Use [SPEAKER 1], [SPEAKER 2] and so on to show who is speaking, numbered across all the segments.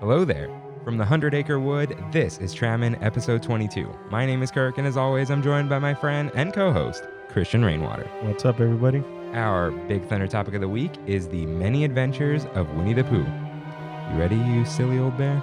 [SPEAKER 1] Hello there. From the 100-Acre Wood, this is Trammin, episode 22. My name is Kirk, and as always, I'm joined by my friend and co-host, Christian Rainwater.
[SPEAKER 2] What's up, everybody?
[SPEAKER 1] Our Big Thunder topic of the week is the many adventures of Winnie the Pooh. You ready, you silly old bear?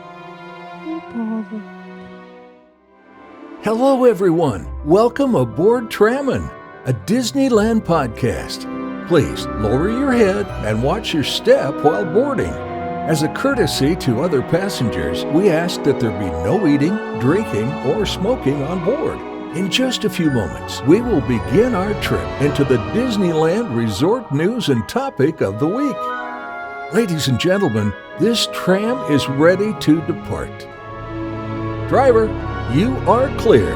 [SPEAKER 3] Hello, everyone. Welcome aboard Trammin, a Disneyland podcast. Please lower your head and watch your step while boarding. As a courtesy to other passengers, we ask that there be no eating, drinking, or smoking on board. In just a few moments, we will begin our trip into the Disneyland resort news and topic of the week. Ladies and gentlemen, this tram is ready to depart. Driver, you are clear.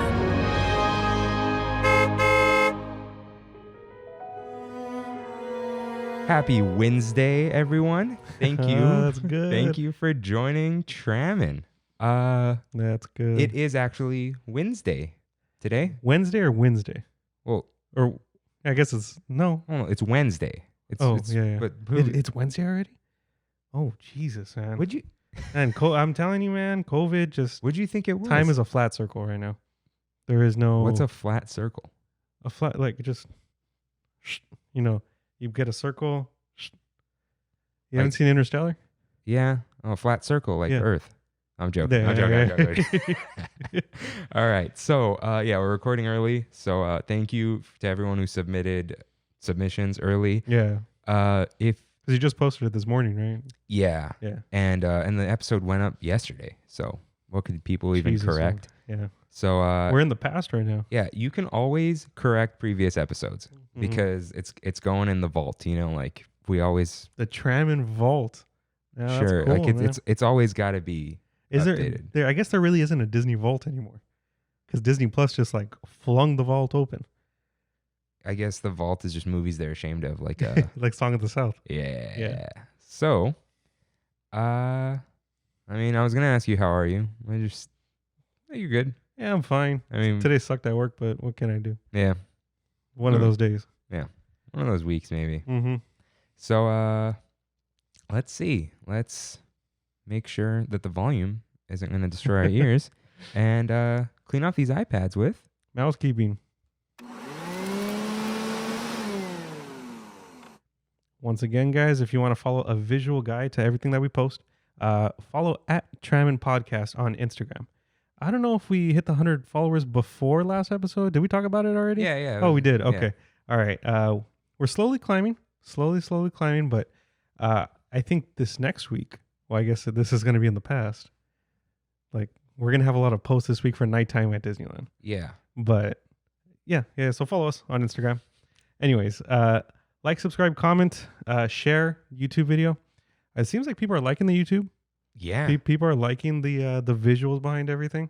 [SPEAKER 1] Happy Wednesday, everyone. Thank you.
[SPEAKER 2] That's good.
[SPEAKER 1] Thank you for joining Trammin.
[SPEAKER 2] That's good.
[SPEAKER 1] It is actually Wednesday today.
[SPEAKER 2] Wednesday or Wednesday?
[SPEAKER 1] Well,
[SPEAKER 2] Or I guess it's no.
[SPEAKER 1] oh, it's Wednesday.
[SPEAKER 2] Yeah.
[SPEAKER 1] But
[SPEAKER 2] It's Wednesday already? Oh, Jesus, man.
[SPEAKER 1] would you
[SPEAKER 2] I'm telling you, man, COVID just
[SPEAKER 1] would you think it was?
[SPEAKER 2] time is a flat circle right now. There is no
[SPEAKER 1] What's a flat circle?
[SPEAKER 2] a flat like just you get a circle. You haven't
[SPEAKER 1] Like-
[SPEAKER 2] seen Interstellar?
[SPEAKER 1] Yeah, a flat circle like
[SPEAKER 2] Yeah.
[SPEAKER 1] Earth. I'm joking.
[SPEAKER 2] Yeah,
[SPEAKER 1] I'm joking.
[SPEAKER 2] yeah.
[SPEAKER 1] All right. So, we're recording early. So, thank you to everyone who submitted submissions early.
[SPEAKER 2] Yeah.
[SPEAKER 1] If
[SPEAKER 2] Because you just posted it this morning, right?
[SPEAKER 1] yeah,
[SPEAKER 2] Yeah.
[SPEAKER 1] and the episode went up yesterday. So, what could people even
[SPEAKER 2] Jesus,
[SPEAKER 1] correct?
[SPEAKER 2] Yeah.
[SPEAKER 1] So,
[SPEAKER 2] We're in the past right now.
[SPEAKER 1] yeah, you can always correct previous episodes
[SPEAKER 2] Mhm.
[SPEAKER 1] because it's going in the vault. Like we always
[SPEAKER 2] The Trammin vault. Yeah, that's
[SPEAKER 1] sure
[SPEAKER 2] cool,
[SPEAKER 1] like
[SPEAKER 2] man.
[SPEAKER 1] it's always got to be
[SPEAKER 2] Is
[SPEAKER 1] updated.
[SPEAKER 2] there? I guess there really isn't a Disney vault anymore, because Disney Plus just like flung the vault open,
[SPEAKER 1] I guess the vault is just movies they're ashamed of, like
[SPEAKER 2] like Song of the South.
[SPEAKER 1] yeah. So, I was gonna ask you how are you? You're good.
[SPEAKER 2] Yeah, I'm fine.
[SPEAKER 1] I mean,
[SPEAKER 2] Today sucked at work, but what can I do?
[SPEAKER 1] yeah,
[SPEAKER 2] One of those days.
[SPEAKER 1] one of those weeks maybe.
[SPEAKER 2] Mm-hmm.
[SPEAKER 1] So, let's see. Let's make sure that the volume isn't gonna destroy our ears, and clean off these iPads with.
[SPEAKER 2] Mousekeeping. Once again, guys, if you want to follow a visual guide to everything that we post, follow at Trammin Podcast on Instagram. I don't know if we hit the 100 followers before last episode. Did we talk about it already?
[SPEAKER 1] Yeah.
[SPEAKER 2] Oh, we did.
[SPEAKER 1] yeah.
[SPEAKER 2] Okay. All right. We're slowly climbing, slowly climbing. But I think this next week, well, I guess this is going to be in the past. Like, we're going to have a lot of posts this week for nighttime at Disneyland.
[SPEAKER 1] Yeah.
[SPEAKER 2] But yeah. So follow us on Instagram. Anyways, like, subscribe, comment, share YouTube video. It seems like people are liking the YouTube.
[SPEAKER 1] Yeah.
[SPEAKER 2] People are liking the visuals behind everything.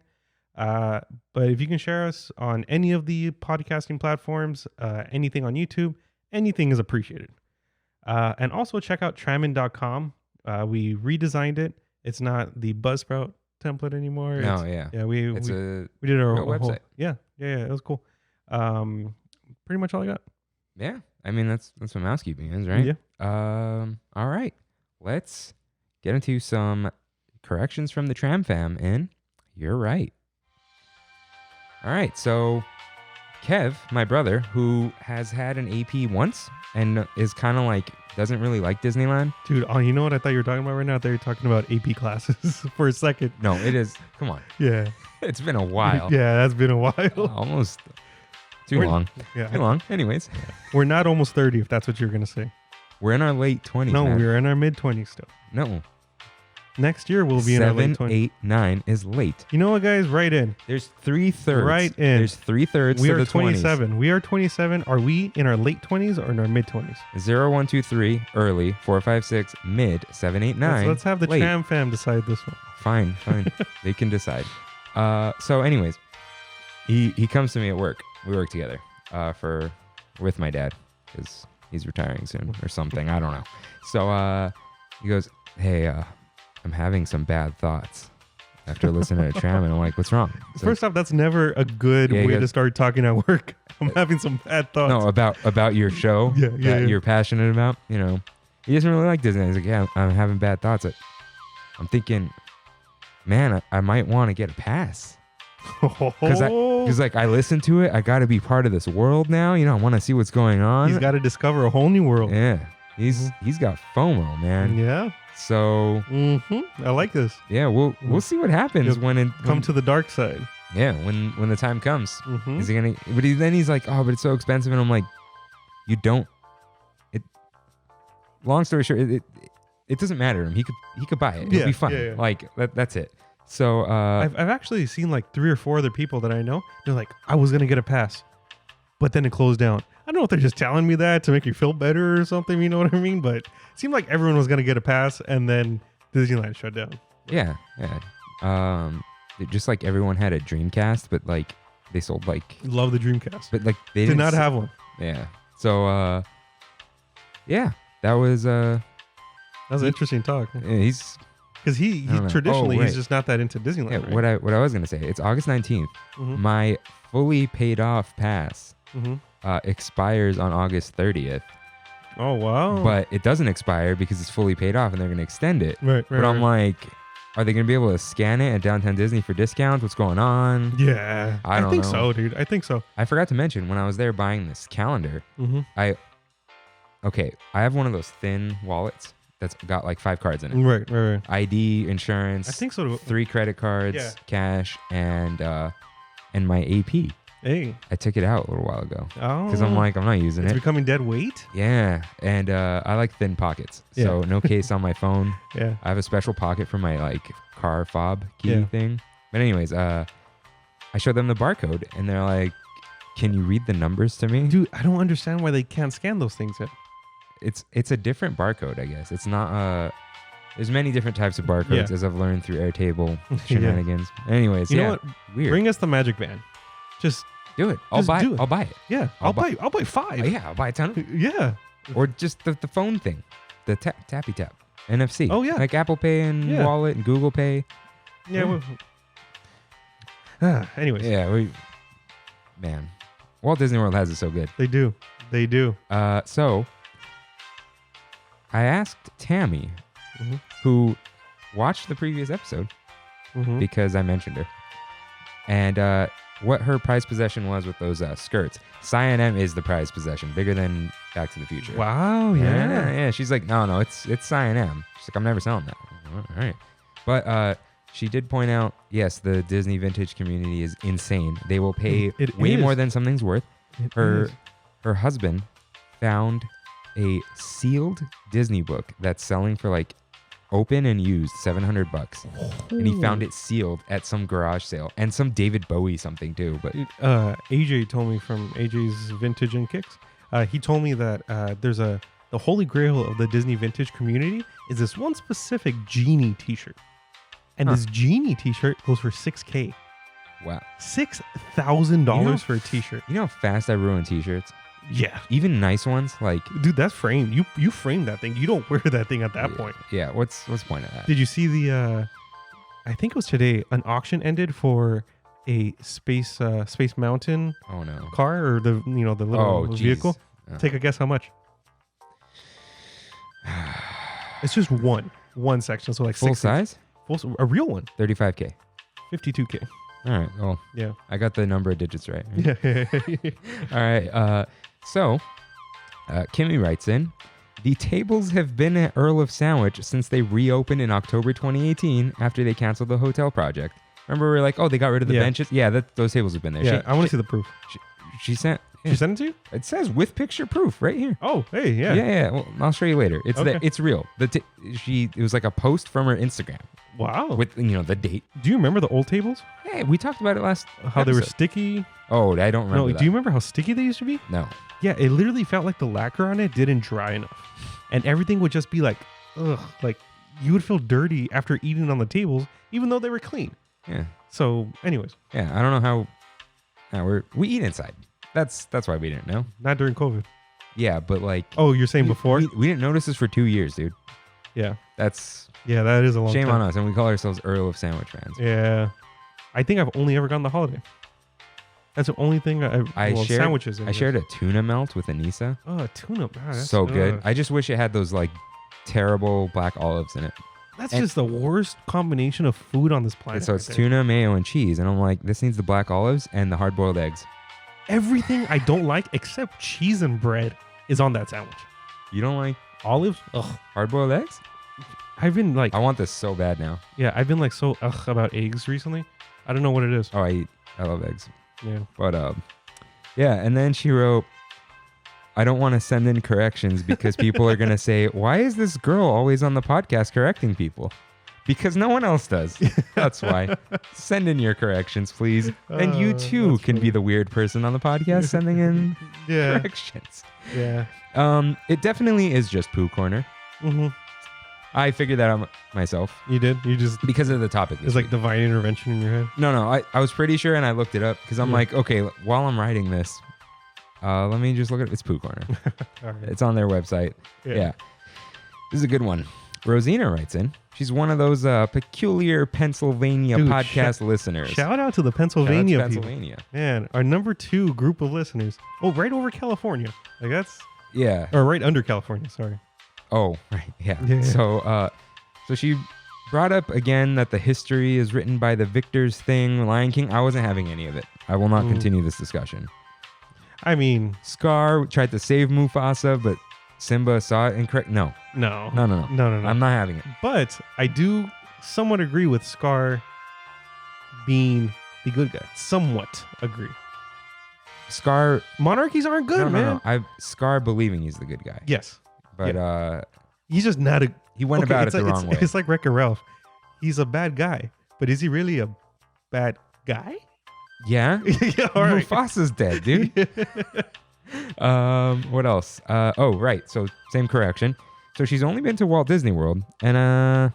[SPEAKER 2] But if you can share us on any of the podcasting platforms, anything on YouTube, anything is appreciated. And also check out Trammin.com. We redesigned it. It's not the Buzzsprout template anymore.
[SPEAKER 1] No, yeah.
[SPEAKER 2] Yeah, we did our
[SPEAKER 1] real
[SPEAKER 2] whole
[SPEAKER 1] website.
[SPEAKER 2] Yeah, it was cool. Pretty much all I got.
[SPEAKER 1] Yeah. I mean, that's what mousekeeping is, right?
[SPEAKER 2] Yeah.
[SPEAKER 1] All right. Let's get into some corrections from the Tram fam, and you're right. All right. So, Kev, my brother, who has had an AP once and is kind of like, doesn't really like Disneyland.
[SPEAKER 2] Dude, you know what I thought you were talking about right now? I thought you were talking about AP classes for a second.
[SPEAKER 1] No, it is. Come on.
[SPEAKER 2] Yeah.
[SPEAKER 1] It's been a while.
[SPEAKER 2] Yeah, that's been a while.
[SPEAKER 1] Almost too
[SPEAKER 2] We're-
[SPEAKER 1] long.
[SPEAKER 2] Yeah.
[SPEAKER 1] Too long. Anyways,
[SPEAKER 2] We're not almost 30, if that's what you're going to say.
[SPEAKER 1] we're in our late 20s.
[SPEAKER 2] No,
[SPEAKER 1] man.
[SPEAKER 2] we're in our mid-20s still.
[SPEAKER 1] No.
[SPEAKER 2] Next year, we'll be in our late
[SPEAKER 1] 7,
[SPEAKER 2] 20s.
[SPEAKER 1] 8, 9 is late.
[SPEAKER 2] You know what, guys? Right in.
[SPEAKER 1] There's 3/3.
[SPEAKER 2] Right in.
[SPEAKER 1] There's 3/3
[SPEAKER 2] We
[SPEAKER 1] to
[SPEAKER 2] are
[SPEAKER 1] the
[SPEAKER 2] 27. We are 27. Are we in our late 20s or in our mid-20s?
[SPEAKER 1] 0, 1, 2, 3, early, 4, 5, 6, mid, 7, 8, 9.
[SPEAKER 2] Let's have the
[SPEAKER 1] late.
[SPEAKER 2] Tram fam decide this one.
[SPEAKER 1] Fine. They can decide. So anyways, he comes to me at work. We work together with my dad because he's retiring soon or something. I don't know. So he goes, hey, I'm having some bad thoughts after listening to Tram, and I'm like, what's wrong? So
[SPEAKER 2] First off, that's never a good
[SPEAKER 1] Yeah,
[SPEAKER 2] way
[SPEAKER 1] you
[SPEAKER 2] to start talking at work. I'm having some bad thoughts.
[SPEAKER 1] no, about your show
[SPEAKER 2] Yeah,
[SPEAKER 1] that
[SPEAKER 2] yeah.
[SPEAKER 1] you're passionate about. He doesn't really like Disney. He's like, yeah, I'm having bad thoughts. I'm thinking man, I might want to get a pass. Because
[SPEAKER 2] Oh,
[SPEAKER 1] he's like, I listen to it. I got to be part of this world now. You know, I want to see what's going on.
[SPEAKER 2] he's got to discover a whole new world.
[SPEAKER 1] Yeah. He's got FOMO, man.
[SPEAKER 2] Yeah.
[SPEAKER 1] So
[SPEAKER 2] I like this.
[SPEAKER 1] yeah, we'll see what happens when it
[SPEAKER 2] Come to the dark side.
[SPEAKER 1] yeah, when the time comes.
[SPEAKER 2] Mhm.
[SPEAKER 1] Is he gonna? But then he's like, oh, but it's so expensive, and I'm like, you don't. It. Long story short, it doesn't matter to him. He could buy it. It'll
[SPEAKER 2] Yeah,
[SPEAKER 1] be fun.
[SPEAKER 2] yeah, yeah.
[SPEAKER 1] Like that's it. So
[SPEAKER 2] I've actually seen like 3 or 4 other people that I know. They're like, I was gonna get a pass, but then it closed down. I don't know if they're just telling me that to make me feel better or something. You know what I mean? But it seemed like everyone was gonna get a pass, and then Disneyland shut down.
[SPEAKER 1] yeah. Just like everyone had a Dreamcast, but like they sold like,
[SPEAKER 2] Love the Dreamcast.
[SPEAKER 1] but like they
[SPEAKER 2] Did
[SPEAKER 1] didn't
[SPEAKER 2] not have one.
[SPEAKER 1] Yeah. So yeah, that was
[SPEAKER 2] That was an interesting talk
[SPEAKER 1] he's
[SPEAKER 2] because he
[SPEAKER 1] I don't know.
[SPEAKER 2] traditionally
[SPEAKER 1] Oh, right.
[SPEAKER 2] he's just not that into Disneyland.
[SPEAKER 1] yeah.
[SPEAKER 2] Right?
[SPEAKER 1] What I was gonna say. It's August 19th.
[SPEAKER 2] Mhm.
[SPEAKER 1] My fully paid off pass
[SPEAKER 2] Mhm.
[SPEAKER 1] expires on August 30th,
[SPEAKER 2] Oh wow!
[SPEAKER 1] but it doesn't expire because it's fully paid off and they're gonna extend it.
[SPEAKER 2] right.
[SPEAKER 1] But I'm like, are they gonna be able to scan it at Downtown Disney for discounts? What's going on?
[SPEAKER 2] yeah,
[SPEAKER 1] I don't
[SPEAKER 2] think
[SPEAKER 1] know.
[SPEAKER 2] so, dude. I think so.
[SPEAKER 1] I forgot to mention when I was there buying this calendar.
[SPEAKER 2] Mm-hmm.
[SPEAKER 1] I have one of those thin wallets that's got like 5 cards in it.
[SPEAKER 2] Right.
[SPEAKER 1] ID, insurance.
[SPEAKER 2] I think so. Too.
[SPEAKER 1] 3 credit cards,
[SPEAKER 2] Yeah.
[SPEAKER 1] cash, and my AP.
[SPEAKER 2] Hey.
[SPEAKER 1] I took it out a little while ago
[SPEAKER 2] Oh.
[SPEAKER 1] because I'm like, I'm not using
[SPEAKER 2] it's
[SPEAKER 1] it.
[SPEAKER 2] becoming dead weight.
[SPEAKER 1] Yeah, and I like thin pockets, so no case on my phone.
[SPEAKER 2] Yeah.
[SPEAKER 1] I have a special pocket for my like car fob key
[SPEAKER 2] Yeah.
[SPEAKER 1] thing. But anyways, I showed them the barcode, and they're like, "Can you read the numbers to me?"
[SPEAKER 2] Dude, I don't understand why they can't scan those things yet.
[SPEAKER 1] It's a different barcode, I guess. It's not there's many different types of barcodes
[SPEAKER 2] Yeah.
[SPEAKER 1] as I've learned through Airtable shenanigans. Anyways,
[SPEAKER 2] You
[SPEAKER 1] yeah,
[SPEAKER 2] know what?
[SPEAKER 1] weird.
[SPEAKER 2] Bring us the magic van. Just
[SPEAKER 1] do it. I'll
[SPEAKER 2] just
[SPEAKER 1] buy
[SPEAKER 2] do
[SPEAKER 1] it.
[SPEAKER 2] it.
[SPEAKER 1] I'll buy it.
[SPEAKER 2] yeah.
[SPEAKER 1] I'll
[SPEAKER 2] I'll buy 5.
[SPEAKER 1] Oh, yeah, I'll buy a ton of it.
[SPEAKER 2] Yeah.
[SPEAKER 1] Or just the phone thing, the tappy tap NFC.
[SPEAKER 2] Oh, yeah.
[SPEAKER 1] like Apple Pay and
[SPEAKER 2] Yeah.
[SPEAKER 1] Wallet and Google Pay.
[SPEAKER 2] Yeah. Anyways,
[SPEAKER 1] Yeah, man, Walt Disney World has it so good.
[SPEAKER 2] they do. They do.
[SPEAKER 1] So I asked Tammy,
[SPEAKER 2] Mhm.
[SPEAKER 1] who watched the previous episode
[SPEAKER 2] Mhm.
[SPEAKER 1] because I mentioned her, and what her prized possession was with those skirts. Cyan M is the prized possession, bigger than Back to the Future.
[SPEAKER 2] Wow. Yeah.
[SPEAKER 1] Yeah. She's like, no, it's Cyan M. She's like, I'm never selling that. All right, but she did point out, yes, the Disney vintage community is insane. They will pay
[SPEAKER 2] It
[SPEAKER 1] way
[SPEAKER 2] is.
[SPEAKER 1] more than something's worth.
[SPEAKER 2] It
[SPEAKER 1] Her
[SPEAKER 2] is.
[SPEAKER 1] her husband found a sealed Disney book that's selling for like open and used $700, and he found it sealed at some garage sale and some David Bowie something too. But
[SPEAKER 2] AJ told me from AJ's Vintage and Kicks. He told me that there's the holy grail of the Disney vintage community is this one specific Genie T-shirt, and this Genie T-shirt goes for $6,000.
[SPEAKER 1] wow,
[SPEAKER 2] $6,000 for a T-shirt.
[SPEAKER 1] you know how fast I ruin T-shirts,
[SPEAKER 2] Yeah,
[SPEAKER 1] even nice ones. Like,
[SPEAKER 2] dude, that's framed. You framed that thing. You don't wear that thing at that point.
[SPEAKER 1] yeah, what's the point of that?
[SPEAKER 2] Did you see the? I think it was today. An auction ended for a Space Mountain
[SPEAKER 1] Oh no.
[SPEAKER 2] car, or the little
[SPEAKER 1] Oh,
[SPEAKER 2] vehicle.
[SPEAKER 1] geez.
[SPEAKER 2] Take a guess how much. It's just one section, so like
[SPEAKER 1] Full
[SPEAKER 2] six
[SPEAKER 1] size?
[SPEAKER 2] a real one,
[SPEAKER 1] 35K.
[SPEAKER 2] $52,000.
[SPEAKER 1] All right. Well,
[SPEAKER 2] Yeah.
[SPEAKER 1] I got the number of digits right.
[SPEAKER 2] Yeah.
[SPEAKER 1] All right. So, Kimmy writes in, the tables have been at Earl of Sandwich since they reopened in October 2018 after they canceled the hotel project. Remember, we were like, oh, they got rid of the
[SPEAKER 2] Yeah.
[SPEAKER 1] benches? Yeah, those tables have been there.
[SPEAKER 2] Yeah, I want to see the proof.
[SPEAKER 1] She sent,
[SPEAKER 2] She sent it to you?
[SPEAKER 1] it says with picture proof right here.
[SPEAKER 2] Oh, hey, yeah.
[SPEAKER 1] Yeah. Well, I'll show you later. It's
[SPEAKER 2] Okay.
[SPEAKER 1] it's real. It was like a post from her Instagram
[SPEAKER 2] Wow.
[SPEAKER 1] with the date.
[SPEAKER 2] Do you remember the old tables?
[SPEAKER 1] Hey, we talked about it last.
[SPEAKER 2] How they were
[SPEAKER 1] episode.
[SPEAKER 2] sticky?
[SPEAKER 1] Oh, I don't remember.
[SPEAKER 2] No,
[SPEAKER 1] that.
[SPEAKER 2] do you remember how sticky they used to be?
[SPEAKER 1] No.
[SPEAKER 2] Yeah, it literally felt like the lacquer on it didn't dry enough. And everything would just be like, ugh, like you would feel dirty after eating on the tables, even though they were clean.
[SPEAKER 1] Yeah.
[SPEAKER 2] So, anyways,
[SPEAKER 1] Yeah. I don't know how. We eat inside. That's why we didn't know.
[SPEAKER 2] not during COVID.
[SPEAKER 1] Yeah, but like.
[SPEAKER 2] Oh, you're saying before?
[SPEAKER 1] We didn't notice this for 2 years, dude.
[SPEAKER 2] Yeah.
[SPEAKER 1] That's
[SPEAKER 2] Yeah, that is a long
[SPEAKER 1] shame
[SPEAKER 2] time.
[SPEAKER 1] on us, and we call ourselves Earl of Sandwich fans.
[SPEAKER 2] Yeah. I think I've only ever gotten the holiday. That's the only thing sandwiches.
[SPEAKER 1] I shared a tuna melt with Anissa.
[SPEAKER 2] Oh, tuna. Wow, that's
[SPEAKER 1] So good.
[SPEAKER 2] ugh.
[SPEAKER 1] I just wish it had those like terrible black olives in it.
[SPEAKER 2] That's just the worst combination of food on this planet.
[SPEAKER 1] So it's tuna, mayo, and cheese. And I'm like, this needs the black olives and the hard-boiled eggs.
[SPEAKER 2] Everything I don't like except cheese and bread is on that sandwich.
[SPEAKER 1] You don't like
[SPEAKER 2] Olives? Ugh.
[SPEAKER 1] hard-boiled eggs?
[SPEAKER 2] I've been like...
[SPEAKER 1] I want this so bad now.
[SPEAKER 2] Yeah, I've been like so about eggs recently. I don't know what it is.
[SPEAKER 1] Oh, I love eggs.
[SPEAKER 2] Yeah.
[SPEAKER 1] But, yeah. And then she wrote, I don't want to send in corrections because people are going to say, why is this girl always on the podcast correcting people? Because no one else does. That's why. Send in your corrections, please. And you too can be the weird person on the podcast sending in corrections.
[SPEAKER 2] Yeah.
[SPEAKER 1] It definitely is just Pooh Corner.
[SPEAKER 2] Mm-hmm.
[SPEAKER 1] I figured that out myself.
[SPEAKER 2] You did? You just...
[SPEAKER 1] Because of the topic.
[SPEAKER 2] It's like divine intervention in your head?
[SPEAKER 1] No. I was pretty sure and I looked it up because I'm like, okay, while I'm writing this, let me just look at it. It's Pooh Corner.
[SPEAKER 2] All right.
[SPEAKER 1] It's on their website. Yeah. This is a good one. Rosina writes in. She's one of those peculiar Pennsylvania podcast listeners.
[SPEAKER 2] Shout out to the Pennsylvania people.
[SPEAKER 1] Pennsylvania.
[SPEAKER 2] Man, our number 2 group of listeners. Oh, right over California. Like that's...
[SPEAKER 1] Yeah.
[SPEAKER 2] Or right under California, sorry.
[SPEAKER 1] Oh, right. Yeah. So she brought up again that the history is written by the victors thing, Lion King. I wasn't having any of it. I will not continue this discussion.
[SPEAKER 2] I mean...
[SPEAKER 1] Scar tried to save Mufasa, but Simba saw it incorrect. No.
[SPEAKER 2] No.
[SPEAKER 1] I'm not having it.
[SPEAKER 2] But I do somewhat agree with Scar being the good guy. Somewhat agree.
[SPEAKER 1] Scar...
[SPEAKER 2] Monarchies aren't good, man.
[SPEAKER 1] No. Scar believing he's the good guy.
[SPEAKER 2] Yes.
[SPEAKER 1] But
[SPEAKER 2] he's just not a...
[SPEAKER 1] He went about it the wrong way.
[SPEAKER 2] It's like Wreck-It Ralph. He's a bad guy. But is he really a bad guy?
[SPEAKER 1] Yeah.
[SPEAKER 2] Yeah, all right.
[SPEAKER 1] Mufasa's dead, dude. What else? Oh, right. So same correction. So she's only been to Walt Disney World, and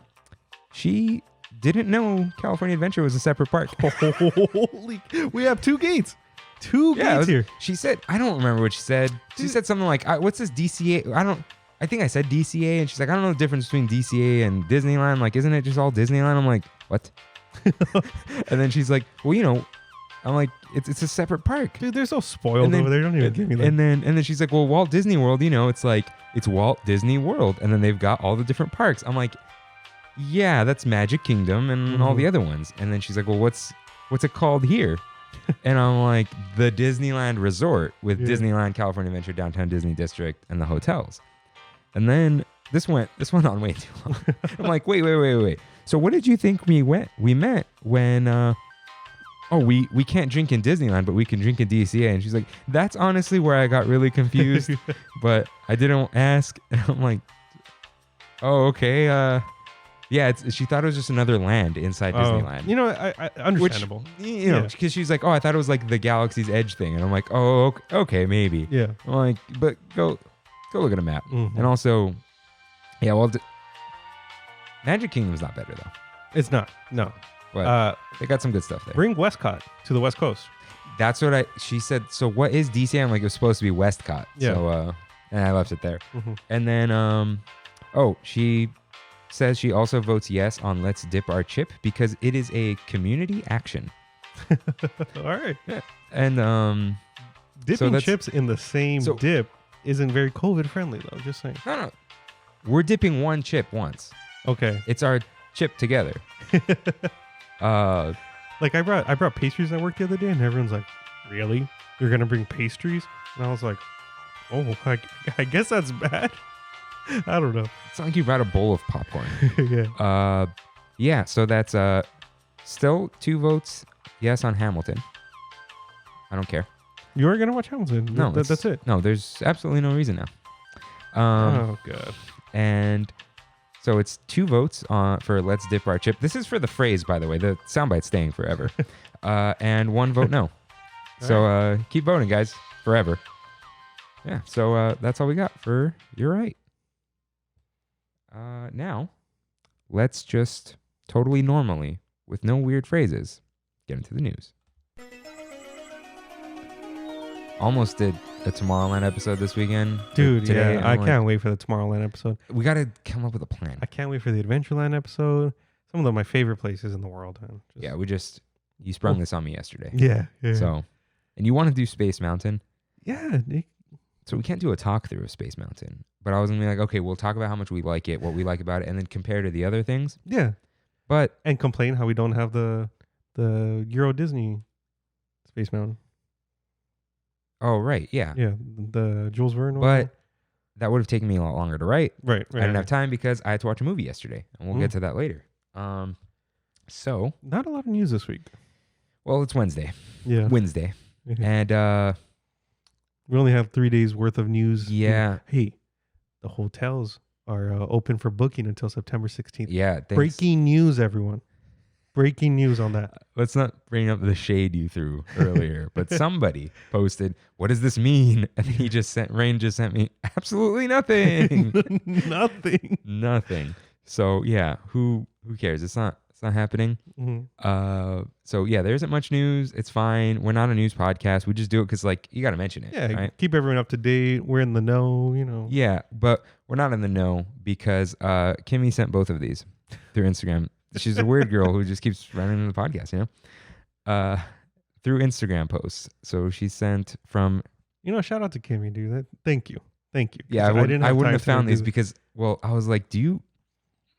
[SPEAKER 1] she didn't know California Adventure was a separate park.
[SPEAKER 2] Holy! We have 2 gates. 2 gates here.
[SPEAKER 1] She said, I don't remember what she said. She said something like, "What's this DCA?" I think I said DCA, and she's like, "I don't know the difference between DCA and Disneyland. Like, isn't it just all Disneyland?" I'm like, "What?" And then she's like, "Well, you know." I'm like, it's a separate park.
[SPEAKER 2] Dude, they're so spoiled over there. Don't even give me that.
[SPEAKER 1] And then she's like, well, Walt Disney World, you know, it's like, it's Walt Disney World. And then they've got all the different parks. I'm like, yeah, that's Magic Kingdom and all the other ones. And then she's like, well, what's it called here? And I'm like, the Disneyland Resort with Disneyland, California Adventure, Downtown Disney District, and the hotels. And then this went on way too long. I'm like, wait. So what did you think we meant when we can't drink in Disneyland, but we can drink in DCA? And she's like, that's honestly where I got really confused, but I didn't ask. And I'm like, oh, okay. Yeah, she thought it was just another land inside Disneyland.
[SPEAKER 2] You know, I understandable.
[SPEAKER 1] Which, you know, because she's like, oh, I thought it was like the Galaxy's Edge thing. And I'm like, oh, okay, maybe.
[SPEAKER 2] Yeah.
[SPEAKER 1] I'm like, but go look at a map. Mm-hmm. And also, yeah, well, Magic Kingdom's not better, though.
[SPEAKER 2] It's not. No.
[SPEAKER 1] But they got some good stuff there.
[SPEAKER 2] Bring Westcott to the West Coast.
[SPEAKER 1] That's what she said. So what is DC? I'm like, it was supposed to be Westcott.
[SPEAKER 2] Yeah.
[SPEAKER 1] So, and I left it there.
[SPEAKER 2] Mm-hmm.
[SPEAKER 1] And then, she says she also votes yes on Let's Dip Our Chip because it is a community action.
[SPEAKER 2] All right.
[SPEAKER 1] Yeah. And,
[SPEAKER 2] dipping chips in the same dip isn't very COVID friendly though. Just saying.
[SPEAKER 1] No. We're dipping one chip once.
[SPEAKER 2] Okay.
[SPEAKER 1] It's our chip together.
[SPEAKER 2] Like I brought pastries at work the other day, and everyone's like, "Really? You're gonna bring pastries?" And I was like, "Oh, I guess that's bad." I don't know.
[SPEAKER 1] It's not like you brought a bowl of popcorn.
[SPEAKER 2] Yeah.
[SPEAKER 1] Yeah. So that's still 2 votes yes on Hamilton. I don't care.
[SPEAKER 2] You are gonna watch Hamilton?
[SPEAKER 1] No,
[SPEAKER 2] that's it.
[SPEAKER 1] No, there's absolutely no reason now.
[SPEAKER 2] Oh god.
[SPEAKER 1] And so it's 2 votes for Let's Dip Our Chip. This is for the phrase, by the way. The soundbite's staying forever. And 1 vote no. So keep voting, guys, forever. Yeah, so that's all we got for You're Right. Now, let's just totally normally, with no weird phrases, get into the news. Almost did a Tomorrowland episode this weekend.
[SPEAKER 2] Dude,
[SPEAKER 1] today,
[SPEAKER 2] yeah. I can't wait for the Tomorrowland episode.
[SPEAKER 1] We got to come up with a plan.
[SPEAKER 2] I can't wait for the Adventureland episode. Some of my favorite places in the world. Man.
[SPEAKER 1] Yeah, you sprung this on me yesterday.
[SPEAKER 2] Yeah.
[SPEAKER 1] So, and you want to do Space Mountain?
[SPEAKER 2] Yeah.
[SPEAKER 1] So we can't do a talk through of Space Mountain. but I was gonna be like, okay, we'll talk about how much we like it, what we like about it, and then compare to the other things.
[SPEAKER 2] Yeah.
[SPEAKER 1] But
[SPEAKER 2] And complain how we don't have the Euro Disney Space Mountain.
[SPEAKER 1] oh right, yeah.
[SPEAKER 2] Yeah, the Jules Verne one.
[SPEAKER 1] But that would have taken me a lot longer to write.
[SPEAKER 2] Right.
[SPEAKER 1] I didn't have time because I had to watch a movie yesterday, and we'll get to that later. So
[SPEAKER 2] Not a lot of news this week.
[SPEAKER 1] well, it's Wednesday,
[SPEAKER 2] Yeah.
[SPEAKER 1] Wednesday, and
[SPEAKER 2] We only have 3 days worth of news.
[SPEAKER 1] yeah,
[SPEAKER 2] Hey, the hotels are open for booking until September 16th.
[SPEAKER 1] yeah. Thanks.
[SPEAKER 2] Breaking news, everyone. Breaking news on that.
[SPEAKER 1] Let's not bring up the shade you threw earlier, but somebody posted, "What does this mean?" And Rain just sent me absolutely nothing,
[SPEAKER 2] Nothing.
[SPEAKER 1] nothing. So yeah, who cares? It's not happening.
[SPEAKER 2] Mhm.
[SPEAKER 1] So yeah, there isn't much news. It's fine. We're not a news podcast. We just do it because like you got to mention it.
[SPEAKER 2] Yeah,
[SPEAKER 1] right?
[SPEAKER 2] keep everyone up to date. We're in the know, you know.
[SPEAKER 1] Yeah, but we're not in the know because Kimmy sent both of these through Instagram. She's a weird girl who just keeps running the podcast, you know, through Instagram posts. So she sent from.
[SPEAKER 2] You know, shout out to Kimmy, dude. Thank you. Thank you.
[SPEAKER 1] Yeah, I wouldn't
[SPEAKER 2] time
[SPEAKER 1] have
[SPEAKER 2] to
[SPEAKER 1] found
[SPEAKER 2] do
[SPEAKER 1] these
[SPEAKER 2] this.
[SPEAKER 1] because, well, I was like, do you?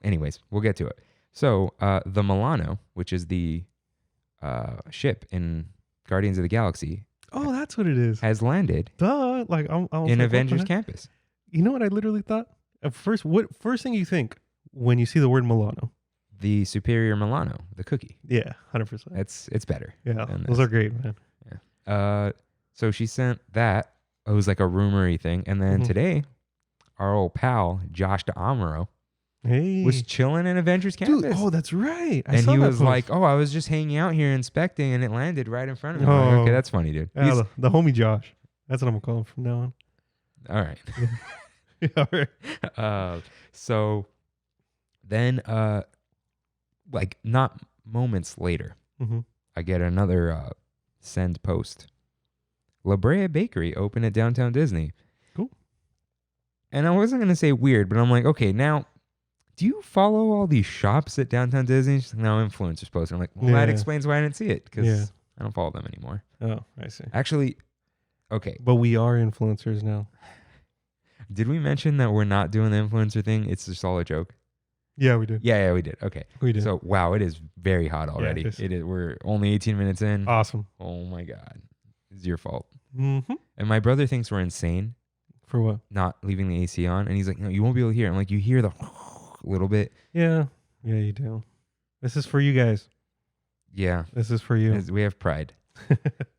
[SPEAKER 1] Anyways, we'll get to it. So the Milano, which is the ship in Guardians of the Galaxy,
[SPEAKER 2] Oh, that's what it is.
[SPEAKER 1] has landed
[SPEAKER 2] Duh. Like, I was
[SPEAKER 1] in
[SPEAKER 2] like, what the
[SPEAKER 1] Avengers
[SPEAKER 2] heck?
[SPEAKER 1] Campus.
[SPEAKER 2] You know what I literally thought? At first, first thing you think when you see the word Milano?
[SPEAKER 1] The Superior Milano, the cookie.
[SPEAKER 2] Yeah, 100%.
[SPEAKER 1] It's better.
[SPEAKER 2] Yeah,
[SPEAKER 1] than
[SPEAKER 2] those
[SPEAKER 1] this.
[SPEAKER 2] are great, man.
[SPEAKER 1] So she sent that. It was like a rumory thing. And then
[SPEAKER 2] Mhm.
[SPEAKER 1] today, our old pal, Josh DeAmaro,
[SPEAKER 2] Hey.
[SPEAKER 1] was chilling in Avengers
[SPEAKER 2] Dude,
[SPEAKER 1] Campus.
[SPEAKER 2] oh, that's right.
[SPEAKER 1] and
[SPEAKER 2] saw
[SPEAKER 1] he
[SPEAKER 2] that
[SPEAKER 1] was
[SPEAKER 2] post.
[SPEAKER 1] like, oh, I was just hanging out here inspecting and it landed right in front of me. I'm like,
[SPEAKER 2] Oh.
[SPEAKER 1] okay, that's funny, dude.
[SPEAKER 2] Yeah, the homie Josh. That's what I'm going to call him from now on.
[SPEAKER 1] All right.
[SPEAKER 2] Yeah, all right.
[SPEAKER 1] So then, like not moments later,
[SPEAKER 2] Mhm.
[SPEAKER 1] I get another send post. La Brea Bakery open at Downtown Disney.
[SPEAKER 2] Cool.
[SPEAKER 1] And I wasn't going to say weird, but I'm like, okay, now, do you follow all these shops at Downtown Disney? She's like, no, influencers post. I'm like, well, that
[SPEAKER 2] Yeah.
[SPEAKER 1] explains why I didn't see it because
[SPEAKER 2] Yeah.
[SPEAKER 1] I don't follow them anymore.
[SPEAKER 2] Oh, I see.
[SPEAKER 1] Actually, okay.
[SPEAKER 2] But we are influencers now.
[SPEAKER 1] Did we mention that we're not doing the influencer thing? It's just all a joke.
[SPEAKER 2] Yeah, we did.
[SPEAKER 1] Yeah, we did. Okay.
[SPEAKER 2] We did.
[SPEAKER 1] So, wow, it is very hot already.
[SPEAKER 2] it is.
[SPEAKER 1] It is. We're only 18 minutes in.
[SPEAKER 2] Awesome.
[SPEAKER 1] Oh my God. It's your fault.
[SPEAKER 2] Mm-hmm.
[SPEAKER 1] And my brother thinks we're insane
[SPEAKER 2] For what?
[SPEAKER 1] not leaving the AC on. And he's like, no, you won't be able to hear it. I'm like, you hear the little bit.
[SPEAKER 2] Yeah. Yeah, you do. This is for you guys.
[SPEAKER 1] Yeah.
[SPEAKER 2] This is for you.
[SPEAKER 1] We have pride.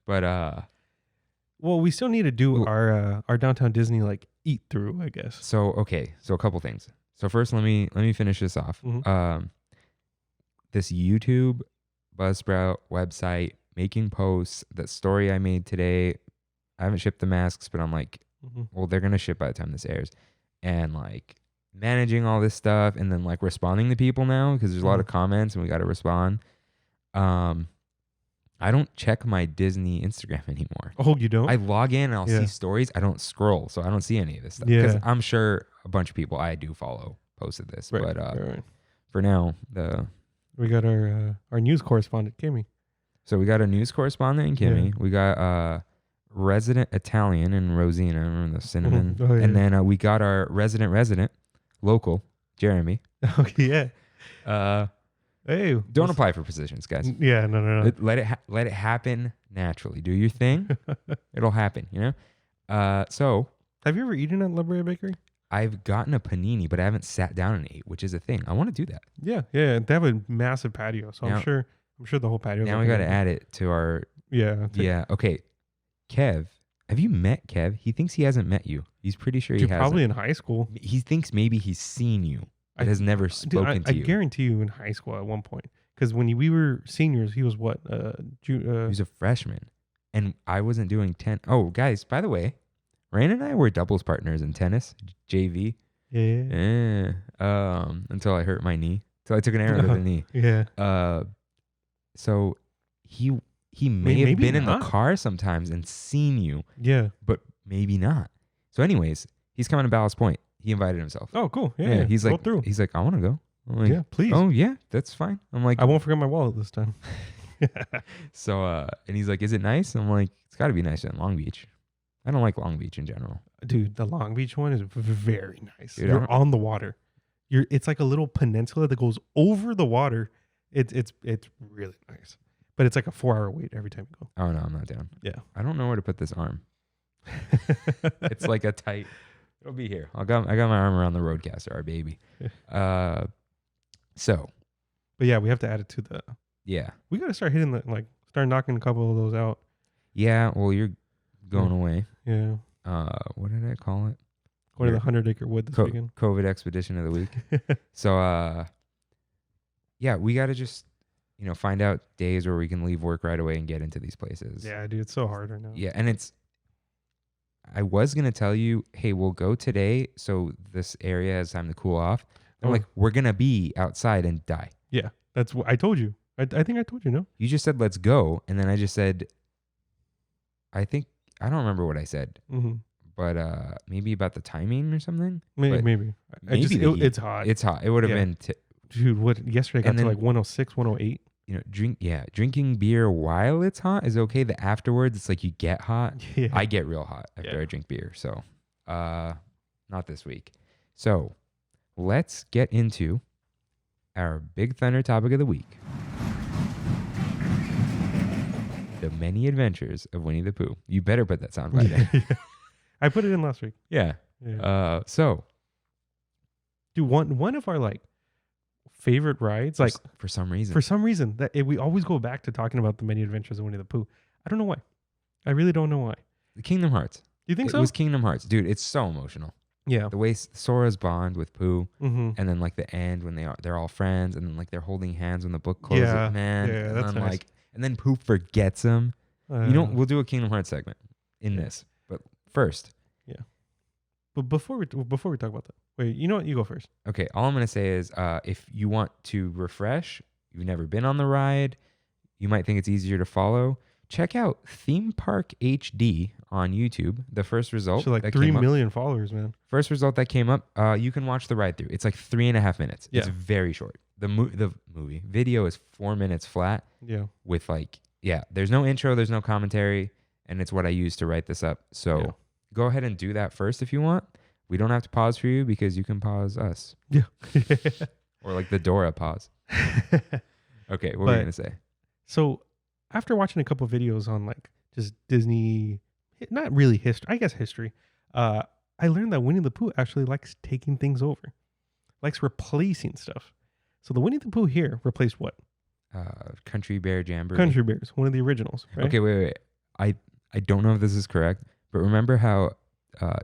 [SPEAKER 1] But,
[SPEAKER 2] Well, we still need to do
[SPEAKER 1] Ooh.
[SPEAKER 2] our Downtown Disney like eat through, I guess.
[SPEAKER 1] so, okay. So a couple things. So first, let me finish this off.
[SPEAKER 2] Mhm.
[SPEAKER 1] This YouTube Buzzsprout website making posts, that story I made today, I haven't shipped the masks, but I'm like,
[SPEAKER 2] Mhm.
[SPEAKER 1] well, they're going to ship by the time this airs. And like managing all this stuff and then like responding to people now because there's a lot of comments and we got to respond. I don't check my Disney Instagram anymore.
[SPEAKER 2] Oh, you don't?
[SPEAKER 1] I log in and I'll
[SPEAKER 2] Yeah.
[SPEAKER 1] see stories. I don't scroll, so I don't see any of this stuff. Because
[SPEAKER 2] Yeah.
[SPEAKER 1] I'm sure a bunch of people I do follow posted this.
[SPEAKER 2] Right,
[SPEAKER 1] But
[SPEAKER 2] right.
[SPEAKER 1] for now,
[SPEAKER 2] We got our news correspondent, Kimmy.
[SPEAKER 1] so we got a news correspondent in Kimmy. We got resident Italian in Rosina. Remember the cinnamon?
[SPEAKER 2] Oh, yeah.
[SPEAKER 1] And then we got our resident local, Jeremy.
[SPEAKER 2] Okay, yeah. Hey,
[SPEAKER 1] Don't apply for positions, guys.
[SPEAKER 2] Yeah, no.
[SPEAKER 1] Let it happen naturally. Do your thing. It'll happen, you know? So
[SPEAKER 2] Have you ever eaten at La Brea Bakery?
[SPEAKER 1] I've gotten a panini, but I haven't sat down and ate, which is a thing. I want to do that.
[SPEAKER 2] Yeah. They have a massive patio, so
[SPEAKER 1] Now-
[SPEAKER 2] I'm sure the whole patio.
[SPEAKER 1] Now we got to add it to our.
[SPEAKER 2] Yeah.
[SPEAKER 1] Yeah. Okay. Kev, have you met Kev? He thinks he hasn't met you. He's pretty sure he
[SPEAKER 2] Dude,
[SPEAKER 1] hasn't.
[SPEAKER 2] probably in high school.
[SPEAKER 1] He thinks maybe he's seen you, but has never
[SPEAKER 2] Dude,
[SPEAKER 1] spoken
[SPEAKER 2] I
[SPEAKER 1] to you.
[SPEAKER 2] guarantee you in high school at one point. Because when we were seniors, he was what?
[SPEAKER 1] He was a freshman, and I wasn't doing 10. Oh, guys, by the way, Rain and I were doubles partners in tennis, JV.
[SPEAKER 2] Yeah.
[SPEAKER 1] Until I hurt my knee. Until I took an arrow to the knee.
[SPEAKER 2] Yeah.
[SPEAKER 1] So he may have
[SPEAKER 2] Maybe
[SPEAKER 1] been in the
[SPEAKER 2] not.
[SPEAKER 1] car sometimes and seen you,
[SPEAKER 2] Yeah.
[SPEAKER 1] but maybe not. So, anyways, he's coming to Ballast Point. He invited himself.
[SPEAKER 2] Oh, cool. Yeah.
[SPEAKER 1] He's
[SPEAKER 2] Go
[SPEAKER 1] like,
[SPEAKER 2] through.
[SPEAKER 1] I want to go. I'm like,
[SPEAKER 2] Yeah, please.
[SPEAKER 1] oh yeah, that's fine. I'm like,
[SPEAKER 2] I won't forget my wallet this time.
[SPEAKER 1] so, and he's like, is it nice? I'm like, it's got to be nicer than Long Beach. I don't like Long Beach in general.
[SPEAKER 2] Dude, the Long Beach one is very nice.
[SPEAKER 1] Dude,
[SPEAKER 2] You're on the water. It's like a little peninsula that goes over the water. It's really nice. But it's like a 4-hour wait every time you go.
[SPEAKER 1] Oh no, I'm not down.
[SPEAKER 2] Yeah.
[SPEAKER 1] I don't know where to put this arm. It's like a tight. It'll be here. I got my arm around the Roadcaster, our baby. So.
[SPEAKER 2] But yeah, we have to add it to the.
[SPEAKER 1] Yeah.
[SPEAKER 2] We got to start hitting start knocking a couple of those out.
[SPEAKER 1] Yeah. Well, you're going away.
[SPEAKER 2] Yeah.
[SPEAKER 1] What did I call it?
[SPEAKER 2] Going to the 100-acre wood this weekend.
[SPEAKER 1] COVID expedition of the week. So, yeah, we got to just, find out days where we can leave work right away and get into these places.
[SPEAKER 2] Yeah, dude, it's so hard right now.
[SPEAKER 1] Yeah, and I was going to tell you, hey, we'll go today so this area has time to cool off. I'm like, we're going to be outside and die.
[SPEAKER 2] Yeah, that's what I told you. I think I told you, no?
[SPEAKER 1] You just said, let's go. And then I just said, I don't remember what I said.
[SPEAKER 2] Mm-hmm.
[SPEAKER 1] But maybe about the timing or something.
[SPEAKER 2] Maybe. It's hot.
[SPEAKER 1] It's hot. It would have been.
[SPEAKER 2] Dude, what? Yesterday I got to like 106, 108.
[SPEAKER 1] Drinking beer while it's hot is okay. The afterwards, it's like you get hot.
[SPEAKER 2] Yeah.
[SPEAKER 1] I get real hot after I drink beer. So, not this week. So, let's get into our Big Thunder topic of the week. The many adventures of Winnie the Pooh. You better put that soundbite in.
[SPEAKER 2] I put it in last week.
[SPEAKER 1] Yeah. So,
[SPEAKER 2] dude, one of our favorite rides,
[SPEAKER 1] for some reason,
[SPEAKER 2] we always go back to talking about the many adventures of Winnie the Pooh. I don't know why. I really don't know why.
[SPEAKER 1] The Kingdom Hearts.
[SPEAKER 2] Do you think so?
[SPEAKER 1] It was Kingdom Hearts, dude. It's so emotional.
[SPEAKER 2] Yeah.
[SPEAKER 1] The way Sora's bond with Pooh,
[SPEAKER 2] mm-hmm.
[SPEAKER 1] and then the end when they're all friends, and then they're holding hands when the book closes.
[SPEAKER 2] Yeah.
[SPEAKER 1] Man.
[SPEAKER 2] Yeah,
[SPEAKER 1] and
[SPEAKER 2] that's
[SPEAKER 1] then,
[SPEAKER 2] nice.
[SPEAKER 1] And then Pooh forgets him. We'll do a Kingdom Hearts segment in this, but first.
[SPEAKER 2] Yeah. But before we talk about that, wait, you know what? You go first.
[SPEAKER 1] Okay. All I'm gonna say is, if you want to refresh, you've never been on the ride, you might think it's easier to follow. Check out Theme Park HD on YouTube. The first result,
[SPEAKER 2] So 3 million followers, man.
[SPEAKER 1] First result that came up, you can watch the ride through. It's 3.5 minutes.
[SPEAKER 2] Yeah.
[SPEAKER 1] It's very short. The movie video is 4 minutes flat.
[SPEAKER 2] Yeah.
[SPEAKER 1] With there's no intro, there's no commentary, and it's what I use to write this up. So go ahead and do that first if you want. We don't have to pause for you because you can pause us.
[SPEAKER 2] Yeah.
[SPEAKER 1] Or the Dora pause. Okay, what were you gonna say?
[SPEAKER 2] So after watching a couple of videos on just Disney, not really history, I guess history, I learned that Winnie the Pooh actually likes taking things over, likes replacing stuff. So the Winnie the Pooh here replaced what?
[SPEAKER 1] Country Bear Jamboree.
[SPEAKER 2] Country Bears, one of the originals. Right?
[SPEAKER 1] Okay, wait. I don't know if this is correct, but remember how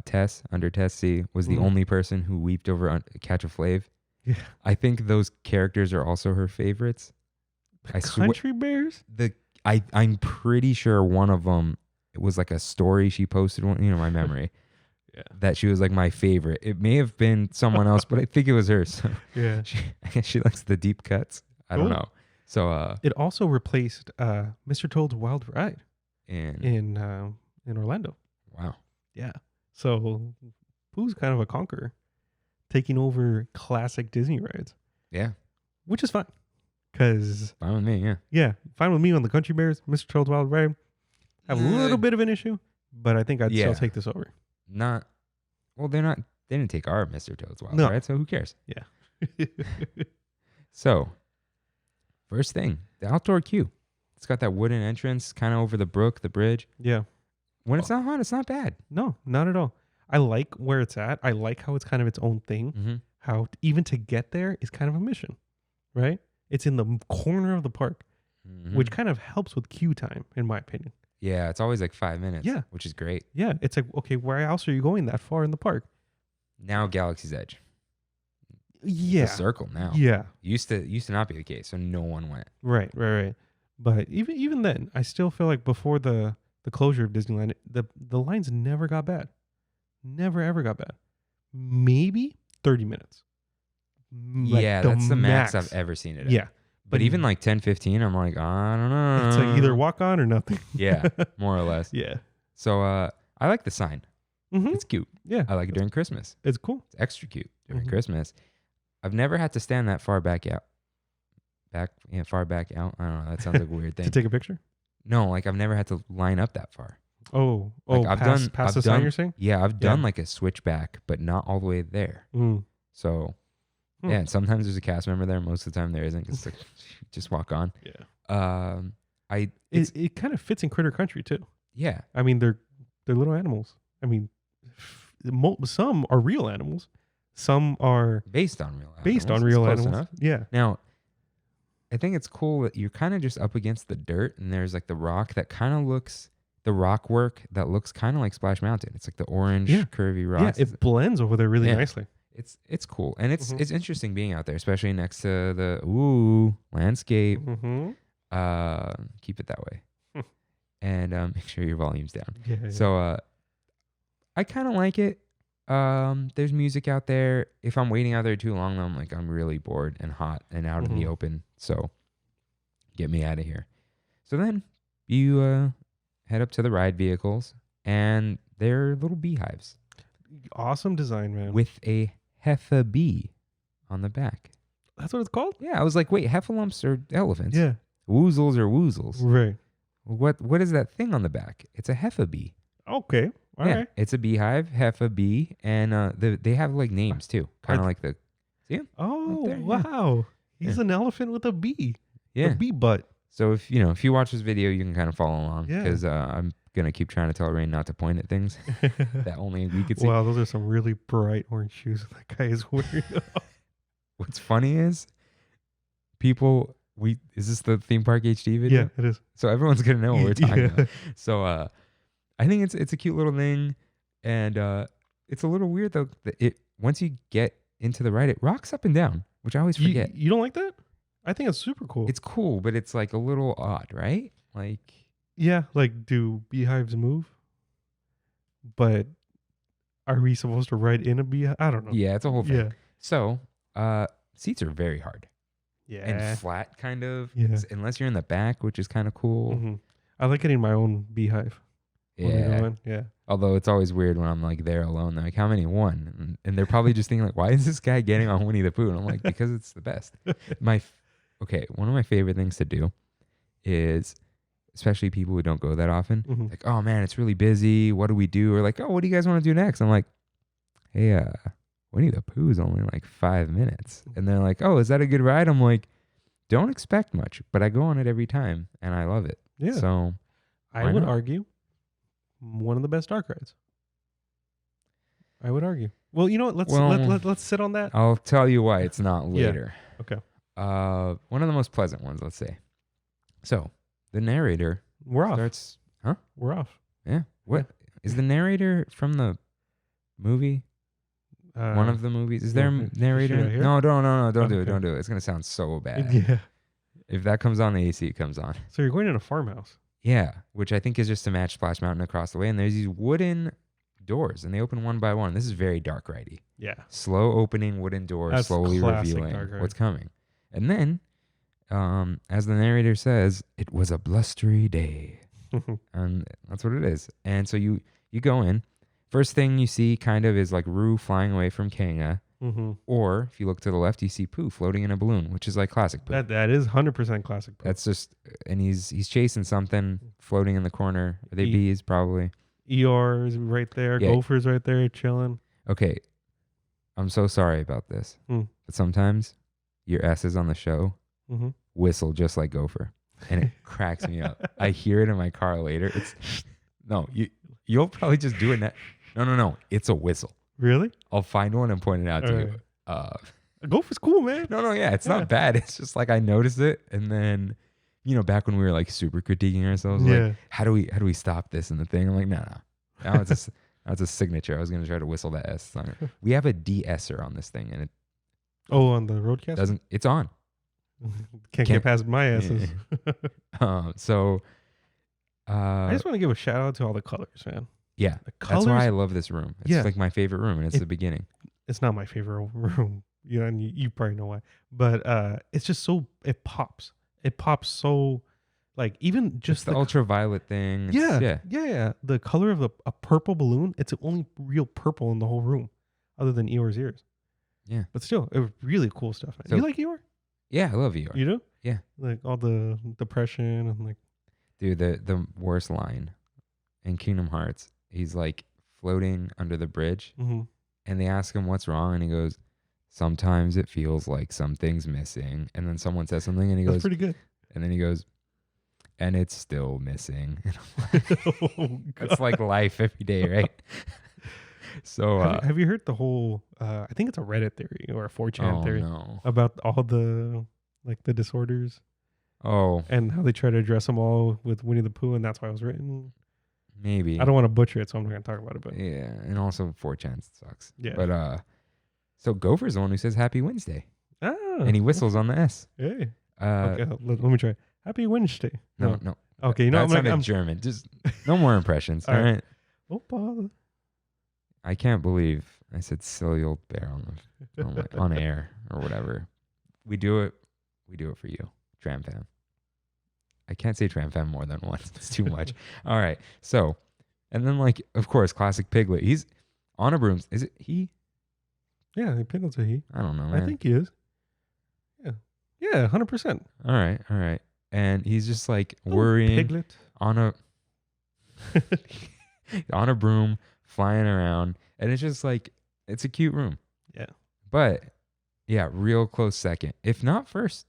[SPEAKER 1] Tess, under Tess C, was the only person who weeped over Catch a Flav?
[SPEAKER 2] Yeah.
[SPEAKER 1] I think those characters are also her favorites.
[SPEAKER 2] Country Bears?
[SPEAKER 1] I'm pretty sure one of them, it was a story she posted, my memory.
[SPEAKER 2] Yeah.
[SPEAKER 1] That she was my favorite. It may have been someone else, but I think it was her. So
[SPEAKER 2] yeah.
[SPEAKER 1] I guess she likes the deep cuts. I don't know. So
[SPEAKER 2] it also replaced Mr. Toad's Wild Ride
[SPEAKER 1] in
[SPEAKER 2] Orlando.
[SPEAKER 1] Wow.
[SPEAKER 2] Yeah. So Pooh's kind of a conqueror, taking over classic Disney rides.
[SPEAKER 1] Yeah.
[SPEAKER 2] Which is fine. Cause
[SPEAKER 1] fine with me, yeah.
[SPEAKER 2] Yeah. Fine with me on the Country Bears, Mr. Toad's Wild Ride. Have a little bit of an issue, but I think I'd still take this over.
[SPEAKER 1] They didn't take our Mr. Toad's Wild Ride, so who cares?
[SPEAKER 2] Yeah.
[SPEAKER 1] So, first thing, the outdoor queue. It's got that wooden entrance kind of over the brook, the bridge.
[SPEAKER 2] Yeah.
[SPEAKER 1] When it's not hot, it's not bad.
[SPEAKER 2] No, not at all. I like where it's at. I like how it's kind of its own thing.
[SPEAKER 1] Mm-hmm.
[SPEAKER 2] How even to get there is kind of a mission, right? It's in the corner of the park, which kind of helps with queue time, in my opinion.
[SPEAKER 1] Yeah, it's always 5 minutes.
[SPEAKER 2] Yeah.
[SPEAKER 1] Which is great.
[SPEAKER 2] Yeah. It's okay, where else are you going that far in the park?
[SPEAKER 1] Now Galaxy's Edge.
[SPEAKER 2] Yeah.
[SPEAKER 1] The circle now.
[SPEAKER 2] Yeah.
[SPEAKER 1] Used to not be the case, so no one went.
[SPEAKER 2] Right. But even then, I still feel like before the closure of Disneyland, the lines never got bad. Never ever got bad. Maybe 30 minutes.
[SPEAKER 1] That's the max I've ever seen it at.
[SPEAKER 2] Yeah.
[SPEAKER 1] But even 10, 15, I'm I don't know.
[SPEAKER 2] It's either walk on or nothing.
[SPEAKER 1] Yeah, more or less.
[SPEAKER 2] Yeah.
[SPEAKER 1] So I like the sign.
[SPEAKER 2] Mm-hmm.
[SPEAKER 1] It's cute.
[SPEAKER 2] Yeah.
[SPEAKER 1] I like it during Christmas.
[SPEAKER 2] It's cool.
[SPEAKER 1] It's extra cute during Christmas. I've never had to stand that far back out. Far back out. I don't know. That sounds like a weird thing.
[SPEAKER 2] To take a picture?
[SPEAKER 1] No, I've never had to line up that far. Like, I've
[SPEAKER 2] past
[SPEAKER 1] I've
[SPEAKER 2] the sign you're saying?
[SPEAKER 1] Yeah, I've done
[SPEAKER 2] Yeah.
[SPEAKER 1] like a switchback, but not all the way there.
[SPEAKER 2] Mm.
[SPEAKER 1] So,
[SPEAKER 2] Hmm.
[SPEAKER 1] yeah, and sometimes there's a cast member there. Most of the time there isn't because like, just walk on.
[SPEAKER 2] Yeah. It kind of fits in Critter Country too.
[SPEAKER 1] Yeah.
[SPEAKER 2] I mean, they're little animals. I mean, some are real animals. Some are
[SPEAKER 1] Based on real animals.
[SPEAKER 2] based on
[SPEAKER 1] It's
[SPEAKER 2] real
[SPEAKER 1] close
[SPEAKER 2] animals.
[SPEAKER 1] enough.
[SPEAKER 2] Yeah.
[SPEAKER 1] Now, I think it's cool that you're kind of just up against the dirt and there's like the rock that kind of looks, the rock work that looks kind of like Splash Mountain. It's like the orange curvy
[SPEAKER 2] Yeah,
[SPEAKER 1] rocks.
[SPEAKER 2] it blends over there really
[SPEAKER 1] Yeah.
[SPEAKER 2] nicely.
[SPEAKER 1] It's cool. And it's
[SPEAKER 2] Mhm.
[SPEAKER 1] it's interesting being out there, especially next to the landscape.
[SPEAKER 2] Mm-hmm.
[SPEAKER 1] Keep it that way. And make sure your volume's down.
[SPEAKER 2] Yeah.
[SPEAKER 1] So I kind of like it. There's music out there. If I'm waiting out there too long, though, I'm really bored and hot and out in the
[SPEAKER 2] Mhm.
[SPEAKER 1] open. So get me out of here. So then you head up to the ride vehicles, and they're little beehives
[SPEAKER 2] Awesome design, man.
[SPEAKER 1] with a heffa bee on the back.
[SPEAKER 2] That's what it's called?
[SPEAKER 1] Yeah, I was like, wait, heffalumps are elephants.
[SPEAKER 2] Yeah.
[SPEAKER 1] Woozles are woozles.
[SPEAKER 2] Right.
[SPEAKER 1] What is that thing on the back? It's a heffa bee.
[SPEAKER 2] Okay. All right.
[SPEAKER 1] It's a beehive, heffa bee, and they have like names too, kind of like the
[SPEAKER 2] Oh,
[SPEAKER 1] there, yeah.
[SPEAKER 2] wow. He's an elephant with a bee.
[SPEAKER 1] yeah.
[SPEAKER 2] A bee butt.
[SPEAKER 1] So if you watch this video, you can kind of follow along
[SPEAKER 2] Yeah.
[SPEAKER 1] because I'm gonna keep trying to tell Rain not to point at things that only we could see.
[SPEAKER 2] Wow, those are some really bright orange shoes that guy is wearing.
[SPEAKER 1] What's funny is is this the theme park HD video?
[SPEAKER 2] Yeah, it is.
[SPEAKER 1] So everyone's gonna know what we're talking
[SPEAKER 2] Yeah.
[SPEAKER 1] about. So I think it's a cute little thing, and it's a little weird though. That once you get into the ride, it rocks up and down, which I always forget.
[SPEAKER 2] You don't like that? I think it's super cool.
[SPEAKER 1] It's cool, but it's like a little odd, right? Like,
[SPEAKER 2] Yeah, like do beehives move? But are we supposed to ride in a beehive? I don't know.
[SPEAKER 1] yeah, it's a whole thing.
[SPEAKER 2] Yeah.
[SPEAKER 1] So seats are very hard
[SPEAKER 2] Yeah.
[SPEAKER 1] and flat, kind of.
[SPEAKER 2] Yeah.
[SPEAKER 1] Unless you're in the back, which is kind of cool.
[SPEAKER 2] hmm I like getting my own beehive. when I
[SPEAKER 1] Yeah.
[SPEAKER 2] go in. Yeah.
[SPEAKER 1] Although it's always weird when I'm like there alone. They're like, how many? One. And they're probably just thinking like, why is this guy getting on Winnie the Pooh? And I'm like, because it's the best. One of my favorite things to do is, especially people who don't go that often,
[SPEAKER 2] Mhm.
[SPEAKER 1] like, oh man, it's really busy. What do we do? Or like, oh, what do you guys want to do next? I'm like, hey, Winnie the Pooh is only like 5 minutes. And they're like, oh, is that a good ride? I'm like, don't expect much, but I go on it every time and I love it.
[SPEAKER 2] Yeah.
[SPEAKER 1] So
[SPEAKER 2] I
[SPEAKER 1] why
[SPEAKER 2] would
[SPEAKER 1] not?
[SPEAKER 2] argue one of the best dark rides. I would argue. Well, you know what? Let's sit on that.
[SPEAKER 1] I'll tell you why it's not
[SPEAKER 2] Yeah.
[SPEAKER 1] later.
[SPEAKER 2] Okay.
[SPEAKER 1] One of the most pleasant ones, let's say. So the narrator
[SPEAKER 2] We're off.
[SPEAKER 1] starts.
[SPEAKER 2] We're off.
[SPEAKER 1] Yeah. What is the narrator from the movie? One of the movies. Is there a
[SPEAKER 2] should I
[SPEAKER 1] narrator?
[SPEAKER 2] hear?
[SPEAKER 1] No, don't do it.
[SPEAKER 2] Okay.
[SPEAKER 1] Don't do it. It's gonna sound so bad.
[SPEAKER 2] Yeah.
[SPEAKER 1] If that comes on, the AC comes on.
[SPEAKER 2] So you're going in a farmhouse.
[SPEAKER 1] Yeah, which I think is just to match Splash Mountain across the way. And there's these wooden doors, and they open one by one. This is very dark ridey.
[SPEAKER 2] Yeah.
[SPEAKER 1] Slow opening wooden doors,
[SPEAKER 2] That's
[SPEAKER 1] slowly
[SPEAKER 2] classic
[SPEAKER 1] revealing
[SPEAKER 2] dark ride.
[SPEAKER 1] what's coming. And then, as the narrator says, it was a blustery day. And that's what it is. And so you go in. First thing you see kind of is like Roo flying away from Kanga.
[SPEAKER 2] Mm-hmm.
[SPEAKER 1] Or if you look to the left, you see Pooh floating in a balloon, which is like classic Pooh.
[SPEAKER 2] That is 100% classic. Pooh.
[SPEAKER 1] That's just, and he's chasing something floating in the corner. Are they bees? Probably.
[SPEAKER 2] Eeyore is right there.
[SPEAKER 1] Yeah.
[SPEAKER 2] Gopher's right there chilling.
[SPEAKER 1] Okay. I'm so sorry about this.
[SPEAKER 2] Mm.
[SPEAKER 1] But sometimes your S's on the show
[SPEAKER 2] Mm-hmm.
[SPEAKER 1] whistle just like Gopher. And it cracks me up. I hear it in my car later. You'll probably just do it. No. It's a whistle.
[SPEAKER 2] Really?
[SPEAKER 1] I'll find one and point it out to you.
[SPEAKER 2] Gopher's cool, man.
[SPEAKER 1] No. Yeah, it's
[SPEAKER 2] Yeah.
[SPEAKER 1] not bad. It's just like I noticed it. And then, back when we were like super critiquing ourselves,
[SPEAKER 2] Yeah.
[SPEAKER 1] like, how do we stop this in the thing? I'm like, no. Now it's a signature. I was going to try to whistle that S on it. We have a de-esser on this thing and it
[SPEAKER 2] On the roadcast?
[SPEAKER 1] it's on.
[SPEAKER 2] Can't get past my asses.
[SPEAKER 1] So
[SPEAKER 2] I just want to give a shout out to all the colors, man.
[SPEAKER 1] yeah,
[SPEAKER 2] The colors.
[SPEAKER 1] that's why I love this room. It's
[SPEAKER 2] Yeah.
[SPEAKER 1] like my favorite room, and it's the beginning.
[SPEAKER 2] It's not my favorite room, and you probably know why. But it's just so it pops. It pops so, like even just
[SPEAKER 1] Just the ultraviolet thing.
[SPEAKER 2] Yeah. The color of a purple balloon. It's the only real purple in the whole room, other than Eeyore's ears.
[SPEAKER 1] Yeah.
[SPEAKER 2] But still, it was really cool stuff. Man.
[SPEAKER 1] So-
[SPEAKER 2] You like Eeyore?
[SPEAKER 1] Yeah, I love Eeyore.
[SPEAKER 2] You do?
[SPEAKER 1] Yeah.
[SPEAKER 2] Like all the depression and like.
[SPEAKER 1] Dude, the worst line in Kingdom Hearts. He's like floating under the bridge,
[SPEAKER 2] Mm-hmm.
[SPEAKER 1] and they ask him what's wrong, and he goes, "Sometimes it feels like something's missing." And then someone says something, and he
[SPEAKER 2] That's
[SPEAKER 1] goes,
[SPEAKER 2] pretty good.
[SPEAKER 1] and then he goes, "And it's still missing." And I'm like,
[SPEAKER 2] Oh,
[SPEAKER 1] that's like life every day, right? So,
[SPEAKER 2] have you heard the whole? I think it's a Reddit theory or a 4chan
[SPEAKER 1] oh
[SPEAKER 2] theory
[SPEAKER 1] no,
[SPEAKER 2] about all the disorders
[SPEAKER 1] oh
[SPEAKER 2] and how they try to address them all with Winnie the Pooh, and that's why it was written.
[SPEAKER 1] maybe
[SPEAKER 2] I don't want to butcher it, so I'm not going to talk about it. But
[SPEAKER 1] yeah, and also 4chan sucks.
[SPEAKER 2] yeah,
[SPEAKER 1] But so Gopher's the one who says Happy Wednesday,
[SPEAKER 2] ah,
[SPEAKER 1] and he whistles on the S.
[SPEAKER 2] Hey,
[SPEAKER 1] Uh,
[SPEAKER 2] okay, let me try. Happy Wednesday.
[SPEAKER 1] no.
[SPEAKER 2] Okay, you know
[SPEAKER 1] that sounded
[SPEAKER 2] I'm
[SPEAKER 1] German. Just no more impressions.
[SPEAKER 2] All
[SPEAKER 1] all
[SPEAKER 2] right.
[SPEAKER 1] right.
[SPEAKER 2] oh bother.
[SPEAKER 1] I can't believe I said silly old bear on air or whatever. We do it for you, Tram Fam. I can't say Tram Fam more than once. It's too much. All right. So, and then like, of course, classic Piglet. He's on a broom. Is it he?
[SPEAKER 2] Yeah, Piglet's a he.
[SPEAKER 1] I don't know, man.
[SPEAKER 2] I think he is. Yeah, 100%.
[SPEAKER 1] All right. And he's just like worrying
[SPEAKER 2] Piglet.
[SPEAKER 1] on a on a broom, flying around, and it's just like it's a cute room.
[SPEAKER 2] Yeah.
[SPEAKER 1] But yeah, real close second, if not first,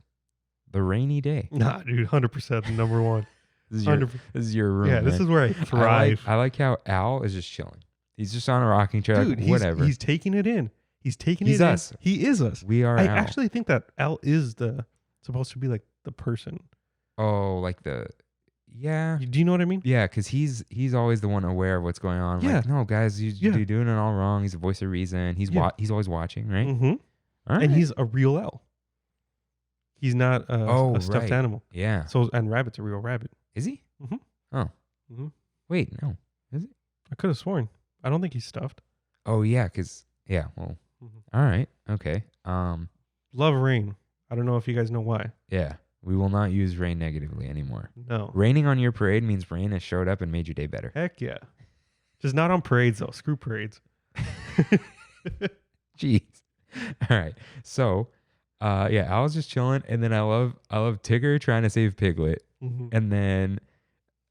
[SPEAKER 1] the rainy day.
[SPEAKER 2] Nah, dude, 100% number one.
[SPEAKER 1] This is your room.
[SPEAKER 2] Yeah, this
[SPEAKER 1] man.
[SPEAKER 2] is where I thrive.
[SPEAKER 1] I like how Al is just chilling. He's just on a rocking chair,
[SPEAKER 2] Dude,
[SPEAKER 1] like, whatever.
[SPEAKER 2] He's taking it in. He's
[SPEAKER 1] He's us.
[SPEAKER 2] in. He is us.
[SPEAKER 1] We are
[SPEAKER 2] I
[SPEAKER 1] Al.
[SPEAKER 2] actually think that Al is supposed to be like the person.
[SPEAKER 1] Oh, like yeah.
[SPEAKER 2] Do you know what I mean?
[SPEAKER 1] Yeah, because he's always the one aware of what's going on.
[SPEAKER 2] Yeah.
[SPEAKER 1] Like, no, guys, you're doing it all wrong. He's a voice of reason. He's he's always watching, right?
[SPEAKER 2] Mm-hmm.
[SPEAKER 1] All right.
[SPEAKER 2] And he's a real Al. He's not a stuffed
[SPEAKER 1] right.
[SPEAKER 2] animal.
[SPEAKER 1] Yeah.
[SPEAKER 2] So and Rabbit's a real rabbit.
[SPEAKER 1] Is he?
[SPEAKER 2] Mhm.
[SPEAKER 1] Oh.
[SPEAKER 2] Mm-hmm.
[SPEAKER 1] Wait, no.
[SPEAKER 2] I could have sworn. I don't think he's stuffed.
[SPEAKER 1] Oh yeah, because well.
[SPEAKER 2] Mm-hmm.
[SPEAKER 1] All right. Okay.
[SPEAKER 2] Love rain. I don't know if you guys know why.
[SPEAKER 1] Yeah. We will not use rain negatively anymore.
[SPEAKER 2] No.
[SPEAKER 1] Raining on your parade means rain has showed up and made your day better.
[SPEAKER 2] Heck yeah. Just not on parades though. Screw parades.
[SPEAKER 1] Jeez. All right. So, I was just chilling, and then I love Tigger trying to save Piglet,
[SPEAKER 2] Mm-hmm.
[SPEAKER 1] and then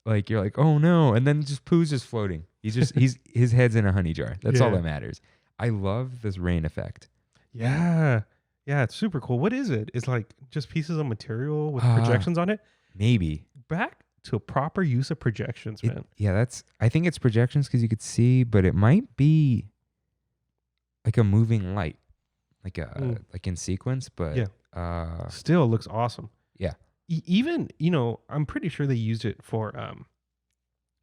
[SPEAKER 1] like you're like, oh no, and then just Pooh's just floating. His head's in a honey jar. That's all
[SPEAKER 2] Yeah.
[SPEAKER 1] that matters. I love this rain effect.
[SPEAKER 2] Yeah. Yeah, it's super cool. What is it? It's like just pieces of material with projections on it.
[SPEAKER 1] Maybe.
[SPEAKER 2] Back to a proper use of projections, man.
[SPEAKER 1] Yeah, I think it's projections because you could see, but it might be like a moving light, like like in sequence. But
[SPEAKER 2] Yeah. Still looks awesome.
[SPEAKER 1] Yeah.
[SPEAKER 2] Even, I'm pretty sure they used it for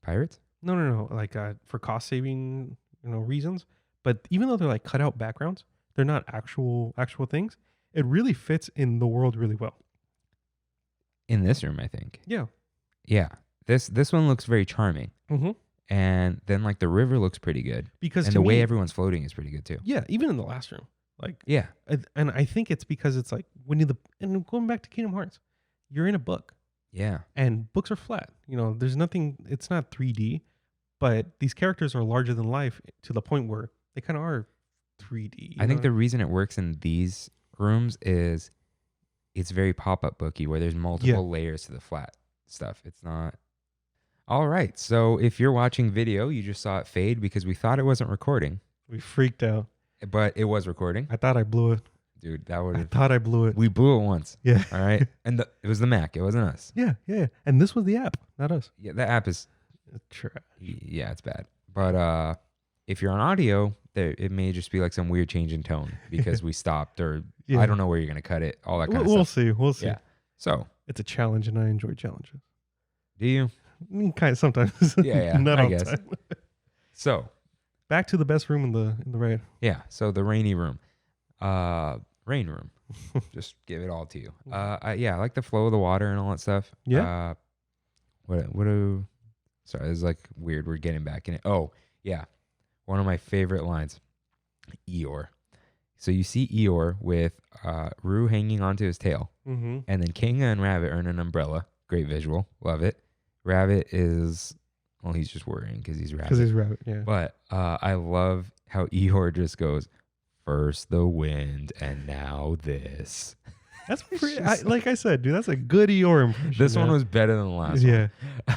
[SPEAKER 1] Pirates?
[SPEAKER 2] no, like for cost saving, reasons. But even though they're like cut out backgrounds, they're not actual things. It really fits in the world really well.
[SPEAKER 1] In this room, I think.
[SPEAKER 2] Yeah.
[SPEAKER 1] Yeah. This one looks very charming.
[SPEAKER 2] Mm-hmm.
[SPEAKER 1] And then like the river looks pretty good.
[SPEAKER 2] Because
[SPEAKER 1] And
[SPEAKER 2] to
[SPEAKER 1] the way
[SPEAKER 2] me-
[SPEAKER 1] everyone's floating is pretty good too.
[SPEAKER 2] Yeah, even in the last room, like
[SPEAKER 1] Yeah.
[SPEAKER 2] and I think it's because it's like and going back to Kingdom Hearts, you're in a book
[SPEAKER 1] Yeah.
[SPEAKER 2] and books are flat. There's nothing. It's not 3D, but these characters are larger than life to the point where they kind of are 3D.
[SPEAKER 1] I think the reason it works in these rooms is it's very pop-up booky where there's multiple layers to the flat stuff. It's not. All right. So if you're watching video, you just saw it fade because we thought it wasn't recording,
[SPEAKER 2] we freaked out.
[SPEAKER 1] but it was recording.
[SPEAKER 2] I thought I blew it.
[SPEAKER 1] Dude, that would
[SPEAKER 2] I
[SPEAKER 1] have.
[SPEAKER 2] thought I blew it.
[SPEAKER 1] We blew it once.
[SPEAKER 2] Yeah.
[SPEAKER 1] All right. And it was the Mac. It wasn't us.
[SPEAKER 2] Yeah. And this was the app, not us.
[SPEAKER 1] Yeah. The app is.
[SPEAKER 2] Trash.
[SPEAKER 1] Yeah, it's bad. But if you're on audio, it may just be like some weird change in tone because we stopped or
[SPEAKER 2] Yeah.
[SPEAKER 1] I don't know where you're going to cut it. All that kind of
[SPEAKER 2] We'll
[SPEAKER 1] stuff.
[SPEAKER 2] see. We'll see.
[SPEAKER 1] Yeah. So,
[SPEAKER 2] It's a challenge, and I enjoy challenges.
[SPEAKER 1] do you?
[SPEAKER 2] Kind of sometimes.
[SPEAKER 1] Yeah,
[SPEAKER 2] not
[SPEAKER 1] I
[SPEAKER 2] all
[SPEAKER 1] guess.
[SPEAKER 2] the time.
[SPEAKER 1] So,
[SPEAKER 2] Back to the best room in the raid.
[SPEAKER 1] yeah. So the rainy room, rain room. Just give it all to you. I like the flow of the water and all that stuff.
[SPEAKER 2] Yeah.
[SPEAKER 1] Sorry, this is like weird. We're getting back in it. Oh, yeah. One of my favorite lines, Eeyore. So you see Eeyore with Roo hanging onto his tail.
[SPEAKER 2] Mm-hmm.
[SPEAKER 1] And then Kinga and Rabbit are in an umbrella. Great visual. Love it. Rabbit is, well, he's just worrying because he's Rabbit.
[SPEAKER 2] Because he's rabbit. Yeah.
[SPEAKER 1] But I love how Eeyore just goes, first the wind and now this.
[SPEAKER 2] That's pretty. Like I said, dude, that's a good Eeyore impression.
[SPEAKER 1] This one
[SPEAKER 2] man.
[SPEAKER 1] was better than the last
[SPEAKER 2] Yeah.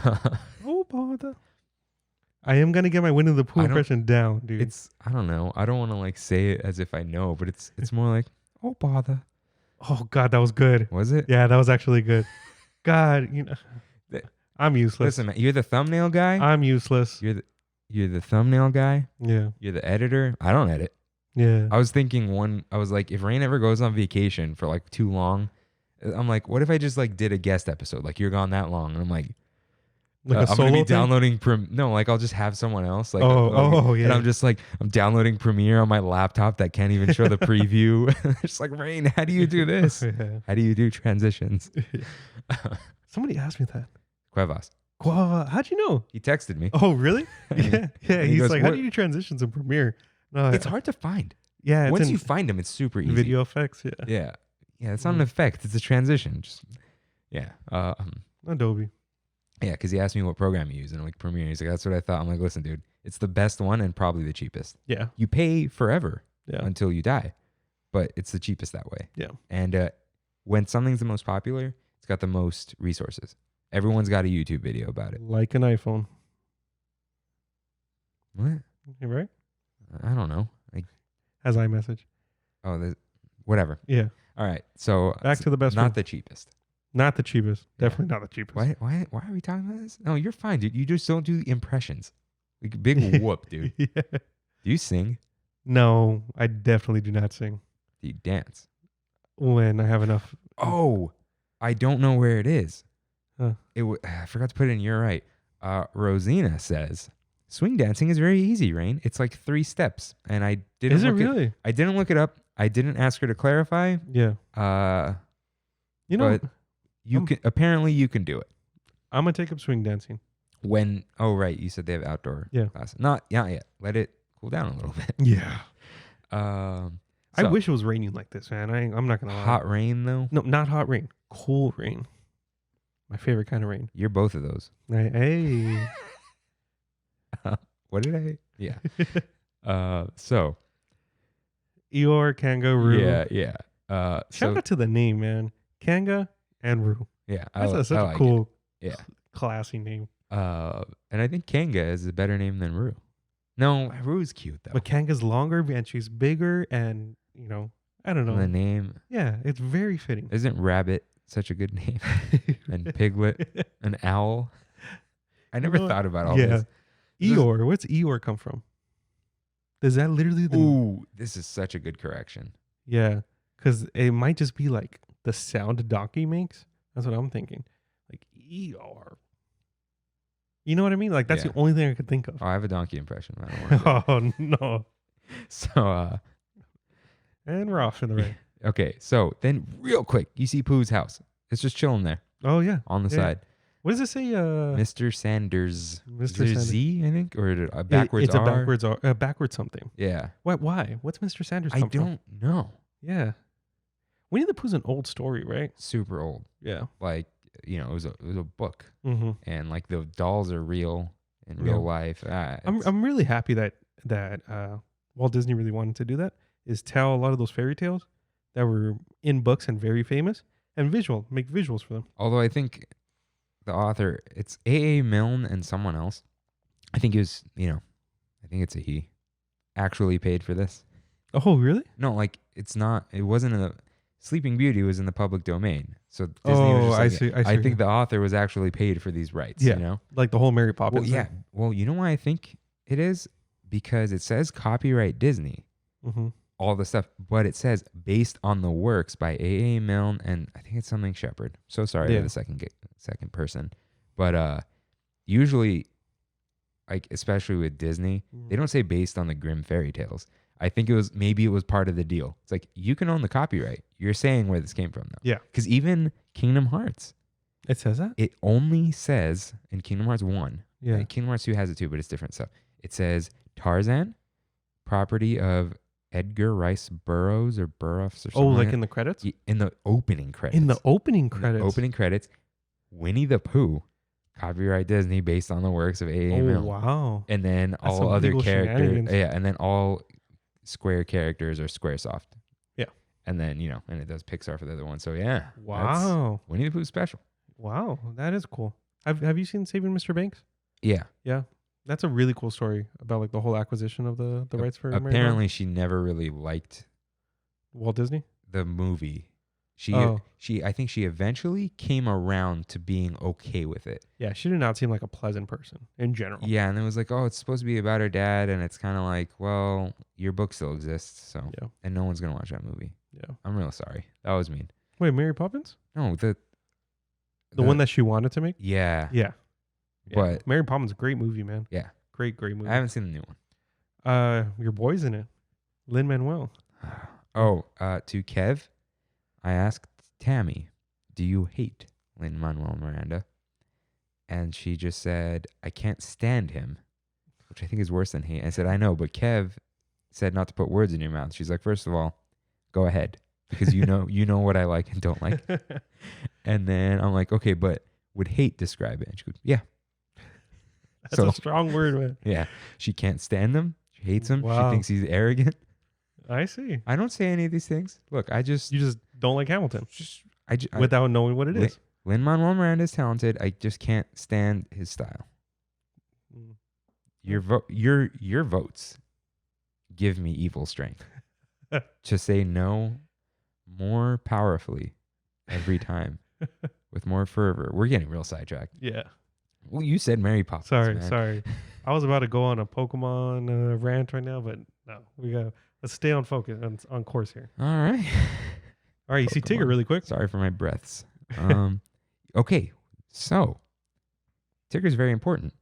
[SPEAKER 1] one.
[SPEAKER 2] Oh bother. I am gonna get my Winnie the Pooh
[SPEAKER 1] I don't-
[SPEAKER 2] impression down, dude.
[SPEAKER 1] It's I don't know. I don't want to like say it as if I know, but it's more like, oh bother.
[SPEAKER 2] Oh God, that was good.
[SPEAKER 1] Was it?
[SPEAKER 2] Yeah, that was actually good. God,
[SPEAKER 1] Th-
[SPEAKER 2] I'm useless.
[SPEAKER 1] Listen, man, you're the thumbnail guy.
[SPEAKER 2] I'm useless.
[SPEAKER 1] You're the thumbnail guy.
[SPEAKER 2] Yeah,
[SPEAKER 1] You're the editor. I don't edit.
[SPEAKER 2] yeah.
[SPEAKER 1] I was thinking I was like, if Rain ever goes on vacation for like too long, I'm like, what if I just like did a guest episode? Like you're gone that long. And I'm like,
[SPEAKER 2] Like a
[SPEAKER 1] I'm
[SPEAKER 2] solo
[SPEAKER 1] gonna be
[SPEAKER 2] thing?
[SPEAKER 1] downloading no, like I'll just have someone else. Like,
[SPEAKER 2] Yeah.
[SPEAKER 1] And I'm just like, I'm downloading Premiere on my laptop that can't even show the preview. It's like, Rain, how do you do this?
[SPEAKER 2] Yeah.
[SPEAKER 1] How do you do transitions?
[SPEAKER 2] Somebody asked me that.
[SPEAKER 1] Cuevas.
[SPEAKER 2] Guava, how'd you know?
[SPEAKER 1] He texted me.
[SPEAKER 2] Oh, really? Yeah.
[SPEAKER 1] And he
[SPEAKER 2] He's
[SPEAKER 1] goes,
[SPEAKER 2] like, how
[SPEAKER 1] "What?"
[SPEAKER 2] do you do transitions in Premiere? No,
[SPEAKER 1] It's hard to find.
[SPEAKER 2] Yeah, it's
[SPEAKER 1] Once
[SPEAKER 2] in
[SPEAKER 1] you find them, it's super easy.
[SPEAKER 2] video effects. Yeah.
[SPEAKER 1] Yeah. Yeah, it's not an effect. It's a transition. Just yeah.
[SPEAKER 2] Adobe.
[SPEAKER 1] Yeah, because he asked me what program you use, and I'm like, Premiere. He's like, that's what I thought. I'm like, listen, dude, it's the best one and probably the cheapest.
[SPEAKER 2] Yeah.
[SPEAKER 1] You pay forever
[SPEAKER 2] Yeah.
[SPEAKER 1] until you die, but it's the cheapest that way.
[SPEAKER 2] Yeah.
[SPEAKER 1] And when something's the most popular, it's got the most resources. Everyone's got a YouTube video about it.
[SPEAKER 2] Like an iPhone.
[SPEAKER 1] What?
[SPEAKER 2] You right?
[SPEAKER 1] I don't know. Like,
[SPEAKER 2] Has iMessage.
[SPEAKER 1] whatever.
[SPEAKER 2] Yeah.
[SPEAKER 1] All right. So
[SPEAKER 2] Back to the best
[SPEAKER 1] not
[SPEAKER 2] one.
[SPEAKER 1] the cheapest.
[SPEAKER 2] Not the cheapest.
[SPEAKER 1] Yeah.
[SPEAKER 2] Definitely not the cheapest.
[SPEAKER 1] Why are we talking about this? No, you're fine, dude. You just don't do impressions. Like big whoop, dude.
[SPEAKER 2] Yeah.
[SPEAKER 1] Do you sing?
[SPEAKER 2] No, I definitely do not sing
[SPEAKER 1] Do you dance?
[SPEAKER 2] when I have enough.
[SPEAKER 1] Oh, I don't know where it is.
[SPEAKER 2] Huh.
[SPEAKER 1] I forgot to put it in. You're right. Rosina says swing dancing is very easy, Rain. It's like 3 steps, and I didn't.
[SPEAKER 2] Is it
[SPEAKER 1] look
[SPEAKER 2] really?
[SPEAKER 1] I didn't look it up. I didn't ask her to clarify.
[SPEAKER 2] Yeah. You know,
[SPEAKER 1] But you can apparently you can do it
[SPEAKER 2] I'm gonna take up swing dancing.
[SPEAKER 1] when. Oh, right. You said they have outdoor
[SPEAKER 2] Yeah.
[SPEAKER 1] classes. Not yet. Let it cool down a little bit.
[SPEAKER 2] Yeah. I
[SPEAKER 1] So,
[SPEAKER 2] wish it was raining like this, man. I'm not gonna lie.
[SPEAKER 1] hot rain though.
[SPEAKER 2] No, not hot rain. Cool rain. My favorite kind of rain.
[SPEAKER 1] You're both of those.
[SPEAKER 2] Hey.
[SPEAKER 1] What did I? Yeah. So
[SPEAKER 2] Eeyore, kangaroo.
[SPEAKER 1] yeah.
[SPEAKER 2] Shout
[SPEAKER 1] So
[SPEAKER 2] out to the name, man. Kanga and Roo.
[SPEAKER 1] yeah,
[SPEAKER 2] That's such
[SPEAKER 1] I
[SPEAKER 2] a
[SPEAKER 1] like it.
[SPEAKER 2] cool,
[SPEAKER 1] Yeah.
[SPEAKER 2] classy name.
[SPEAKER 1] And I think Kanga is a better name than Roo. No, Roo's cute though.
[SPEAKER 2] But Kanga's longer and she's bigger, and I don't know.
[SPEAKER 1] The name
[SPEAKER 2] Yeah, it's very fitting.
[SPEAKER 1] isn't Rabbit such a good name? And Piglet, an owl. I never
[SPEAKER 2] know what?
[SPEAKER 1] thought about all
[SPEAKER 2] Yeah.
[SPEAKER 1] this.
[SPEAKER 2] Eeyore. Where's Eeyore come from? Is that literally the?
[SPEAKER 1] Ooh, this is such a good correction.
[SPEAKER 2] Yeah, because it might just be like the sound a donkey makes. That's what I'm thinking. Like Eeyore. You know what I mean? Like that's
[SPEAKER 1] Yeah.
[SPEAKER 2] the only thing I could think of.
[SPEAKER 1] Oh, I have a donkey impression. I don't want to.
[SPEAKER 2] Oh no!
[SPEAKER 1] So
[SPEAKER 2] And we're off in the rain.
[SPEAKER 1] okay. So then, real quick, you see Pooh's house. It's just chilling there
[SPEAKER 2] Oh yeah.
[SPEAKER 1] on the
[SPEAKER 2] Yeah.
[SPEAKER 1] side.
[SPEAKER 2] What does it say?
[SPEAKER 1] Mr. Sanders.
[SPEAKER 2] Mr.
[SPEAKER 1] Is there
[SPEAKER 2] Sanders.
[SPEAKER 1] Z, I think, or a backwards
[SPEAKER 2] It's
[SPEAKER 1] R?
[SPEAKER 2] a backwards something.
[SPEAKER 1] Yeah.
[SPEAKER 2] What? Why? What's Mr. Sanders?
[SPEAKER 1] I
[SPEAKER 2] come from?
[SPEAKER 1] don't know.
[SPEAKER 2] Yeah. Winnie the Pooh's an old story, right?
[SPEAKER 1] Super old.
[SPEAKER 2] Yeah.
[SPEAKER 1] Like, it was a book,
[SPEAKER 2] Mm-hmm.
[SPEAKER 1] and like the dolls are real in
[SPEAKER 2] Yeah.
[SPEAKER 1] real life.
[SPEAKER 2] I'm really happy that Walt Disney really wanted to do that. Is tell a lot of those fairy tales that were in books and very famous, and make visuals for them.
[SPEAKER 1] Although I think the author, it's A.A. Milne and someone else. I think it was, I think it's a he, actually paid for this.
[SPEAKER 2] Oh, really?
[SPEAKER 1] No, like it wasn't in the Sleeping Beauty was in the public domain. So Disney was just
[SPEAKER 2] I
[SPEAKER 1] like,
[SPEAKER 2] see.
[SPEAKER 1] I think the author was actually paid for these rights,
[SPEAKER 2] Yeah. Like the whole Mary Poppins.
[SPEAKER 1] Well, yeah. Well, you know why I think it is? Because it says copyright Disney,
[SPEAKER 2] Mm-hmm.
[SPEAKER 1] all the stuff, but it says based on the works by A.A. Milne and I think it's something Shepherd. So sorry
[SPEAKER 2] Yeah.
[SPEAKER 1] to the second person. But usually, like especially with Disney, they don't say based on the Grimm fairy tales. I think maybe it was part of the deal. It's like you can own the copyright. You're saying where this came from though.
[SPEAKER 2] Yeah.
[SPEAKER 1] Because even Kingdom Hearts,
[SPEAKER 2] It says that.
[SPEAKER 1] it only says in Kingdom Hearts 1.
[SPEAKER 2] Yeah.
[SPEAKER 1] Kingdom Hearts 2 has it too, but it's different stuff. It says Tarzan, property of Edgar Rice Burroughs or Burroughs or something.
[SPEAKER 2] Oh, like
[SPEAKER 1] that.
[SPEAKER 2] in the credits.
[SPEAKER 1] In the opening credits.
[SPEAKER 2] In the opening
[SPEAKER 1] In the
[SPEAKER 2] credits.
[SPEAKER 1] opening credits, Winnie the Pooh, copyright Disney based on the works of A.A.
[SPEAKER 2] Oh
[SPEAKER 1] Milne.
[SPEAKER 2] wow.
[SPEAKER 1] And then
[SPEAKER 2] That's some
[SPEAKER 1] all other
[SPEAKER 2] legal
[SPEAKER 1] characters.
[SPEAKER 2] shenanigans.
[SPEAKER 1] Yeah, and then all Square characters are Squaresoft.
[SPEAKER 2] Yeah.
[SPEAKER 1] And then, and it does Pixar for the other one. So yeah. that's
[SPEAKER 2] Wow.
[SPEAKER 1] Winnie the Pooh special.
[SPEAKER 2] Wow. That is cool. Have you seen Saving Mr. Banks?
[SPEAKER 1] Yeah.
[SPEAKER 2] Yeah. That's a really cool story about like the whole acquisition of the rights for Mary
[SPEAKER 1] Apparently, she never really liked
[SPEAKER 2] Walt Disney.
[SPEAKER 1] the movie.
[SPEAKER 2] Oh.
[SPEAKER 1] I think she eventually came around to being okay with it.
[SPEAKER 2] Yeah, she did not seem like a pleasant person in general.
[SPEAKER 1] Yeah, and it was like, oh, it's supposed to be about her dad, and it's kind of like, well, your book still exists, so
[SPEAKER 2] Yeah.
[SPEAKER 1] and no one's gonna watch that movie.
[SPEAKER 2] Yeah.
[SPEAKER 1] I'm real sorry. That was mean.
[SPEAKER 2] Wait, Mary Poppins?
[SPEAKER 1] No, the
[SPEAKER 2] one that she wanted to make?
[SPEAKER 1] yeah,
[SPEAKER 2] Yeah.
[SPEAKER 1] but
[SPEAKER 2] Mary Poppins, great movie, man.
[SPEAKER 1] yeah,
[SPEAKER 2] Great movie.
[SPEAKER 1] I haven't seen the new one.
[SPEAKER 2] Your boy's in it. Lin-Manuel.
[SPEAKER 1] Oh, to Kev, I asked Tammy, "Do you hate Lin-Manuel Miranda?" And she just said, "I can't stand him," which I think is worse than hate. I said, "I know, but Kev said not to put words in your mouth." She's like, "First of all, go ahead, because you know what I like and don't like." And then I'm like, "Okay, but would hate describe it?" And she goes, "Yeah."
[SPEAKER 2] That's a strong word, man.
[SPEAKER 1] Yeah, she can't stand him. She hates him.
[SPEAKER 2] Wow.
[SPEAKER 1] She thinks he's arrogant.
[SPEAKER 2] I see.
[SPEAKER 1] I don't say any of these things. Look,
[SPEAKER 2] You just don't like Hamilton without knowing what it is.
[SPEAKER 1] Lin-Manuel Miranda is talented. I just can't stand his style.
[SPEAKER 2] Mm.
[SPEAKER 1] Your votes give me evil strength to say no more powerfully every time with more fervor. We're getting real sidetracked.
[SPEAKER 2] Yeah.
[SPEAKER 1] Well, you said Mary Poppins.
[SPEAKER 2] Sorry. I was about to go on a Pokemon rant right now, but no, let's stay on focus, on course here.
[SPEAKER 1] All right.
[SPEAKER 2] All right, you see Tigger really quick.
[SPEAKER 1] Sorry for my breaths. Okay, so Tigger's very important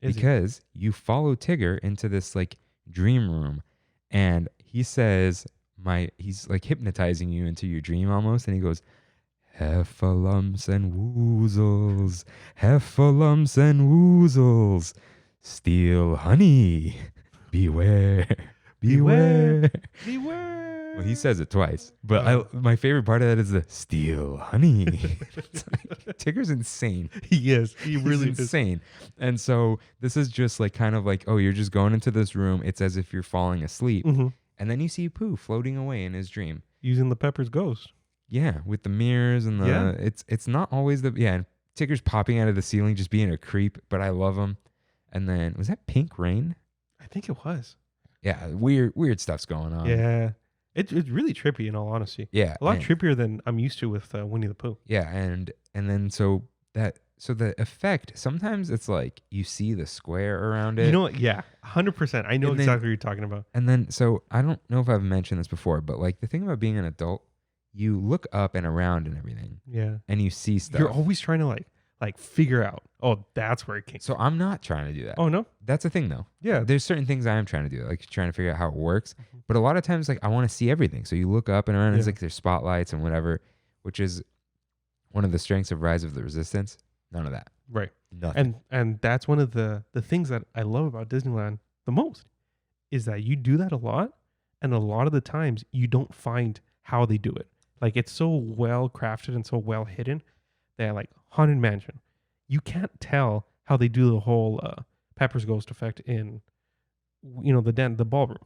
[SPEAKER 1] because you follow Tigger into this like dream room, and he says he's like hypnotizing you into your dream almost, and he goes, "Heffalumps and woozles, heffalumps and woozles, steal honey, beware, beware." Well, he says it twice, but my favorite part of that is the steal honey. It's like, Tigger's insane.
[SPEAKER 2] Yes, he really
[SPEAKER 1] He's insane. And so this is just like kind of like, oh, you're just going into this room. It's as if you're falling asleep.
[SPEAKER 2] Mm-hmm.
[SPEAKER 1] And then you see Pooh floating away in his dream.
[SPEAKER 2] Using the Pepper's ghost.
[SPEAKER 1] Yeah, with the mirrors and the it's not always and Tigger's popping out of the ceiling just being a creep, but I love him. And then was that Pink Rain?
[SPEAKER 2] I think it was.
[SPEAKER 1] Yeah, weird stuff's going on.
[SPEAKER 2] Yeah. It's really trippy in all honesty.
[SPEAKER 1] Yeah.
[SPEAKER 2] A lot trippier than I'm used to with Winnie the Pooh.
[SPEAKER 1] Yeah, and then so the effect, sometimes it's like you see the square around it.
[SPEAKER 2] You know what? Yeah, 100%. I know exactly what you're talking about.
[SPEAKER 1] And then so I don't know if I've mentioned this before, but like the thing about being an adult, you look up and around and everything.
[SPEAKER 2] Yeah.
[SPEAKER 1] And you see stuff.
[SPEAKER 2] You're always trying to like figure out, oh, that's where it came from.
[SPEAKER 1] So I'm not trying to do that.
[SPEAKER 2] Oh, no?
[SPEAKER 1] That's the thing though.
[SPEAKER 2] Yeah.
[SPEAKER 1] There's certain things I am trying to do, like trying to figure out how it works. But a lot of times, like I want to see everything. So you look up and around, and it's like there's spotlights and whatever, which is one of the strengths of Rise of the Resistance. None of that.
[SPEAKER 2] Right.
[SPEAKER 1] Nothing.
[SPEAKER 2] And that's one of the things that I love about Disneyland the most is that you do that a lot. And a lot of the times you don't find how they do it. Like it's so well crafted and so well hidden that like Haunted Mansion, you can't tell how they do the whole Pepper's Ghost effect in, the ballroom.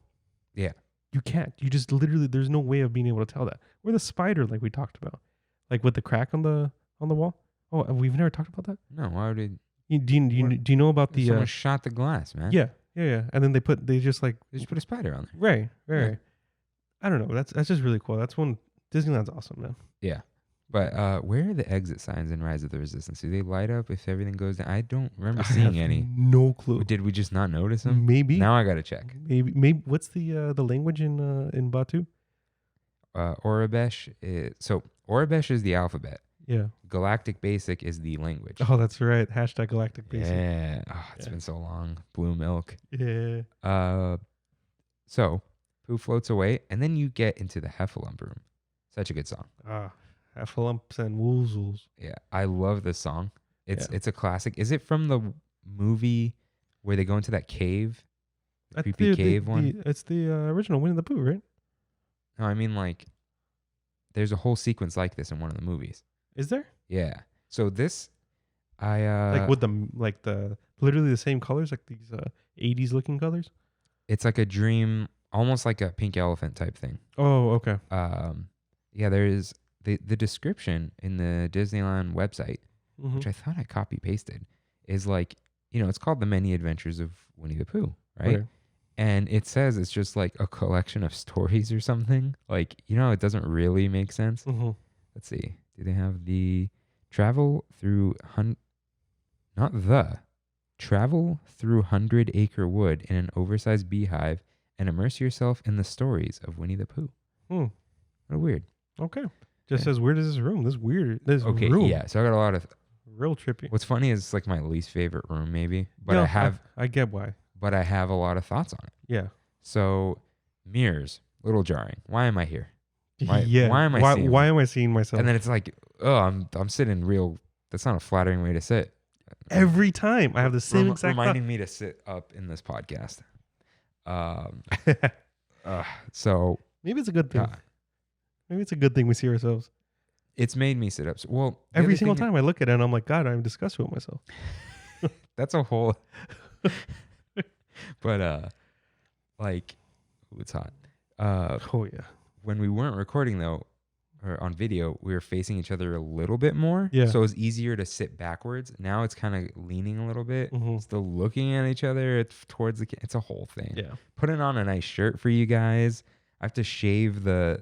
[SPEAKER 1] Yeah.
[SPEAKER 2] You can't. You just literally, there's no way of being able to tell that. Or the spider, like we talked about, like with the crack on the wall. Oh, we've never talked about that.
[SPEAKER 1] No, why would it?
[SPEAKER 2] Do you know about the?
[SPEAKER 1] Someone shot the glass, man.
[SPEAKER 2] Yeah. And then they just put
[SPEAKER 1] a spider on there.
[SPEAKER 2] Right. I don't know. That's just really cool. That's one. Disneyland's awesome, man.
[SPEAKER 1] Yeah. But where are the exit signs in Rise of the Resistance? Do they light up if everything goes down? I don't remember seeing any.
[SPEAKER 2] No clue.
[SPEAKER 1] Did we just not notice them?
[SPEAKER 2] Maybe.
[SPEAKER 1] Now I gotta check.
[SPEAKER 2] Maybe. What's the language in Batu?
[SPEAKER 1] Orabesh is the alphabet.
[SPEAKER 2] Yeah.
[SPEAKER 1] Galactic Basic is the language.
[SPEAKER 2] Oh, that's right. # Galactic Basic.
[SPEAKER 1] Yeah. Oh, it's been so long. Blue milk.
[SPEAKER 2] Yeah.
[SPEAKER 1] So Pooh floats away, and then you get into the Heffalump room. Such a good song.
[SPEAKER 2] Heffalumps and woozles.
[SPEAKER 1] Yeah, I love this song. It's a classic. Is it from the movie where they go into that cave? The creepy cave one?
[SPEAKER 2] It's the original Winnie the Pooh, right?
[SPEAKER 1] No, I mean like there's a whole sequence like this in one of the movies.
[SPEAKER 2] Is there?
[SPEAKER 1] Yeah. So this
[SPEAKER 2] like with the literally the same colors, like these 80s looking colors?
[SPEAKER 1] It's like a dream, almost like a pink elephant type thing.
[SPEAKER 2] Oh, okay.
[SPEAKER 1] Yeah, there is the description in the Disneyland website,
[SPEAKER 2] mm-hmm.
[SPEAKER 1] which I thought I copy pasted, is like it's called The Many Adventures of Winnie the Pooh, right? And it says it's just like a collection of stories or something. Like, it doesn't really make sense.
[SPEAKER 2] Mm-hmm.
[SPEAKER 1] Let's see. Do they have the travel through 100-acre wood in an oversized beehive and immerse yourself in the stories of Winnie the Pooh. What weird.
[SPEAKER 2] Okay. Just says, where is this room? This weird. This
[SPEAKER 1] Okay,
[SPEAKER 2] room.
[SPEAKER 1] yeah. So I got a lot of
[SPEAKER 2] Real trippy.
[SPEAKER 1] What's funny is it's like my least favorite room, maybe. But
[SPEAKER 2] Yeah, I get why.
[SPEAKER 1] But I have a lot of thoughts on it.
[SPEAKER 2] Yeah.
[SPEAKER 1] So mirrors, little jarring. Why am I here? Why am I seeing
[SPEAKER 2] myself?
[SPEAKER 1] And then it's like, I'm sitting real. That's not a flattering way to sit.
[SPEAKER 2] Every time I have the same exact
[SPEAKER 1] reminding me to sit up in this podcast. So
[SPEAKER 2] maybe it's a good thing. Maybe it's a good thing we see ourselves.
[SPEAKER 1] It's made me sit up. So, well,
[SPEAKER 2] every single time I look at it, and I'm like, God, I'm disgusted with myself.
[SPEAKER 1] That's a whole. But like, it's hot.
[SPEAKER 2] Oh yeah.
[SPEAKER 1] When we weren't recording though, or on video, we were facing each other a little bit more.
[SPEAKER 2] Yeah.
[SPEAKER 1] So it was easier to sit backwards. Now it's kind of leaning a little bit.
[SPEAKER 2] Mm-hmm.
[SPEAKER 1] Still looking at each other. It's towards it's a whole thing.
[SPEAKER 2] Yeah.
[SPEAKER 1] Putting on a nice shirt for you guys. I have to shave the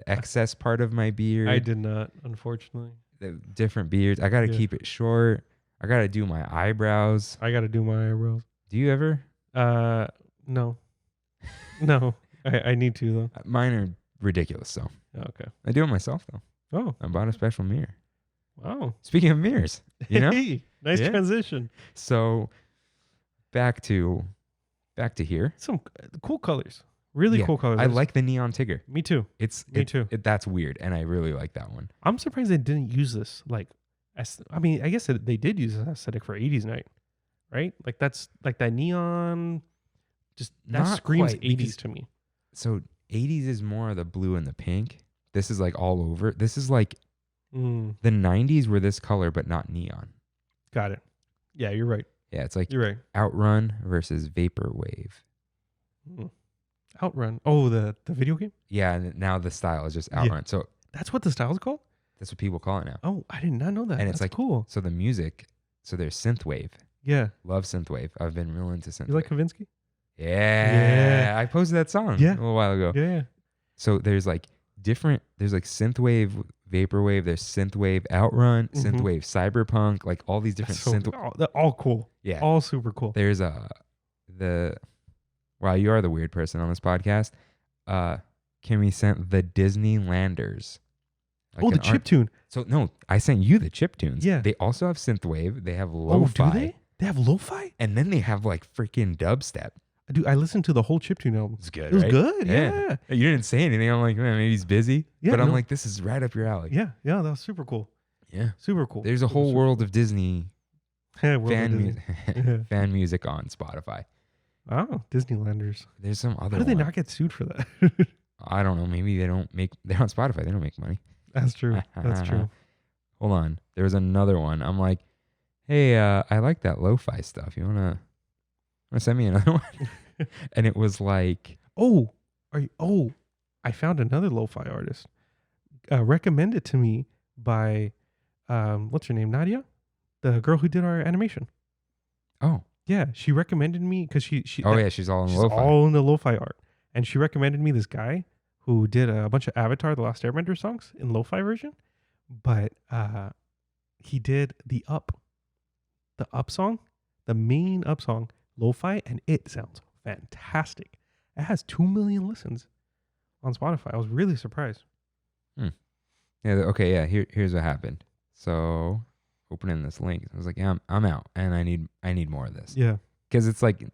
[SPEAKER 1] excess part of my beard.
[SPEAKER 2] I did not, unfortunately.
[SPEAKER 1] The different beards. I got to keep it short. I got to do my eyebrows.
[SPEAKER 2] I got to do my eyebrows.
[SPEAKER 1] Do you ever?
[SPEAKER 2] No. No. I need to though.
[SPEAKER 1] Mine are ridiculous, so.
[SPEAKER 2] Okay.
[SPEAKER 1] I do it myself though.
[SPEAKER 2] Oh.
[SPEAKER 1] I bought a special mirror.
[SPEAKER 2] Wow.
[SPEAKER 1] Speaking of mirrors,
[SPEAKER 2] Hey, nice transition.
[SPEAKER 1] So back to here.
[SPEAKER 2] Some cool colors. Really cool colors.
[SPEAKER 1] I like the neon Tigger.
[SPEAKER 2] Me too. Me too.
[SPEAKER 1] That's weird, and I really like that one.
[SPEAKER 2] I'm surprised they didn't use this. Like, I mean, I guess they did use this aesthetic for 80s night, right? Like that's like that neon. Just that
[SPEAKER 1] Not
[SPEAKER 2] screams
[SPEAKER 1] quite,
[SPEAKER 2] 80s to me.
[SPEAKER 1] So 80s is more of the blue and the pink. This is like all over. This is like the 90s were this color, but not neon.
[SPEAKER 2] Got it. Yeah, you're right.
[SPEAKER 1] Yeah, it's like
[SPEAKER 2] you're right.
[SPEAKER 1] Outrun versus Vaporwave.
[SPEAKER 2] Outrun. Oh, the video game?
[SPEAKER 1] Yeah, and now the style is just Outrun. Yeah. So
[SPEAKER 2] that's what the style is called?
[SPEAKER 1] That's what people call it now.
[SPEAKER 2] Oh, I did not know that.
[SPEAKER 1] And
[SPEAKER 2] that's
[SPEAKER 1] it's like
[SPEAKER 2] cool.
[SPEAKER 1] So the music, so there's synthwave.
[SPEAKER 2] Yeah.
[SPEAKER 1] Love synthwave. I've been real into synthwave.
[SPEAKER 2] You like Kavinsky?
[SPEAKER 1] Yeah. I posted that song a little while ago.
[SPEAKER 2] Yeah.
[SPEAKER 1] So there's like there's like synthwave, vaporwave, there's synthwave Outrun, synthwave cyberpunk, like all these different
[SPEAKER 2] they're all cool.
[SPEAKER 1] Yeah.
[SPEAKER 2] All super cool.
[SPEAKER 1] There's wow, you are the weird person on this podcast. Kimmy sent the Disneylanders.
[SPEAKER 2] Like the chiptune.
[SPEAKER 1] So no, I sent you the chiptunes.
[SPEAKER 2] Yeah.
[SPEAKER 1] They also have synthwave. They have lo-fi.
[SPEAKER 2] Oh, do they? They have lo-fi?
[SPEAKER 1] And then they have like freaking dubstep.
[SPEAKER 2] Dude, I listened to the whole chiptune album.
[SPEAKER 1] It's good,
[SPEAKER 2] It was
[SPEAKER 1] right?
[SPEAKER 2] good, yeah.
[SPEAKER 1] You didn't say anything. I'm like, man, maybe he's busy.
[SPEAKER 2] Yeah,
[SPEAKER 1] but I'm like, this is right up your alley.
[SPEAKER 2] Yeah, that was super cool.
[SPEAKER 1] Yeah.
[SPEAKER 2] Super cool.
[SPEAKER 1] There's a whole world of Disney fan music on Spotify.
[SPEAKER 2] Oh, Disneylanders.
[SPEAKER 1] There's some other
[SPEAKER 2] How do they not get sued for that?
[SPEAKER 1] I don't know. Maybe they're on Spotify. They don't make money.
[SPEAKER 2] That's true. That's true.
[SPEAKER 1] Hold on. There was another one. I'm like, hey, I like that lo-fi stuff. You wanna send me another one? And it was like,
[SPEAKER 2] I found another lo-fi artist. Recommended to me by what's her name? Nadia? The girl who did our animation.
[SPEAKER 1] Oh.
[SPEAKER 2] Yeah, she recommended me because she's
[SPEAKER 1] all in lo-fi.
[SPEAKER 2] all in the lo-fi art. And she recommended me this guy who did a bunch of Avatar: The Last Airbender songs in lo-fi version. But he did the Up song, the main Up song, lo-fi, and it sounds fantastic. It has 2 million listens on Spotify. I was really surprised.
[SPEAKER 1] Yeah. Okay. Yeah. Here's what happened. So opening this link, I was like, yeah, I'm out, and I need more of this.
[SPEAKER 2] Yeah.
[SPEAKER 1] Because it's like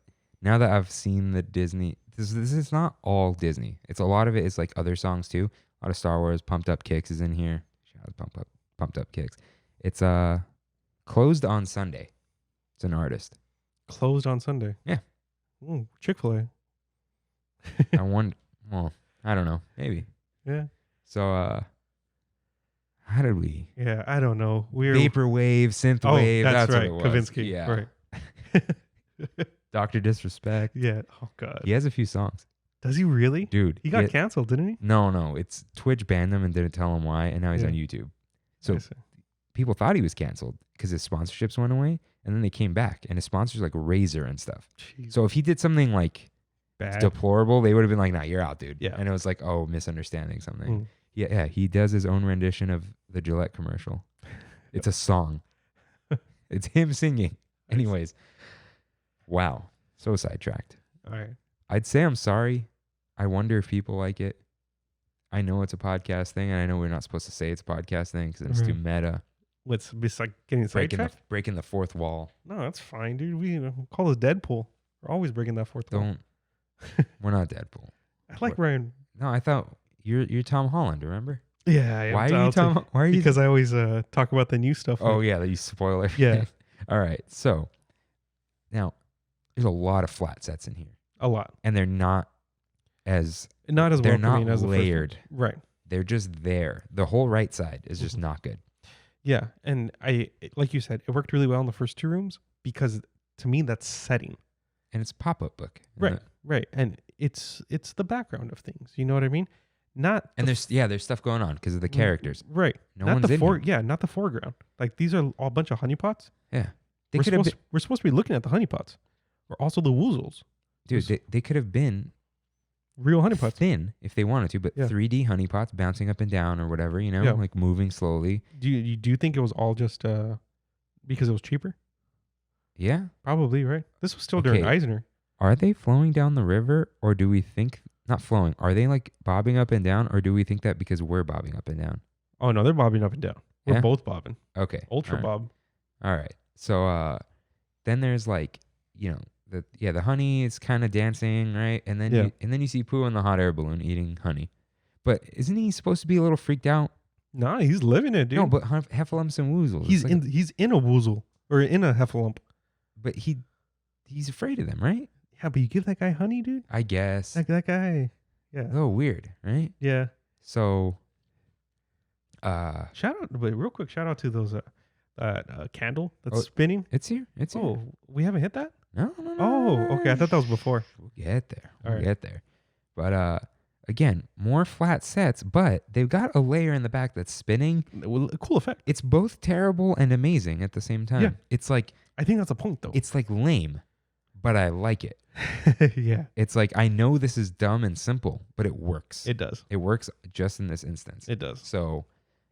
[SPEAKER 1] now that I've seen the Disney, this is not all Disney. It's a lot of it is like other songs too. A lot of Star Wars. Pumped Up Kicks is in here. Pumped Up Kicks. It's Closed on Sunday. It's an artist.
[SPEAKER 2] Closed on Sunday.
[SPEAKER 1] Yeah.
[SPEAKER 2] Ooh, Chick-fil-A.
[SPEAKER 1] I don't know. Maybe.
[SPEAKER 2] Yeah.
[SPEAKER 1] So how did we?
[SPEAKER 2] Yeah, I don't know.
[SPEAKER 1] Vaporwave, synthwave.
[SPEAKER 2] That's right.
[SPEAKER 1] What it was.
[SPEAKER 2] Kavinsky.
[SPEAKER 1] Yeah.
[SPEAKER 2] Right.
[SPEAKER 1] Dr. Disrespect.
[SPEAKER 2] Yeah. Oh God.
[SPEAKER 1] He has a few songs.
[SPEAKER 2] Does he really?
[SPEAKER 1] Dude.
[SPEAKER 2] He got canceled, didn't he?
[SPEAKER 1] No. It's Twitch banned him and didn't tell him why, and now he's on YouTube. So people thought he was canceled because his sponsorships went away, and then they came back, and his sponsors like Razor and stuff.
[SPEAKER 2] Jeez.
[SPEAKER 1] So if he did something like
[SPEAKER 2] Bad.
[SPEAKER 1] deplorable, they would have been like, "Nah, you're out, dude."
[SPEAKER 2] Yeah.
[SPEAKER 1] And it was like, "Oh, misunderstanding something."
[SPEAKER 2] Mm.
[SPEAKER 1] Yeah. He does his own rendition of the Gillette commercial. It's a song. It's him singing. Anyways, wow, so sidetracked.
[SPEAKER 2] All right.
[SPEAKER 1] I'd say I'm sorry. I wonder if people like it. I know it's a podcast thing, and I know we're not supposed to say it's a podcast thing because it's too meta.
[SPEAKER 2] What's it's like getting sidetracked?
[SPEAKER 1] Breaking the fourth wall.
[SPEAKER 2] No, that's fine, dude. We call us Deadpool. We're always breaking that fourth wall.
[SPEAKER 1] We're not Deadpool.
[SPEAKER 2] I like Ryan.
[SPEAKER 1] No, I thought you're Tom Holland. Remember?
[SPEAKER 2] Yeah. I am.
[SPEAKER 1] Why are you Tom? Why are you?
[SPEAKER 2] Because I always talk about the new stuff.
[SPEAKER 1] Oh yeah, that you spoil everything.
[SPEAKER 2] Yeah.
[SPEAKER 1] All right. So now there's a lot of flat sets in here,
[SPEAKER 2] A lot.
[SPEAKER 1] and they're not as
[SPEAKER 2] Not as
[SPEAKER 1] they're
[SPEAKER 2] welcoming
[SPEAKER 1] not
[SPEAKER 2] as the first one.
[SPEAKER 1] layered.
[SPEAKER 2] Right.
[SPEAKER 1] They're just there. The whole right side is just not good.
[SPEAKER 2] Yeah, and like you said, it worked really well in the first two rooms because to me that's setting.
[SPEAKER 1] And it's a pop-up book.
[SPEAKER 2] Right. Right. And it's the background of things. You know what I mean? Not
[SPEAKER 1] And there's stuff going on because of the characters.
[SPEAKER 2] Right.
[SPEAKER 1] No
[SPEAKER 2] not
[SPEAKER 1] one's
[SPEAKER 2] the
[SPEAKER 1] in here.
[SPEAKER 2] Yeah, not the foreground. Like these are all a bunch of honeypots.
[SPEAKER 1] Yeah. They
[SPEAKER 2] We're
[SPEAKER 1] could have
[SPEAKER 2] supposed to be looking at the honeypots. Or also the woozles.
[SPEAKER 1] dude, they could have been
[SPEAKER 2] Real honeypots.
[SPEAKER 1] thin if they wanted to, but
[SPEAKER 2] Yeah.
[SPEAKER 1] 3D honeypots bouncing up and down or whatever,
[SPEAKER 2] Yeah.
[SPEAKER 1] like moving slowly.
[SPEAKER 2] Do you think it was all just because it was cheaper?
[SPEAKER 1] Yeah.
[SPEAKER 2] Probably, right? This was still during
[SPEAKER 1] Okay.
[SPEAKER 2] Eisner.
[SPEAKER 1] Are they flowing down the river, or do we think not flowing? Are they like bobbing up and down, or do we think that because we're bobbing up and down?
[SPEAKER 2] Oh no, they're bobbing up and down. We're
[SPEAKER 1] Yeah?
[SPEAKER 2] both bobbing.
[SPEAKER 1] Okay.
[SPEAKER 2] Ultra
[SPEAKER 1] all right.
[SPEAKER 2] bob.
[SPEAKER 1] All right. So then there's like, the honey is kind of dancing, right? And then you see Pooh in the hot air balloon eating honey. But isn't he supposed to be a little freaked out?
[SPEAKER 2] Nah, he's living it, dude.
[SPEAKER 1] No, but heffalumps and woozles.
[SPEAKER 2] he's
[SPEAKER 1] It's like-
[SPEAKER 2] he's in a woozle or in a heffalump.
[SPEAKER 1] but he's afraid of them, right?
[SPEAKER 2] Yeah, but you give that guy honey, dude.
[SPEAKER 1] I guess.
[SPEAKER 2] That guy. Yeah.
[SPEAKER 1] Oh, weird, right?
[SPEAKER 2] Yeah.
[SPEAKER 1] So
[SPEAKER 2] Shout out, but real quick, shout out to those candle that's
[SPEAKER 1] Oh,
[SPEAKER 2] spinning.
[SPEAKER 1] it's here. It's here.
[SPEAKER 2] Oh, we haven't hit that.
[SPEAKER 1] No.
[SPEAKER 2] Oh, okay. I thought that was before.
[SPEAKER 1] We'll get there.
[SPEAKER 2] All right.
[SPEAKER 1] Get there. But again, more flat sets, but they've got a layer in the back that's spinning.
[SPEAKER 2] Well, a cool effect.
[SPEAKER 1] It's both terrible and amazing at the same time.
[SPEAKER 2] Yeah.
[SPEAKER 1] It's like
[SPEAKER 2] I think that's a point though.
[SPEAKER 1] it's like lame, but I like it.
[SPEAKER 2] Yeah,
[SPEAKER 1] It's like I know this is dumb and simple, but it works.
[SPEAKER 2] it does.
[SPEAKER 1] It works just in this instance.
[SPEAKER 2] It does.
[SPEAKER 1] So,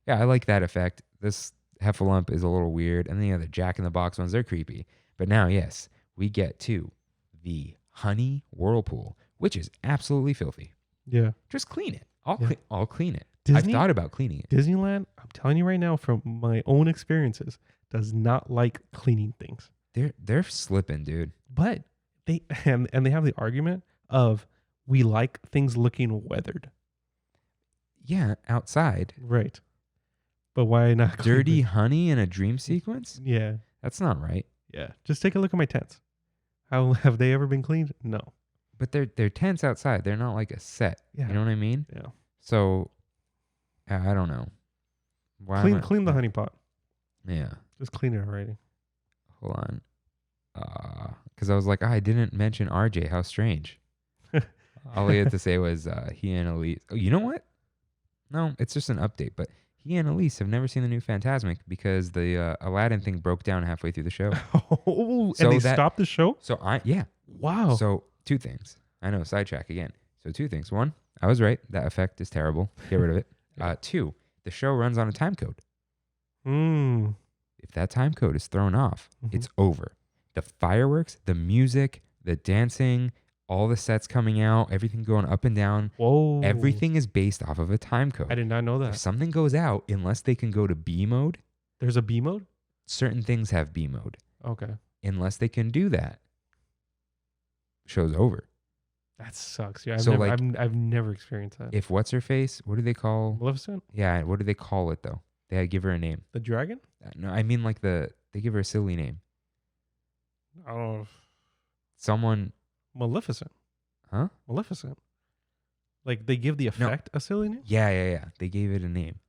[SPEAKER 1] yeah, I like that effect. This heffalump is a little weird, and then the other Jack in the Box ones, they're creepy. But now, yes, we get to the honey whirlpool, which is absolutely filthy.
[SPEAKER 2] Yeah.
[SPEAKER 1] Just clean it. I'll clean it.
[SPEAKER 2] Disney?
[SPEAKER 1] I've thought about cleaning it.
[SPEAKER 2] Disneyland, I'm telling you right now from my own experiences, does not like cleaning things.
[SPEAKER 1] They're slipping, dude.
[SPEAKER 2] But they and they have the argument of we like things looking weathered.
[SPEAKER 1] Yeah, outside.
[SPEAKER 2] Right. But why not clean
[SPEAKER 1] Dirty
[SPEAKER 2] them?
[SPEAKER 1] honey in a dream sequence?
[SPEAKER 2] Yeah.
[SPEAKER 1] That's not right.
[SPEAKER 2] Yeah. Just take a look at my tents. How have they ever been cleaned? No.
[SPEAKER 1] But they're tents outside. They're not like a set.
[SPEAKER 2] Yeah.
[SPEAKER 1] You know what I mean?
[SPEAKER 2] Yeah.
[SPEAKER 1] So, I don't know. Why
[SPEAKER 2] Clean the honey pot.
[SPEAKER 1] Yeah.
[SPEAKER 2] Just clean it already.
[SPEAKER 1] Hold on. Because I was like, I didn't mention RJ. How strange. All he had to say was he and Elise. Oh, you know what? No, it's just an update. But he and Elise have never seen the new Fantasmic because the Aladdin thing broke down halfway through the show.
[SPEAKER 2] Oh,
[SPEAKER 1] So
[SPEAKER 2] and they
[SPEAKER 1] that-
[SPEAKER 2] stopped the show?
[SPEAKER 1] Yeah.
[SPEAKER 2] Wow.
[SPEAKER 1] So two things. I know, sidetrack again. So two things. One, I was right. That effect is terrible. Get rid of it.
[SPEAKER 2] Yeah.
[SPEAKER 1] Two, the show runs on a time code.
[SPEAKER 2] Mm.
[SPEAKER 1] If that time code is thrown off,
[SPEAKER 2] Mhm.
[SPEAKER 1] it's over. The fireworks, the music, the dancing, all the sets coming out, everything going up and down,
[SPEAKER 2] Whoa.
[SPEAKER 1] everything is based off of a time code.
[SPEAKER 2] I did not know
[SPEAKER 1] If
[SPEAKER 2] that.
[SPEAKER 1] something goes out, unless they can go to B mode,
[SPEAKER 2] There's a B mode?
[SPEAKER 1] certain things have B mode.
[SPEAKER 2] Okay.
[SPEAKER 1] Unless they can do that, show's over.
[SPEAKER 2] That sucks. Yeah,
[SPEAKER 1] So,
[SPEAKER 2] I've never experienced that.
[SPEAKER 1] If what's her face, what do they call?
[SPEAKER 2] Maleficent?
[SPEAKER 1] Yeah, what do they call it though? They give her a name.
[SPEAKER 2] The dragon?
[SPEAKER 1] No, I mean like they give her a silly name.
[SPEAKER 2] I don't know.
[SPEAKER 1] Someone,
[SPEAKER 2] Maleficent.
[SPEAKER 1] huh?
[SPEAKER 2] Maleficent. Like they give the effect a silly name?
[SPEAKER 1] Yeah. They gave it a name.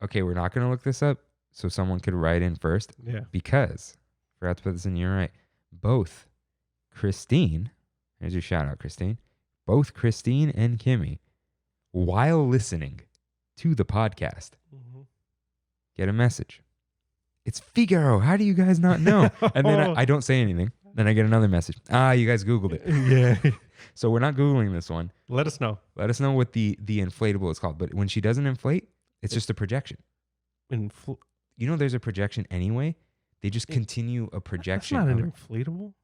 [SPEAKER 1] Okay, we're not gonna look this up, so someone could write in first
[SPEAKER 2] Yeah.
[SPEAKER 1] because forgot to put this in. You're right. Both Christine, here's your shout out, Christine. Both Christine and Kimmy, while listening to the podcast,
[SPEAKER 2] Mm-hmm.
[SPEAKER 1] get a message. It's Figaro. How do you guys not know? And then I don't say anything. Then I get another message. You guys Googled it.
[SPEAKER 2] Yeah.
[SPEAKER 1] So we're not Googling this one.
[SPEAKER 2] Let us know.
[SPEAKER 1] Let us know what the inflatable is called. But when she doesn't inflate, it's just a projection. You know there's a projection anyway? They just continue a projection.
[SPEAKER 2] That's not an inflatable.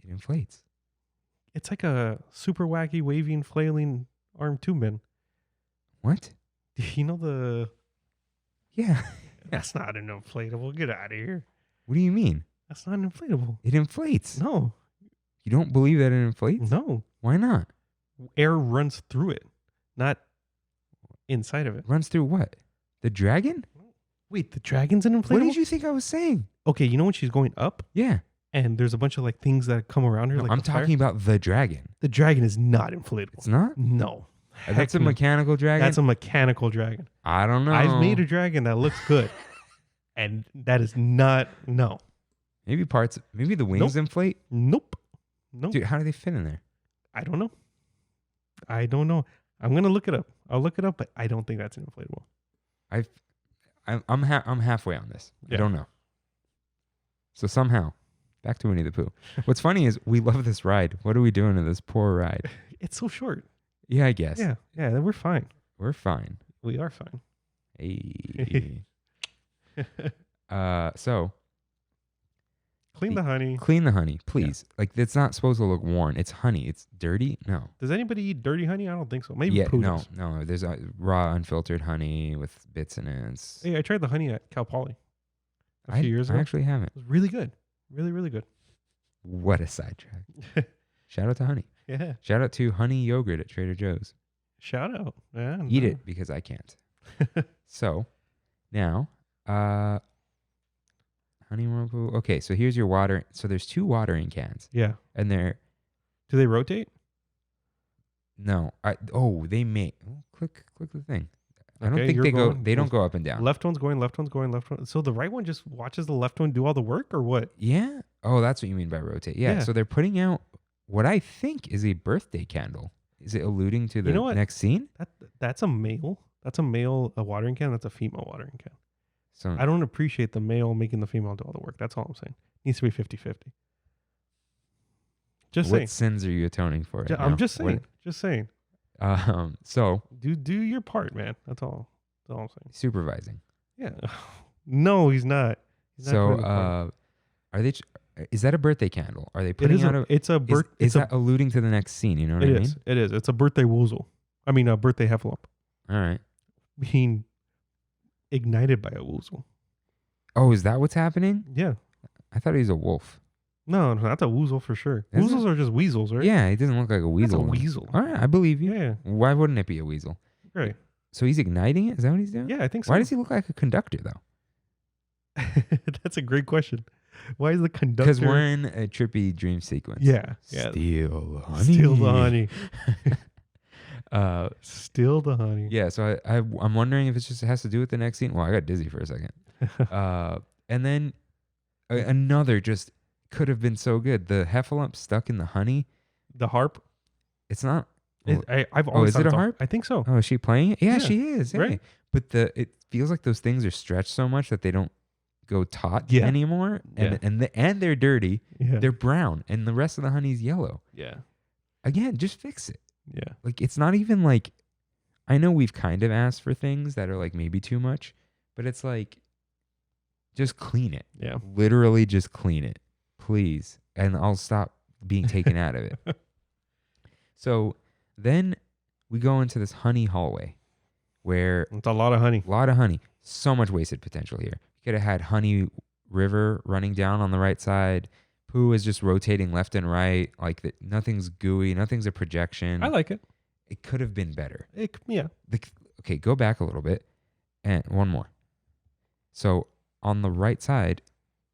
[SPEAKER 1] It inflates.
[SPEAKER 2] It's like a super wacky, waving, flailing arm tube man.
[SPEAKER 1] What?
[SPEAKER 2] You know the...
[SPEAKER 1] Yeah.
[SPEAKER 2] That's not an inflatable. Get out of here.
[SPEAKER 1] What do you mean?
[SPEAKER 2] That's not an inflatable.
[SPEAKER 1] It inflates.
[SPEAKER 2] No.
[SPEAKER 1] You don't believe that it inflates?
[SPEAKER 2] No.
[SPEAKER 1] Why not?
[SPEAKER 2] Air runs through it, not inside of it.
[SPEAKER 1] Runs through what? The dragon?
[SPEAKER 2] Wait, the dragon's an inflatable?
[SPEAKER 1] What did you think I was saying?
[SPEAKER 2] Okay, you know when she's going up?
[SPEAKER 1] Yeah.
[SPEAKER 2] And there's a bunch of like things that come around her.
[SPEAKER 1] No,
[SPEAKER 2] like
[SPEAKER 1] I'm talking about the dragon.
[SPEAKER 2] The dragon is not inflatable.
[SPEAKER 1] It's not?
[SPEAKER 2] No.
[SPEAKER 1] That's a mechanical dragon?
[SPEAKER 2] That's a mechanical dragon.
[SPEAKER 1] I don't know.
[SPEAKER 2] I've made a dragon that looks good. And that is not, no.
[SPEAKER 1] Maybe the wings inflate?
[SPEAKER 2] Nope.
[SPEAKER 1] Dude, how do they fit in there?
[SPEAKER 2] I don't know. I'm going to look it up. I'll look it up, but I don't think that's an inflatable.
[SPEAKER 1] I'm halfway on this.
[SPEAKER 2] Yeah.
[SPEAKER 1] I don't know. So somehow, back to Winnie the Pooh. What's funny is we love this ride. What are we doing to this poor ride?
[SPEAKER 2] It's so short.
[SPEAKER 1] Yeah, I guess.
[SPEAKER 2] Yeah, we're fine.
[SPEAKER 1] We're fine.
[SPEAKER 2] We are fine.
[SPEAKER 1] Hey. So
[SPEAKER 2] Clean the honey.
[SPEAKER 1] Clean the honey, please. Yeah. Like, it's not supposed to look worn. It's honey. It's dirty. No.
[SPEAKER 2] Does anybody eat dirty honey? I don't think so. Maybe Pooh does.
[SPEAKER 1] No. There's raw, unfiltered honey with bits in it.
[SPEAKER 2] Hey, I tried the honey at Cal Poly a few years ago.
[SPEAKER 1] I actually haven't.
[SPEAKER 2] It was really good. Really, really good.
[SPEAKER 1] What a sidetrack. Shout out to honey.
[SPEAKER 2] Yeah.
[SPEAKER 1] Shout out to honey yogurt at Trader Joe's.
[SPEAKER 2] Shout out. Yeah,
[SPEAKER 1] Eat it because I can't. So now, honey whirlpool. Okay, so here's your water. So there's 2 watering cans.
[SPEAKER 2] Yeah.
[SPEAKER 1] And they're...
[SPEAKER 2] Do they rotate?
[SPEAKER 1] No. They may. Click the thing. I don't
[SPEAKER 2] Okay,
[SPEAKER 1] think they
[SPEAKER 2] go.
[SPEAKER 1] They don't go up and down.
[SPEAKER 2] Left one's going, left one's going, left one. So the right one just watches the left one do all the work, or what?
[SPEAKER 1] Yeah. Oh, that's what you mean by rotate. Yeah. So they're putting out what I think is a birthday candle. Is it alluding to the next scene?
[SPEAKER 2] That's a male. That's a male watering can. That's a female watering can.
[SPEAKER 1] So
[SPEAKER 2] I don't appreciate the male making the female do all the work. That's all I'm saying. Needs to be 50-50. Just saying.
[SPEAKER 1] What sins are you atoning for?
[SPEAKER 2] I'm just saying. Just saying.
[SPEAKER 1] So
[SPEAKER 2] do your part, man. That's all I'm saying.
[SPEAKER 1] Supervising.
[SPEAKER 2] Yeah. No, he's not.
[SPEAKER 1] Are they? Is that a birthday candle? Are they putting out
[SPEAKER 2] It's a birthday.
[SPEAKER 1] Is that alluding to the next scene? You know what I mean?
[SPEAKER 2] It is. It's a birthday woozle. I mean, a birthday heffalump.
[SPEAKER 1] All right.
[SPEAKER 2] Being ignited by a woozle.
[SPEAKER 1] Oh, is that what's happening?
[SPEAKER 2] Yeah.
[SPEAKER 1] I thought he was a wolf.
[SPEAKER 2] No, that's a woozle for sure. Woozles are just weasels, right?
[SPEAKER 1] Yeah, he doesn't look like a weasel.
[SPEAKER 2] That's a weasel.
[SPEAKER 1] All right, I believe you.
[SPEAKER 2] Yeah.
[SPEAKER 1] Why wouldn't it be a weasel?
[SPEAKER 2] Right.
[SPEAKER 1] So he's igniting it? Is that what he's doing?
[SPEAKER 2] Yeah, I think so.
[SPEAKER 1] Why does he look like a conductor, though?
[SPEAKER 2] That's a great question. Why is the conductor?
[SPEAKER 1] Because we're in a trippy dream sequence.
[SPEAKER 2] Yeah.
[SPEAKER 1] Steal the honey.
[SPEAKER 2] Steal the honey. Steal the honey.
[SPEAKER 1] Yeah, so I'm wondering if it has to do with the next scene. Well, I got dizzy for a second. And then another just could have been so good. The heffalump stuck in the honey.
[SPEAKER 2] The harp.
[SPEAKER 1] It's not.
[SPEAKER 2] I've always
[SPEAKER 1] is it a harp?
[SPEAKER 2] I think so.
[SPEAKER 1] Oh, is she playing it? Yeah, she is.
[SPEAKER 2] Right.
[SPEAKER 1] Hey. But it feels like those things are stretched so much that they don't go taut anymore. And they're dirty.
[SPEAKER 2] Yeah.
[SPEAKER 1] They're brown. And the rest of the honey's yellow.
[SPEAKER 2] Yeah.
[SPEAKER 1] Again, just fix it.
[SPEAKER 2] Yeah.
[SPEAKER 1] Like, it's not even like, I know we've kind of asked for things that are like maybe too much, but it's like, just clean it.
[SPEAKER 2] Yeah.
[SPEAKER 1] Literally just clean it, please. And I'll stop being taken out of it. So then we go into this honey hallway where
[SPEAKER 2] it's a lot of honey.
[SPEAKER 1] So much wasted potential here. You could have had honey river running down on the right side. Pooh is just rotating left and right. Like nothing's gooey. Nothing's a projection.
[SPEAKER 2] I like it.
[SPEAKER 1] It could have been better.
[SPEAKER 2] Yeah.
[SPEAKER 1] Okay, go back a little bit. And one more. So on the right side,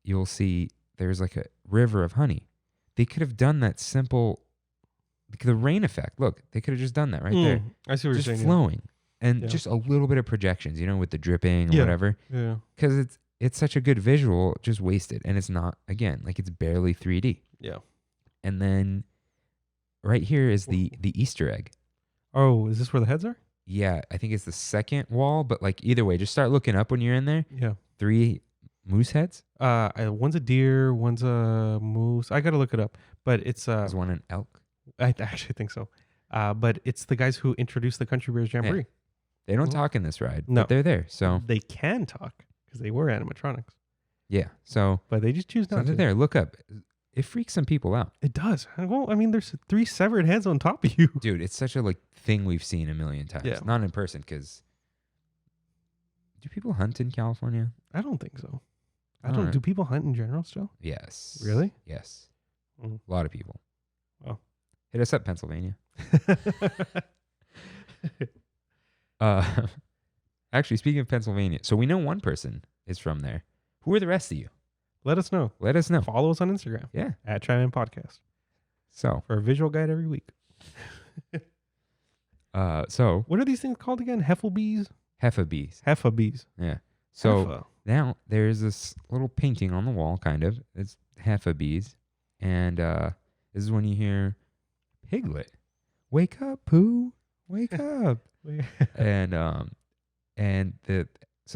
[SPEAKER 1] you'll see there's like a river of honey. They could have done that simple, the rain effect. Look, they could have just done that right there.
[SPEAKER 2] I see what you're saying.
[SPEAKER 1] Just flowing. And just a little bit of projections, with the dripping or whatever.
[SPEAKER 2] Yeah.
[SPEAKER 1] Because it's such a good visual, just wasted. And it's not, again, like it's barely 3D.
[SPEAKER 2] Yeah.
[SPEAKER 1] And then right here is the Easter egg.
[SPEAKER 2] Oh, is this where the heads are?
[SPEAKER 1] Yeah, I think it's the second wall, but like either way, just start looking up when you're in there.
[SPEAKER 2] Yeah.
[SPEAKER 1] 3 moose heads.
[SPEAKER 2] One's a deer, one's a moose. I gotta look it up, but it's
[SPEAKER 1] There's one an elk.
[SPEAKER 2] I actually think so. But it's the guys who introduced the Country Bears Jamboree.
[SPEAKER 1] They don't
[SPEAKER 2] Mhm.
[SPEAKER 1] talk in this ride,
[SPEAKER 2] No.
[SPEAKER 1] but they're there. So
[SPEAKER 2] They can talk because they were animatronics,
[SPEAKER 1] yeah, so
[SPEAKER 2] but they just choose not
[SPEAKER 1] they're
[SPEAKER 2] to.
[SPEAKER 1] there. Look up. It freaks some people out,
[SPEAKER 2] It does. Well, I mean, there's 3 severed heads on top of you.
[SPEAKER 1] dude. It's such a like thing we've seen a million times.
[SPEAKER 2] Yeah.
[SPEAKER 1] Not in person, because do people hunt in California?
[SPEAKER 2] I don't think so. I
[SPEAKER 1] All
[SPEAKER 2] don't.
[SPEAKER 1] right.
[SPEAKER 2] Do people hunt in general still?
[SPEAKER 1] Yes.
[SPEAKER 2] Really?
[SPEAKER 1] Yes.
[SPEAKER 2] Mm.
[SPEAKER 1] A lot of people.
[SPEAKER 2] Oh.
[SPEAKER 1] Hit us up, Pennsylvania. Actually, speaking of Pennsylvania, so we know one person is from there. Who are the rest of you?
[SPEAKER 2] Let us know.
[SPEAKER 1] Let us know.
[SPEAKER 2] Follow us on Instagram
[SPEAKER 1] Yeah.
[SPEAKER 2] at Trammin Podcast
[SPEAKER 1] So,
[SPEAKER 2] for a visual guide every week.
[SPEAKER 1] so
[SPEAKER 2] What are these things called again? Heffelbees?
[SPEAKER 1] Heffabees.
[SPEAKER 2] Heffabees.
[SPEAKER 1] Yeah. So
[SPEAKER 2] Heffa.
[SPEAKER 1] now there's this little painting on the wall, kind of. It's Heffabees, and this is when you hear Piglet, "Wake up, Pooh, wake up!" and the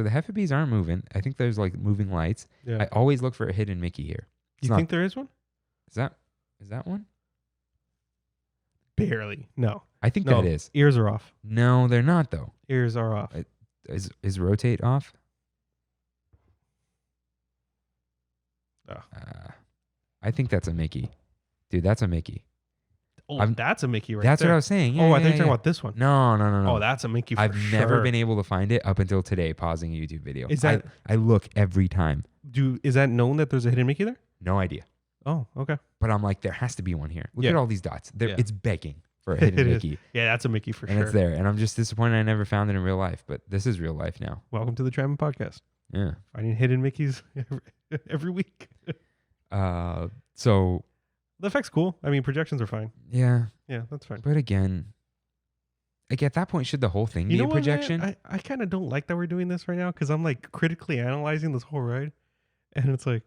[SPEAKER 1] Heffabees aren't moving. I think there's like moving lights.
[SPEAKER 2] Yeah.
[SPEAKER 1] I always look for a hidden Mickey here. It's
[SPEAKER 2] You
[SPEAKER 1] not-
[SPEAKER 2] think there is one?
[SPEAKER 1] is that one?
[SPEAKER 2] Barely. No.
[SPEAKER 1] I think
[SPEAKER 2] No.
[SPEAKER 1] that is.
[SPEAKER 2] Ears are off.
[SPEAKER 1] No, they're not though.
[SPEAKER 2] Ears are off.
[SPEAKER 1] Is rotate off?
[SPEAKER 2] Ah.
[SPEAKER 1] I think that's a Mickey, dude. That's a Mickey.
[SPEAKER 2] Oh, that's a Mickey right
[SPEAKER 1] That's
[SPEAKER 2] there.
[SPEAKER 1] what I was saying. Yeah,
[SPEAKER 2] I
[SPEAKER 1] yeah,
[SPEAKER 2] thought you were talking
[SPEAKER 1] yeah.
[SPEAKER 2] about this one.
[SPEAKER 1] No.
[SPEAKER 2] Oh, that's a Mickey for
[SPEAKER 1] I've
[SPEAKER 2] sure.
[SPEAKER 1] never been able to find it up until today, pausing a YouTube video.
[SPEAKER 2] Is that-
[SPEAKER 1] I look every time.
[SPEAKER 2] Is that known that there's a hidden Mickey there?
[SPEAKER 1] No idea.
[SPEAKER 2] Oh, okay.
[SPEAKER 1] But I'm like, there has to be one here. Look
[SPEAKER 2] Yeah.
[SPEAKER 1] at all these dots.
[SPEAKER 2] Yeah.
[SPEAKER 1] It's begging for a hidden
[SPEAKER 2] It is.
[SPEAKER 1] Mickey.
[SPEAKER 2] Yeah, that's a Mickey for
[SPEAKER 1] And
[SPEAKER 2] sure.
[SPEAKER 1] it's there. And I'm just disappointed I never found it in real life. But this is real life now.
[SPEAKER 2] Welcome to the Trammin Podcast.
[SPEAKER 1] Yeah.
[SPEAKER 2] Finding hidden Mickeys every week.
[SPEAKER 1] So,
[SPEAKER 2] The effect's cool. I mean, projections are fine.
[SPEAKER 1] yeah.
[SPEAKER 2] Yeah, that's fine.
[SPEAKER 1] But again, like at that point, should the whole thing be a
[SPEAKER 2] what, man?
[SPEAKER 1] projection?
[SPEAKER 2] I kind of don't like that we're doing this right now because I'm like critically analyzing this whole ride. And it's like,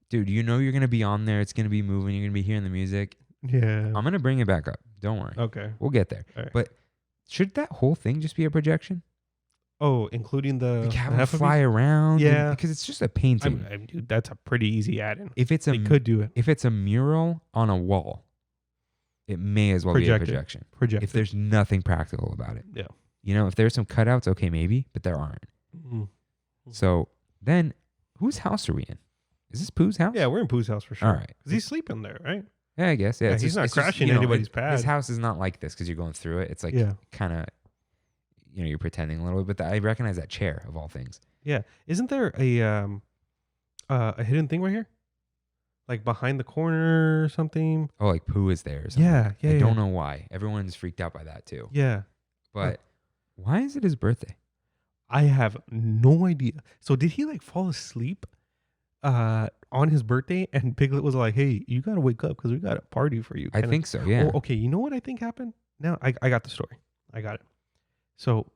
[SPEAKER 1] Dude, you know you're going to be on there. It's going to be moving. You're going to be hearing the music.
[SPEAKER 2] yeah.
[SPEAKER 1] I'm going to bring it back up. Don't worry.
[SPEAKER 2] Okay.
[SPEAKER 1] We'll get there.
[SPEAKER 2] All right.
[SPEAKER 1] But should that whole thing just be a projection?
[SPEAKER 2] Oh, including the
[SPEAKER 1] Like have
[SPEAKER 2] the
[SPEAKER 1] them
[SPEAKER 2] Heffabees?
[SPEAKER 1] fly around?
[SPEAKER 2] Yeah.
[SPEAKER 1] Because it's just a painting.
[SPEAKER 2] Dude, that's a pretty easy add-in.
[SPEAKER 1] If it's
[SPEAKER 2] They could do it.
[SPEAKER 1] if it's a mural on a wall, it may as well be a
[SPEAKER 2] Projected.
[SPEAKER 1] projection.
[SPEAKER 2] Project.
[SPEAKER 1] If there's nothing practical about it.
[SPEAKER 2] Yeah.
[SPEAKER 1] You know, if there's some cutouts, okay, maybe, but there aren't.
[SPEAKER 2] Mhm.
[SPEAKER 1] So then, whose house are we in? Is this Pooh's house?
[SPEAKER 2] Yeah, we're in Pooh's house for sure.
[SPEAKER 1] All right.
[SPEAKER 2] Because he's sleeping there, right?
[SPEAKER 1] Yeah, I guess. Yeah,
[SPEAKER 2] Yeah,
[SPEAKER 1] it's
[SPEAKER 2] he's
[SPEAKER 1] just-
[SPEAKER 2] not
[SPEAKER 1] it's just,
[SPEAKER 2] crashing
[SPEAKER 1] you know,
[SPEAKER 2] anybody's
[SPEAKER 1] His
[SPEAKER 2] pad.
[SPEAKER 1] house is not like this because you're going through it. It's like
[SPEAKER 2] Yeah.
[SPEAKER 1] kind of, you know, you're pretending a little bit. But I recognize that chair of all things.
[SPEAKER 2] Yeah. Isn't there a hidden thing right here? Like behind the corner or something?
[SPEAKER 1] Oh, like Pooh is there or something.
[SPEAKER 2] Yeah, yeah.
[SPEAKER 1] I don't know why. Everyone's freaked out by that too.
[SPEAKER 2] Yeah.
[SPEAKER 1] But why is it his birthday?
[SPEAKER 2] I have no idea. So did he like fall asleep on his birthday and Piglet was like, hey, you got to wake up because we got a party for you.
[SPEAKER 1] I think so, yeah.
[SPEAKER 2] Oh, okay, you know what I think happened? Now I got the story. I got it. So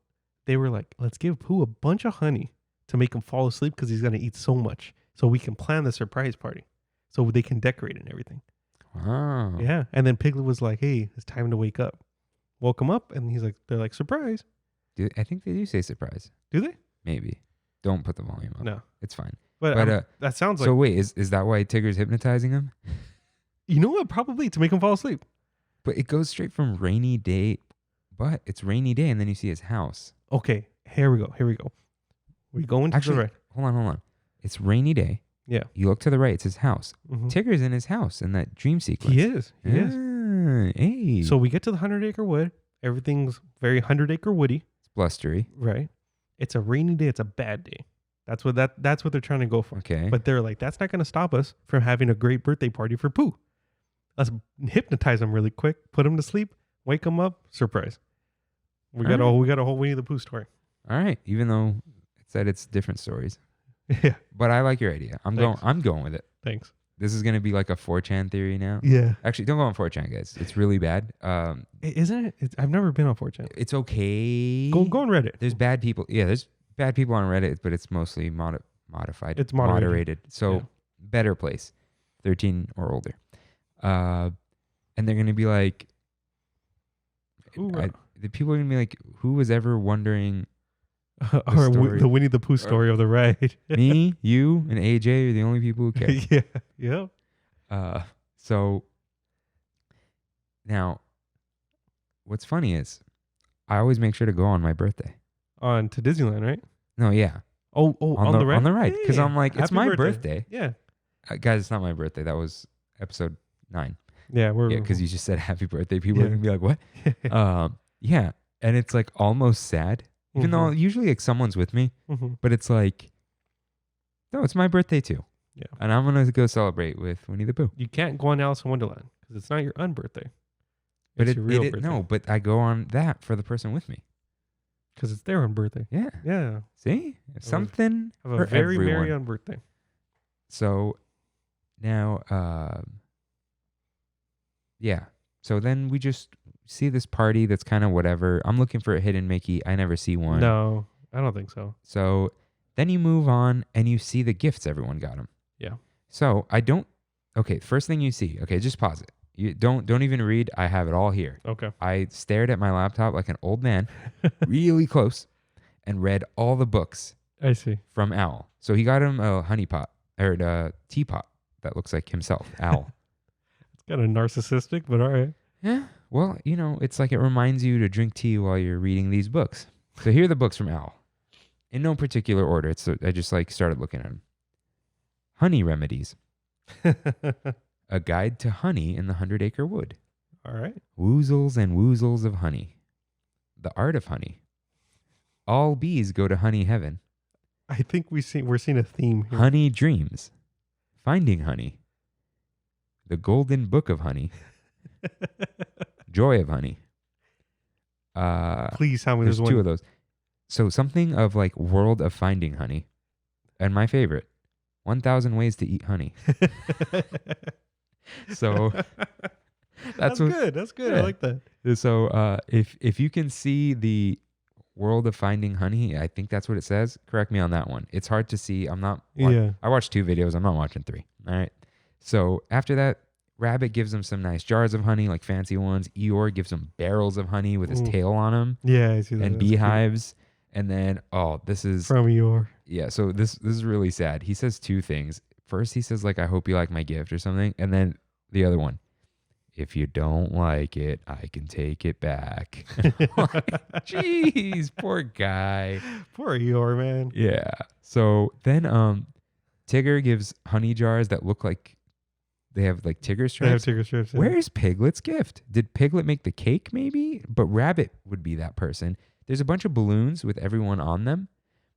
[SPEAKER 2] they were like, let's give Pooh a bunch of honey to make him fall asleep because he's going to eat so much so we can plan the surprise party so they can decorate and everything.
[SPEAKER 1] Oh.
[SPEAKER 2] Yeah. And then Piglet was like, hey, it's time to wake up. Woke him up and he's like, they're like, surprise.
[SPEAKER 1] I think they do say surprise.
[SPEAKER 2] Do they?
[SPEAKER 1] Maybe. Don't put the volume up.
[SPEAKER 2] No.
[SPEAKER 1] It's fine.
[SPEAKER 2] But,
[SPEAKER 1] But,
[SPEAKER 2] that sounds like,
[SPEAKER 1] So wait, is that why Tigger's hypnotizing him?
[SPEAKER 2] you know what? Probably to make him fall asleep.
[SPEAKER 1] But it goes straight from rainy day. But it's rainy day and then you see his house.
[SPEAKER 2] Okay. Here we go. We go into
[SPEAKER 1] Actually,
[SPEAKER 2] the right.
[SPEAKER 1] hold on. It's rainy day.
[SPEAKER 2] Yeah.
[SPEAKER 1] You look to the right, it's his house.
[SPEAKER 2] Mhm.
[SPEAKER 1] Tigger's in his house in that dream sequence.
[SPEAKER 2] He is. He is.
[SPEAKER 1] Hey.
[SPEAKER 2] So we get to the 100-acre wood. Everything's very 100-acre woody.
[SPEAKER 1] It's blustery.
[SPEAKER 2] Right. It's a rainy day. It's a bad day. That's what they're trying to go for.
[SPEAKER 1] Okay.
[SPEAKER 2] But they're like, that's not going to stop us from having a great birthday party for Pooh. Let's hypnotize him really quick, put him to sleep, wake him up, surprise. We got a whole Winnie the Pooh story.
[SPEAKER 1] All right. Even though it said it's different stories.
[SPEAKER 2] Yeah.
[SPEAKER 1] But I like your idea. I'm going with it.
[SPEAKER 2] Thanks.
[SPEAKER 1] This is gonna be like a 4chan theory now.
[SPEAKER 2] Yeah.
[SPEAKER 1] Actually, don't go on 4chan, guys. It's really bad.
[SPEAKER 2] Isn't it? I've never been on 4chan.
[SPEAKER 1] It's okay.
[SPEAKER 2] Go on Reddit.
[SPEAKER 1] There's bad people. Yeah, there's bad people on Reddit, but it's mostly modified.
[SPEAKER 2] It's moderated.
[SPEAKER 1] So
[SPEAKER 2] Yeah.
[SPEAKER 1] better place, 13 or older. And they're gonna be like,
[SPEAKER 2] Ooh,
[SPEAKER 1] the people are gonna be like, who was ever wondering?
[SPEAKER 2] Or
[SPEAKER 1] story.
[SPEAKER 2] the Winnie the Pooh story of the ride.
[SPEAKER 1] Me, you, and AJ are the only people who care.
[SPEAKER 2] Yeah. Yep.
[SPEAKER 1] So now, what's funny is I always make sure to go on my birthday.
[SPEAKER 2] On to Disneyland, right?
[SPEAKER 1] No, yeah.
[SPEAKER 2] Oh, on the ride?
[SPEAKER 1] On the ride. Because I'm like, it's
[SPEAKER 2] Happy
[SPEAKER 1] my birthday.
[SPEAKER 2] Yeah.
[SPEAKER 1] Guys, it's not my birthday. That was episode 9.
[SPEAKER 2] Yeah,
[SPEAKER 1] because you just said happy birthday. People are
[SPEAKER 2] Yeah.
[SPEAKER 1] going to be like, what? Yeah. And it's like almost sad. Even though usually like someone's with me. But it's like, no, it's my birthday too.
[SPEAKER 2] Yeah.
[SPEAKER 1] And I'm going to go celebrate with Winnie the Pooh.
[SPEAKER 2] You can't go on Alice in Wonderland because it's not your unbirthday.
[SPEAKER 1] But
[SPEAKER 2] It's your real birthday.
[SPEAKER 1] no, but I go on that for the person with me.
[SPEAKER 2] Because it's their unbirthday.
[SPEAKER 1] Yeah.
[SPEAKER 2] Yeah.
[SPEAKER 1] See? Something
[SPEAKER 2] Have a
[SPEAKER 1] for
[SPEAKER 2] very
[SPEAKER 1] everyone.
[SPEAKER 2] merry unbirthday.
[SPEAKER 1] So now, yeah. So then we just see this party that's kind of whatever. I'm looking for a hidden Mickey. I never see one.
[SPEAKER 2] No, I don't think so.
[SPEAKER 1] So then you move on and you see the gifts everyone got him.
[SPEAKER 2] Yeah.
[SPEAKER 1] So I don't. Okay, first thing you see. Okay, just pause it. You don't even read. I have it all here.
[SPEAKER 2] Okay.
[SPEAKER 1] I stared at my laptop like an old man, really close, and read all the books
[SPEAKER 2] I see.
[SPEAKER 1] from Owl. So he got him a honey pot or a teapot that looks like himself, Owl.
[SPEAKER 2] It's kind of narcissistic, but all right.
[SPEAKER 1] Yeah. Well, it's like it reminds you to drink tea while you're reading these books. So here are the books from Owl. In no particular order. I just like started looking at them. Honey Remedies. A Guide to Honey in the 100-Acre Wood.
[SPEAKER 2] All right.
[SPEAKER 1] Woozles and Woozles of Honey. The Art of Honey. All bees go to honey heaven.
[SPEAKER 2] I think we're seeing a theme here.
[SPEAKER 1] Honey Dreams. Finding Honey. The Golden Book of Honey. Joy of Honey.
[SPEAKER 2] Please tell me
[SPEAKER 1] There's
[SPEAKER 2] there's
[SPEAKER 1] two
[SPEAKER 2] one.
[SPEAKER 1] of those. So something of like World of Finding Honey. And my favorite, 1,000 Ways to Eat Honey. So
[SPEAKER 2] that's good. That's good.
[SPEAKER 1] Yeah.
[SPEAKER 2] I like that.
[SPEAKER 1] So if you can see the World of Finding Honey, I think that's what it says. Correct me on that one. It's hard to see.
[SPEAKER 2] Yeah.
[SPEAKER 1] I watched 2 videos. I'm not watching 3. All right. So after that, Rabbit gives him some nice jars of honey, like fancy ones. Eeyore gives him barrels of honey with his tail on him.
[SPEAKER 2] Yeah, I see that.
[SPEAKER 1] And
[SPEAKER 2] That's
[SPEAKER 1] beehives. And then, this is
[SPEAKER 2] cute. From your.
[SPEAKER 1] Yeah, so this is really sad. He says 2 things. First, he says, like, I hope you like my gift or something. And then the other one, if you don't like it, I can take it back. Jeez, poor guy.
[SPEAKER 2] Poor Eeyore, man.
[SPEAKER 1] Yeah. So then Tigger gives honey jars that look like they have like Tigger
[SPEAKER 2] They have
[SPEAKER 1] stripes.
[SPEAKER 2] Tigger strips. Yeah.
[SPEAKER 1] Where's Piglet's gift? Did Piglet make the cake maybe? But Rabbit would be that person. There's a bunch of balloons with everyone on them.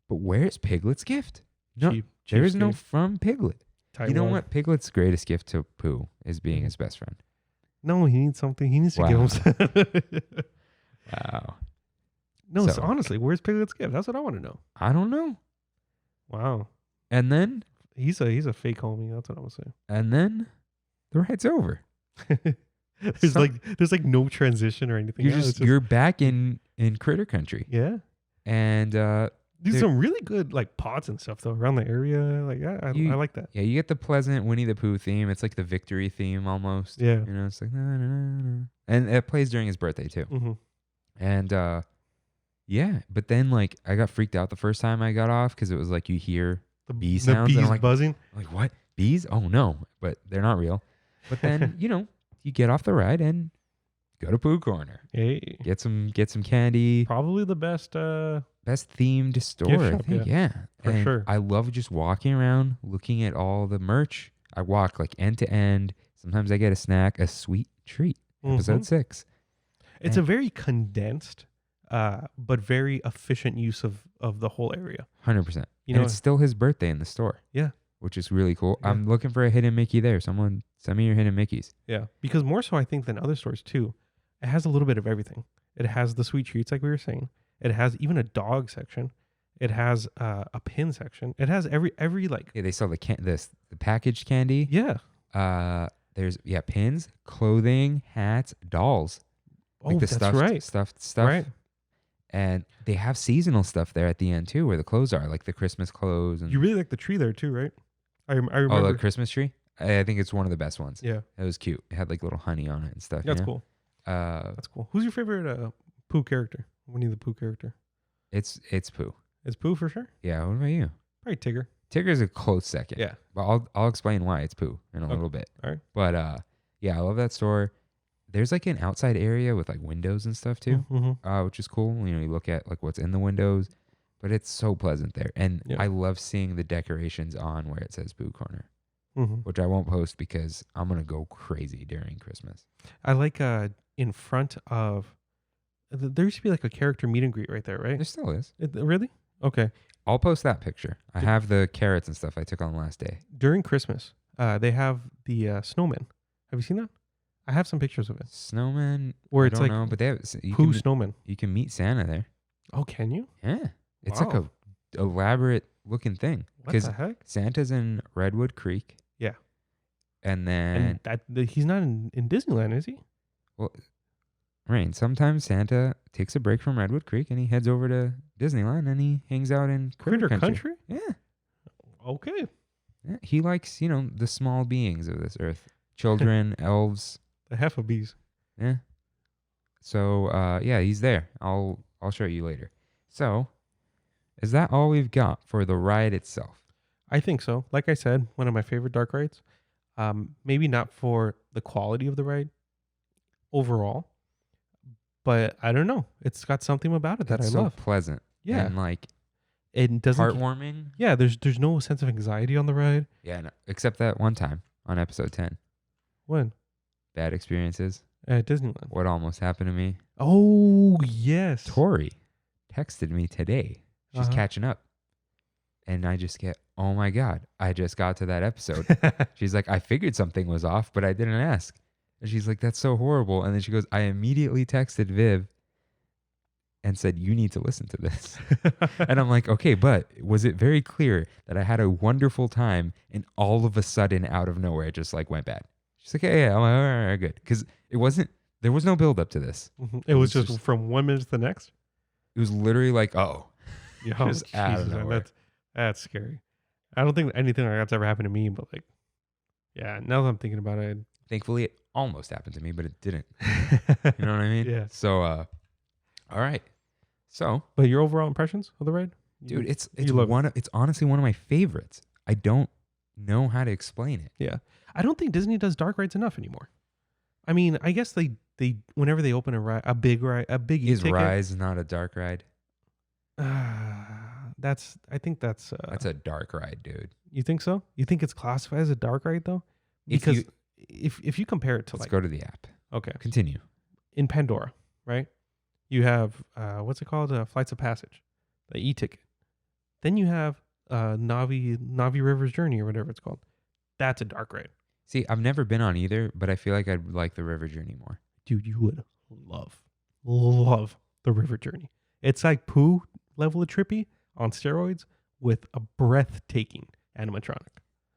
[SPEAKER 1] But where's Piglet's gift? No,
[SPEAKER 2] Cheap
[SPEAKER 1] there is no
[SPEAKER 2] skate.
[SPEAKER 1] from Piglet. You know
[SPEAKER 2] Taiwan.
[SPEAKER 1] what? Piglet's greatest gift to Pooh is being his best friend.
[SPEAKER 2] No, he needs something. He needs to
[SPEAKER 1] Wow.
[SPEAKER 2] give him.
[SPEAKER 1] Wow.
[SPEAKER 2] No,
[SPEAKER 1] So-
[SPEAKER 2] honestly, where's Piglet's gift? That's what I want to know.
[SPEAKER 1] I don't know.
[SPEAKER 2] Wow,
[SPEAKER 1] And then
[SPEAKER 2] he's a fake homie. That's what I was
[SPEAKER 1] the ride's over.
[SPEAKER 2] saying. there's like no transition or anything.
[SPEAKER 1] You're
[SPEAKER 2] else.
[SPEAKER 1] just
[SPEAKER 2] It's
[SPEAKER 1] you're back in Critter Country.
[SPEAKER 2] yeah.
[SPEAKER 1] And
[SPEAKER 2] There's
[SPEAKER 1] There-
[SPEAKER 2] some really good like pods and stuff though around the area. Like I like that.
[SPEAKER 1] yeah, you get the pleasant Winnie the Pooh theme. It's like the victory theme almost.
[SPEAKER 2] Yeah.
[SPEAKER 1] It's like na, na, na, na. And it plays during his birthday too.
[SPEAKER 2] Mm-hmm.
[SPEAKER 1] And yeah, but then like I got freaked out the first time I got off because it was like you hear bee sounds.
[SPEAKER 2] The
[SPEAKER 1] and
[SPEAKER 2] bees
[SPEAKER 1] I'm like,
[SPEAKER 2] buzzing.
[SPEAKER 1] I'm like, what? Bees? Oh no. But they're not real. But then, you get off the ride and go to Pooh Corner.
[SPEAKER 2] Hey,
[SPEAKER 1] Get some candy.
[SPEAKER 2] probably the best.
[SPEAKER 1] Best themed store,
[SPEAKER 2] Gift
[SPEAKER 1] I
[SPEAKER 2] shop,
[SPEAKER 1] think. Yeah.
[SPEAKER 2] for
[SPEAKER 1] And
[SPEAKER 2] sure.
[SPEAKER 1] I love just walking around, looking at all the merch. I walk like end to end. Sometimes I get a snack, a sweet treat. Episode
[SPEAKER 2] Mhm.
[SPEAKER 1] 6.
[SPEAKER 2] It's a very condensed, but very efficient use of the whole area.
[SPEAKER 1] 100%.
[SPEAKER 2] You
[SPEAKER 1] And
[SPEAKER 2] know-
[SPEAKER 1] it's still his birthday in the store.
[SPEAKER 2] Yeah.
[SPEAKER 1] Which is really cool.
[SPEAKER 2] Yeah.
[SPEAKER 1] I'm looking for a hidden Mickey there. Someone send me your hidden Mickeys.
[SPEAKER 2] Yeah, because more so I think than other stores too. It has a little bit of everything. It has the sweet treats like we were saying. It has even a dog section. It has a pin section. It has every like
[SPEAKER 1] Yeah, they sell the packaged candy.
[SPEAKER 2] yeah.
[SPEAKER 1] There's pins, clothing, hats, dolls.
[SPEAKER 2] Oh,
[SPEAKER 1] The
[SPEAKER 2] that's
[SPEAKER 1] stuffed
[SPEAKER 2] right.
[SPEAKER 1] stuff.
[SPEAKER 2] Right.
[SPEAKER 1] And they have seasonal stuff there at the end too, where the clothes are, like the Christmas clothes. And
[SPEAKER 2] You really like the tree there too, right? I
[SPEAKER 1] oh,
[SPEAKER 2] remember.
[SPEAKER 1] the Christmas tree. I think it's one of the best ones.
[SPEAKER 2] Yeah,
[SPEAKER 1] It was cute. It had like little honey on it and stuff.
[SPEAKER 2] that's
[SPEAKER 1] you know?
[SPEAKER 2] cool.
[SPEAKER 1] Uh,
[SPEAKER 2] That's cool. Who's your favorite Pooh character? Winnie the Pooh character.
[SPEAKER 1] It's Pooh.
[SPEAKER 2] It's Pooh for sure.
[SPEAKER 1] Yeah. What about you?
[SPEAKER 2] Probably Tigger.
[SPEAKER 1] Tigger's a close second.
[SPEAKER 2] Yeah.
[SPEAKER 1] But I'll explain why it's Pooh in a little bit.
[SPEAKER 2] All right.
[SPEAKER 1] But yeah, I love that store. There's like an outside area with like windows and stuff too, which is cool. You know, you look at like what's in the windows, but it's so pleasant there. And I love seeing the decorations on where it says Pooh Corner, which I won't post because I'm going to go crazy during Christmas.
[SPEAKER 2] I like in front of, there used to be like a character meet and greet right there, right?
[SPEAKER 1] There still is.
[SPEAKER 2] Really? Okay.
[SPEAKER 1] I'll post that picture. I have the carrots and stuff I took on the last day.
[SPEAKER 2] During Christmas, they have the snowman. Have you seen that? I have some pictures of it.
[SPEAKER 1] Snowman,
[SPEAKER 2] where
[SPEAKER 1] I
[SPEAKER 2] it's
[SPEAKER 1] don't
[SPEAKER 2] like
[SPEAKER 1] know, but they have,
[SPEAKER 2] Pooh snowman.
[SPEAKER 1] You can meet Santa there.
[SPEAKER 2] Oh, can you?
[SPEAKER 1] Yeah. It's
[SPEAKER 2] Wow.
[SPEAKER 1] like a elaborate looking thing.
[SPEAKER 2] What the heck?
[SPEAKER 1] Santa's in Redwood Creek.
[SPEAKER 2] Yeah.
[SPEAKER 1] And then
[SPEAKER 2] he's not in Disneyland, is he?
[SPEAKER 1] well, Rain, sometimes Santa takes a break from Redwood Creek and he heads over to Disneyland and he hangs out in
[SPEAKER 2] Critter Country?
[SPEAKER 1] Yeah.
[SPEAKER 2] Okay.
[SPEAKER 1] Yeah. He likes, you know, the small beings of this earth. Children, elves.
[SPEAKER 2] The Heffabees.
[SPEAKER 1] Yeah. So yeah, he's there. I'll show you later. So, is that all we've got for the ride itself?
[SPEAKER 2] I think so. Like I said, one of my favorite dark rides. Maybe not for the quality of the ride overall, but I don't know. It's got something about it that
[SPEAKER 1] It's
[SPEAKER 2] I
[SPEAKER 1] so
[SPEAKER 2] love.
[SPEAKER 1] pleasant.
[SPEAKER 2] Yeah.
[SPEAKER 1] And like
[SPEAKER 2] It doesn't.
[SPEAKER 1] heartwarming.
[SPEAKER 2] Yeah. There's no sense of anxiety on the ride.
[SPEAKER 1] Yeah, no, except that one time on episode 10.
[SPEAKER 2] When?
[SPEAKER 1] Bad experiences.
[SPEAKER 2] At Disneyland.
[SPEAKER 1] What almost happened to me?
[SPEAKER 2] Oh yes.
[SPEAKER 1] Tori texted me today. She's
[SPEAKER 2] Uh-huh.
[SPEAKER 1] catching up. And I just get, oh my God, I just got to that episode. She's like, I figured something was off, but I didn't ask. And she's like, that's so horrible. And then she goes, I immediately texted Viv and said, you need to listen to this. And I'm like, okay, but was it very clear that I had a wonderful time and all of a sudden out of nowhere it just like went bad? She's like, yeah. I'm like, all right, good. Because there was no build up to this.
[SPEAKER 2] It was just from 1 minute to the next.
[SPEAKER 1] It was literally like, oh,
[SPEAKER 2] Yeah,
[SPEAKER 1] just out of
[SPEAKER 2] man,
[SPEAKER 1] nowhere.
[SPEAKER 2] that's scary. I don't think anything like that's ever happened to me, but like, yeah. Now that I'm thinking about it,
[SPEAKER 1] Thankfully, it almost happened to me, but it didn't. You know what I mean?
[SPEAKER 2] Yeah.
[SPEAKER 1] So, all right. So,
[SPEAKER 2] But your overall impressions of the ride,
[SPEAKER 1] dude, it's
[SPEAKER 2] love it.
[SPEAKER 1] it's honestly one of my favorites. I don't know how to explain it.
[SPEAKER 2] Yeah, I don't think Disney does dark rides enough anymore. I mean, I guess they whenever they open a big ride, a big
[SPEAKER 1] Is
[SPEAKER 2] e-ticket,
[SPEAKER 1] Rise not a dark ride?
[SPEAKER 2] I think that's
[SPEAKER 1] That's a dark ride, dude.
[SPEAKER 2] you think so? You think it's classified as a dark ride though? Because if you compare it to
[SPEAKER 1] Let's
[SPEAKER 2] like
[SPEAKER 1] go to the app.
[SPEAKER 2] okay,
[SPEAKER 1] Continue.
[SPEAKER 2] in Pandora, right? You have what's it called? Flights of Passage, the e-ticket. Then you have Navi River's Journey or whatever it's called. That's a dark ride.
[SPEAKER 1] See, I've never been on either, but I feel like I'd like the River Journey more.
[SPEAKER 2] Dude, you would love the River Journey. It's like Pooh level of trippy on steroids with a breathtaking animatronic.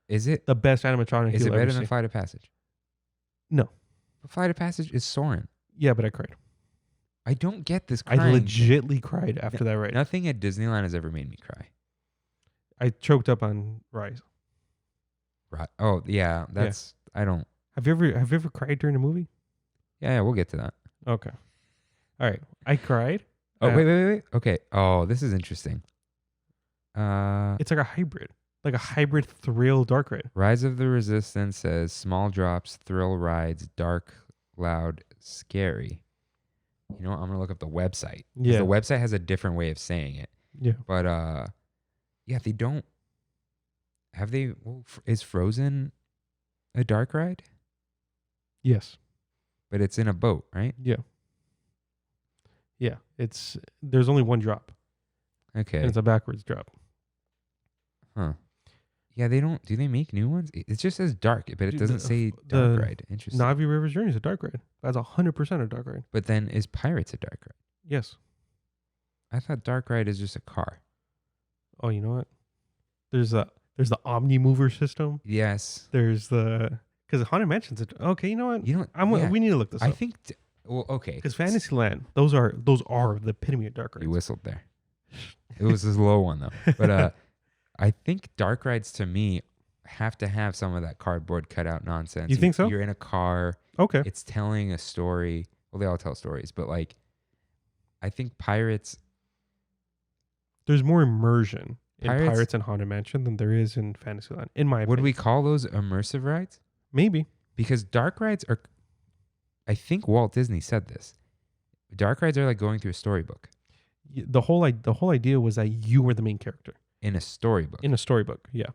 [SPEAKER 1] Is it?
[SPEAKER 2] The best animatronic
[SPEAKER 1] Is it
[SPEAKER 2] you'll
[SPEAKER 1] better
[SPEAKER 2] ever
[SPEAKER 1] than
[SPEAKER 2] see.
[SPEAKER 1] Flight of Passage?
[SPEAKER 2] No.
[SPEAKER 1] But Flight of Passage is Soarin'.
[SPEAKER 2] Yeah, but I cried.
[SPEAKER 1] I don't get this
[SPEAKER 2] I
[SPEAKER 1] crying.
[SPEAKER 2] legitly cried after that ride.
[SPEAKER 1] Nothing at Disneyland has ever made me cry.
[SPEAKER 2] I choked up on Rise.
[SPEAKER 1] Right. Oh, yeah. That's, I don't.
[SPEAKER 2] Have you ever cried during a movie?
[SPEAKER 1] Yeah, we'll get to that.
[SPEAKER 2] Okay. All right. I cried.
[SPEAKER 1] Oh, wait. Okay. Oh, this is interesting.
[SPEAKER 2] It's like a hybrid thrill dark ride.
[SPEAKER 1] Rise of the Resistance says small drops, thrill rides, dark, loud, scary. You know what? I'm going to look up the website. 'Cause
[SPEAKER 2] Yeah.
[SPEAKER 1] The website has a different way of saying it.
[SPEAKER 2] Yeah.
[SPEAKER 1] But, yeah, they don't. Is Frozen a dark ride?
[SPEAKER 2] Yes.
[SPEAKER 1] But it's in a boat, right?
[SPEAKER 2] Yeah. Yeah. There's only one drop.
[SPEAKER 1] Okay.
[SPEAKER 2] And it's a backwards drop.
[SPEAKER 1] Huh. Yeah, they don't. Do they make new ones? It just says dark, but it
[SPEAKER 2] Dude,
[SPEAKER 1] doesn't say dark ride. Interesting.
[SPEAKER 2] Navi River's Journey is a dark ride. That's 100% a dark ride.
[SPEAKER 1] But then is Pirates a dark ride?
[SPEAKER 2] Yes.
[SPEAKER 1] I thought dark ride is just a car.
[SPEAKER 2] Oh, you know what? There's the Omni Mover system.
[SPEAKER 1] Yes.
[SPEAKER 2] There's because Haunted Mansion's okay. You know what?
[SPEAKER 1] You know.
[SPEAKER 2] We need to look this
[SPEAKER 1] I
[SPEAKER 2] up.
[SPEAKER 1] think. Well, okay.
[SPEAKER 2] Because Fantasyland, those are the epitome of dark rides.
[SPEAKER 1] You whistled there. It was a low one though. But I think dark rides to me have to have some of that cardboard cutout nonsense.
[SPEAKER 2] You think so?
[SPEAKER 1] You're in a car.
[SPEAKER 2] Okay.
[SPEAKER 1] It's telling a story. Well, they all tell stories, but like I think Pirates.
[SPEAKER 2] There's more immersion in
[SPEAKER 1] Pirates-
[SPEAKER 2] Pirates and Haunted Mansion than there is in Fantasyland, in my opinion.
[SPEAKER 1] Would we call those immersive rides?
[SPEAKER 2] Maybe.
[SPEAKER 1] Because dark rides are. I think Walt Disney said this. Dark rides are like going through a storybook.
[SPEAKER 2] The whole idea was that you were the main character
[SPEAKER 1] In a storybook.
[SPEAKER 2] in a storybook. Yeah.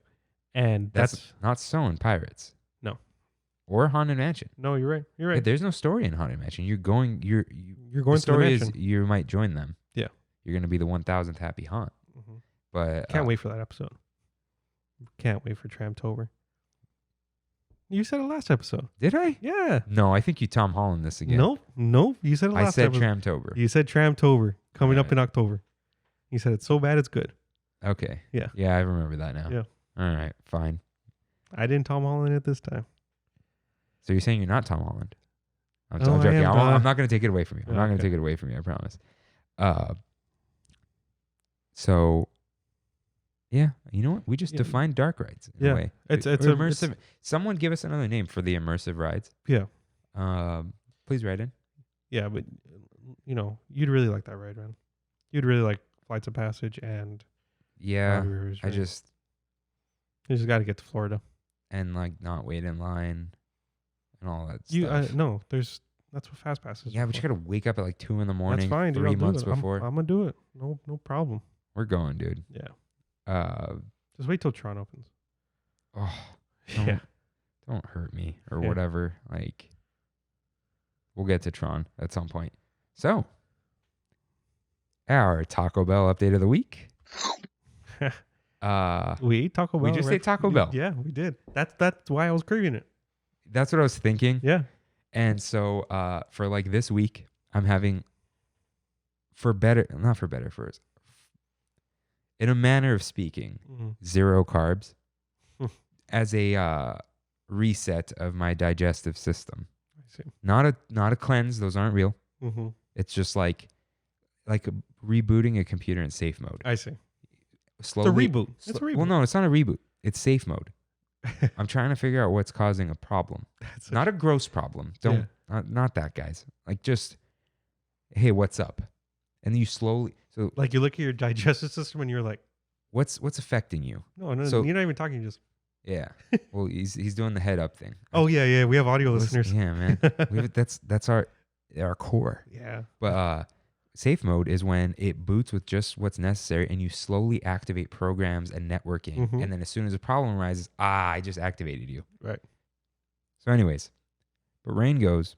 [SPEAKER 2] And that's
[SPEAKER 1] not so in Pirates.
[SPEAKER 2] No.
[SPEAKER 1] Or Haunted Mansion.
[SPEAKER 2] no, you're right. You're
[SPEAKER 1] Yeah,
[SPEAKER 2] right.
[SPEAKER 1] there's no story in Haunted Mansion. You're going. You're
[SPEAKER 2] You're going
[SPEAKER 1] the
[SPEAKER 2] through the
[SPEAKER 1] story is
[SPEAKER 2] mansion.
[SPEAKER 1] you might join them.
[SPEAKER 2] Yeah.
[SPEAKER 1] You're gonna be the 1,000th happy haunt.
[SPEAKER 2] Mhm.
[SPEAKER 1] But
[SPEAKER 2] Can't wait for that episode. Can't wait for Tramtober. You said it last episode.
[SPEAKER 1] Did I?
[SPEAKER 2] Yeah.
[SPEAKER 1] No, I think you Tom Holland this again.
[SPEAKER 2] Nope. You said it
[SPEAKER 1] I
[SPEAKER 2] last
[SPEAKER 1] said
[SPEAKER 2] episode.
[SPEAKER 1] Tramtober.
[SPEAKER 2] You said Tramtober coming up
[SPEAKER 1] Alright.
[SPEAKER 2] in October. You said it's so bad it's good.
[SPEAKER 1] Okay.
[SPEAKER 2] Yeah.
[SPEAKER 1] Yeah, I remember that now.
[SPEAKER 2] Yeah.
[SPEAKER 1] All right, fine.
[SPEAKER 2] I didn't Tom Holland it this time.
[SPEAKER 1] So you're saying you're not Tom Holland? I'm
[SPEAKER 2] Oh, I
[SPEAKER 1] joking.
[SPEAKER 2] am,
[SPEAKER 1] I'm not going to take it away from you. I'm not going to
[SPEAKER 2] Okay.
[SPEAKER 1] take it away from you. I promise. So, yeah, you know what? We just
[SPEAKER 2] Yeah.
[SPEAKER 1] defined dark rides in
[SPEAKER 2] Yeah.
[SPEAKER 1] a way.
[SPEAKER 2] It's
[SPEAKER 1] Or
[SPEAKER 2] a-
[SPEAKER 1] immersive. Someone give us another name for the immersive rides.
[SPEAKER 2] Yeah.
[SPEAKER 1] Please write in.
[SPEAKER 2] Yeah, but you'd really like that ride, man. You'd really like Flights of Passage and
[SPEAKER 1] Yeah,
[SPEAKER 2] Robbie Rivers
[SPEAKER 1] I
[SPEAKER 2] ride.
[SPEAKER 1] just
[SPEAKER 2] You just got to get to Florida.
[SPEAKER 1] and like not wait in line and all that
[SPEAKER 2] You
[SPEAKER 1] stuff.
[SPEAKER 2] no, that's what Fast Pass is.
[SPEAKER 1] Yeah, but you
[SPEAKER 2] for.
[SPEAKER 1] got to wake up at like 2 a.m.
[SPEAKER 2] That's fine, dude.
[SPEAKER 1] 3
[SPEAKER 2] I'll do
[SPEAKER 1] months
[SPEAKER 2] it. I'm
[SPEAKER 1] before.
[SPEAKER 2] gonna do it. No problem.
[SPEAKER 1] We're going, dude.
[SPEAKER 2] Yeah. Just wait till Tron opens.
[SPEAKER 1] Oh,
[SPEAKER 2] Yeah.
[SPEAKER 1] don't hurt me or
[SPEAKER 2] Yeah.
[SPEAKER 1] whatever. Like, we'll get to Tron at some point. So, our Taco Bell update of the week.
[SPEAKER 2] We ate Taco Bell.
[SPEAKER 1] We just
[SPEAKER 2] right?
[SPEAKER 1] ate Taco Bell.
[SPEAKER 2] Yeah, we did. That's why I was craving it.
[SPEAKER 1] That's what I was thinking.
[SPEAKER 2] Yeah.
[SPEAKER 1] And so, for like this week, I'm having in a manner of speaking,
[SPEAKER 2] Mhm.
[SPEAKER 1] 0 carbs as a reset of my digestive system.
[SPEAKER 2] I see.
[SPEAKER 1] Not a cleanse. Those aren't real.
[SPEAKER 2] Mm-hmm.
[SPEAKER 1] It's just like rebooting a computer in safe mode.
[SPEAKER 2] I see.
[SPEAKER 1] Slowly.
[SPEAKER 2] It's a reboot. It's a reboot.
[SPEAKER 1] Well, no, it's not a reboot. It's safe mode. I'm trying to figure out what's causing a problem.
[SPEAKER 2] That's
[SPEAKER 1] Not a gross problem. Don't not that, guys. Like just, hey, what's up? And you slowly. So
[SPEAKER 2] like you look at your digestive system and you're like,
[SPEAKER 1] what's affecting you?
[SPEAKER 2] no,
[SPEAKER 1] So-
[SPEAKER 2] you're not even talking. Just
[SPEAKER 1] Yeah. Well, he's doing the head up thing.
[SPEAKER 2] oh yeah. We have audio
[SPEAKER 1] Listen-
[SPEAKER 2] listeners.
[SPEAKER 1] Yeah, man. That's our core.
[SPEAKER 2] Yeah.
[SPEAKER 1] But safe mode is when it boots with just what's necessary and you slowly activate programs and networking.
[SPEAKER 2] Mhm.
[SPEAKER 1] And then as soon as a problem arises, I just activated you.
[SPEAKER 2] Right.
[SPEAKER 1] So anyways, but Rain goes,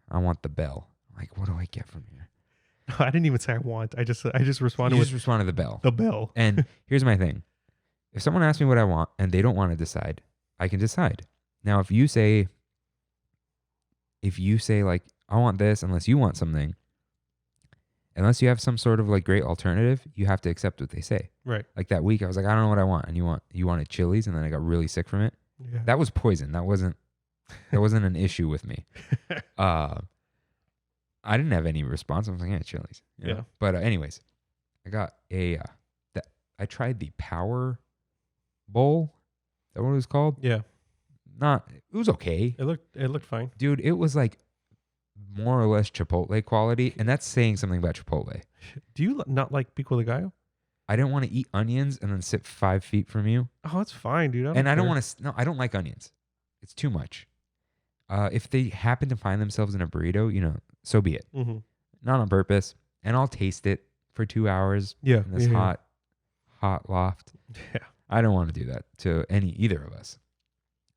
[SPEAKER 1] I want the bell. I'm like, what do I get from here?
[SPEAKER 2] I didn't even say I want. I just responded
[SPEAKER 1] You
[SPEAKER 2] with
[SPEAKER 1] just respond to the bell.
[SPEAKER 2] the bell.
[SPEAKER 1] And here's my thing. If someone asks me what I want and they don't want to decide, I can decide. Now, if you say like, I want this unless you want something, unless you have some sort of like great alternative, you have to accept what they say.
[SPEAKER 2] Right.
[SPEAKER 1] Like that week, I was like, I don't know what I want. And you wanted Chili's, and then I got really sick from it.
[SPEAKER 2] Yeah.
[SPEAKER 1] That was poison. That wasn't an issue with me. I didn't have any response. I was like, yeah, Chili's. You know?
[SPEAKER 2] Yeah.
[SPEAKER 1] But anyways, I got I tried the Power Bowl. Is that what it was called?
[SPEAKER 2] Yeah.
[SPEAKER 1] It was okay.
[SPEAKER 2] It looked fine.
[SPEAKER 1] Dude, it was like more or less Chipotle quality. And that's saying something about Chipotle.
[SPEAKER 2] Do you not like pico de gallo?
[SPEAKER 1] I didn't want to eat onions and then sit 5 feet from you.
[SPEAKER 2] Oh, it's fine, dude.
[SPEAKER 1] I don't want to. No, I don't like onions. It's too much. If they happen to find themselves in a burrito, so be it.
[SPEAKER 2] Mm-hmm.
[SPEAKER 1] Not on purpose. And I'll taste it for 2 hours
[SPEAKER 2] Yeah.
[SPEAKER 1] in this hot loft.
[SPEAKER 2] Yeah.
[SPEAKER 1] I don't want to do that to either of us.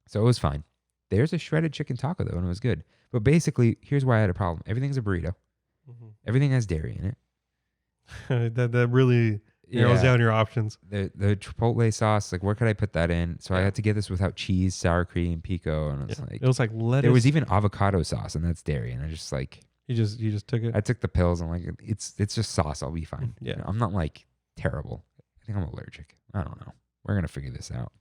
[SPEAKER 1] So it was fine. There's a shredded chicken taco though, and it was good. But basically, here's why I had a problem. Everything's a burrito.
[SPEAKER 2] Mm-hmm.
[SPEAKER 1] Everything has dairy in it.
[SPEAKER 2] that really narrows down your options.
[SPEAKER 1] The Chipotle sauce, like where could I put that in? So I had to get this without cheese, sour cream, pico, and
[SPEAKER 2] It was like lettuce.
[SPEAKER 1] there was even avocado sauce, and that's dairy. And I just like
[SPEAKER 2] you just took it.
[SPEAKER 1] I took the pills. and like, it's just sauce. I'll be fine.
[SPEAKER 2] Yeah.
[SPEAKER 1] I'm not like terrible. I think I'm allergic. I don't know. We're gonna figure this out.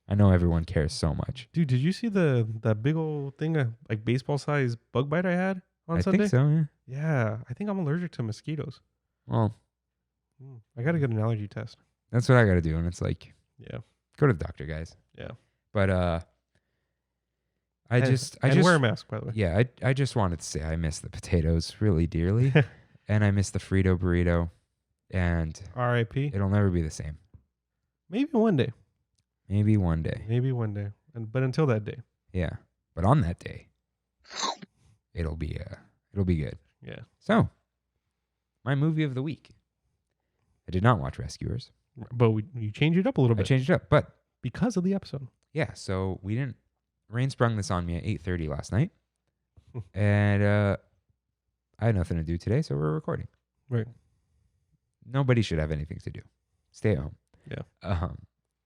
[SPEAKER 1] I know everyone cares so much.
[SPEAKER 2] Dude, did you see that big old thing of like baseball size bug bite I had on
[SPEAKER 1] I
[SPEAKER 2] Sunday?
[SPEAKER 1] think so. Yeah.
[SPEAKER 2] Yeah, I think I'm allergic to mosquitoes.
[SPEAKER 1] Well,
[SPEAKER 2] I got to get an allergy test.
[SPEAKER 1] that's what I got to do. And it's like,
[SPEAKER 2] Yeah.
[SPEAKER 1] go to the doctor, guys.
[SPEAKER 2] Yeah.
[SPEAKER 1] But I just
[SPEAKER 2] wear a mask, by the way.
[SPEAKER 1] yeah, I just wanted to say I miss the potatoes really dearly. And I miss the Frito burrito. And
[SPEAKER 2] R.I.P.
[SPEAKER 1] it'll never be the same.
[SPEAKER 2] Maybe one day.
[SPEAKER 1] Maybe one day.
[SPEAKER 2] Maybe one day. But until that day.
[SPEAKER 1] Yeah. But on that day, it'll be good.
[SPEAKER 2] Yeah.
[SPEAKER 1] So, my movie of the week. I did not watch Rescuers.
[SPEAKER 2] But you changed it up a little
[SPEAKER 1] I
[SPEAKER 2] bit.
[SPEAKER 1] changed it up, but
[SPEAKER 2] Because of the episode.
[SPEAKER 1] yeah, so we didn't. Rain sprung this on me at 8:30 last night, and I had nothing to do today, so we're recording.
[SPEAKER 2] Right.
[SPEAKER 1] Nobody should have anything to do. Stay at home.
[SPEAKER 2] Yeah.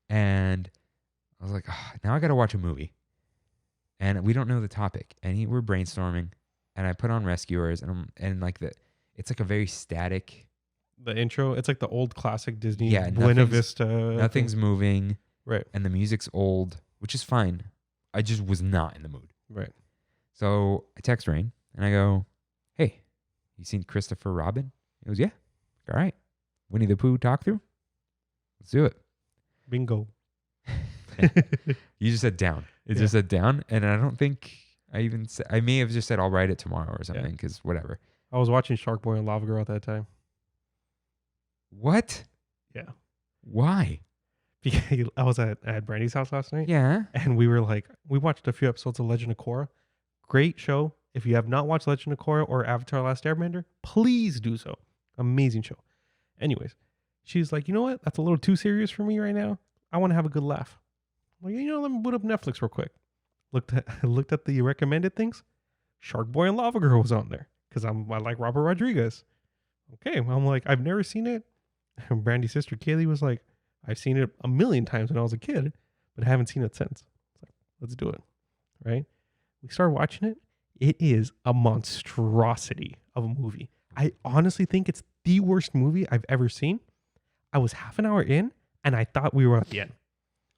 [SPEAKER 1] And I was like, now I got to watch a movie, and we don't know the topic, and we're brainstorming, and I put on Rescuers, and like it's like a very static.
[SPEAKER 2] The intro, it's like the old classic Disney
[SPEAKER 1] Yeah,
[SPEAKER 2] Buena Vista.
[SPEAKER 1] Nothing's moving.
[SPEAKER 2] Right.
[SPEAKER 1] And the music's old, which is fine. I just was not in the mood.
[SPEAKER 2] Right.
[SPEAKER 1] So I text Rain and I go, hey, you seen Christopher Robin? He goes, yeah. All right. Winnie the Pooh Talkthrough? Let's do it.
[SPEAKER 2] Bingo.
[SPEAKER 1] You just said down. It
[SPEAKER 2] Yeah.
[SPEAKER 1] just said down. And I don't think I even said, I may have just said I'll write it tomorrow or something because whatever.
[SPEAKER 2] I was watching Shark Boy and Lava Girl at that time.
[SPEAKER 1] What?
[SPEAKER 2] Yeah.
[SPEAKER 1] Why?
[SPEAKER 2] Because I was at Brandy's house last night.
[SPEAKER 1] Yeah.
[SPEAKER 2] And we watched a few episodes of Legend of Korra. Great show. If you have not watched Legend of Korra or Avatar Last Airbender, please do so. Amazing show. Anyways, she's like, you know what? That's a little too serious for me right now. I want to have a good laugh. I'm like, let me boot up Netflix real quick. Looked at the recommended things. Shark Boy and Lava Girl was on there because I like Robert Rodriguez. Okay, well, I'm like, I've never seen it. And Brandy's sister Kaylee was like, I've seen it a million times when I was a kid, but I haven't seen it since. It's like, let's do it. Right? We started watching it. It is a monstrosity of a movie. I honestly think it's the worst movie I've ever seen. I was half an hour in and I thought we were at the end.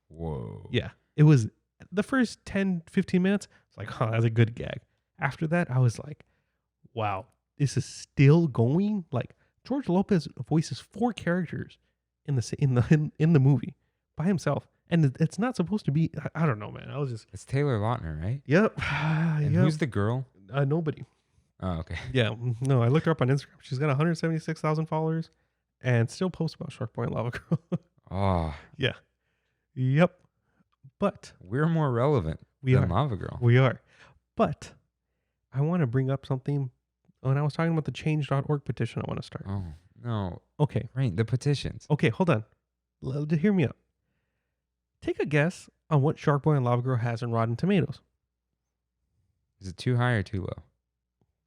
[SPEAKER 1] Whoa.
[SPEAKER 2] Yeah. It was the first 10, 15 minutes. It's like, that's a good gag. After that, I was like, wow, this is still going. Like, George Lopez voices 4 characters in the movie by himself, and it's not supposed to be. I don't know, man. I was just.
[SPEAKER 1] It's Taylor Lautner, right?
[SPEAKER 2] Yep.
[SPEAKER 1] And who's the girl?
[SPEAKER 2] Nobody.
[SPEAKER 1] Oh, okay.
[SPEAKER 2] Yeah. No, I looked her up on Instagram. She's got 176,000 followers, and still posts about Shark Boy and Lava Girl.
[SPEAKER 1] Oh.
[SPEAKER 2] Yeah. Yep. But
[SPEAKER 1] we're more relevant than Lava Girl.
[SPEAKER 2] We are. But I want to bring up something. When I was talking about the change.org petition, I want to start.
[SPEAKER 1] Oh, no.
[SPEAKER 2] Okay.
[SPEAKER 1] Right, the petitions.
[SPEAKER 2] Okay, hold on. Hear me out. Take a guess on what Shark Boy and Lava Girl has in Rotten Tomatoes.
[SPEAKER 1] Is it too high or too low?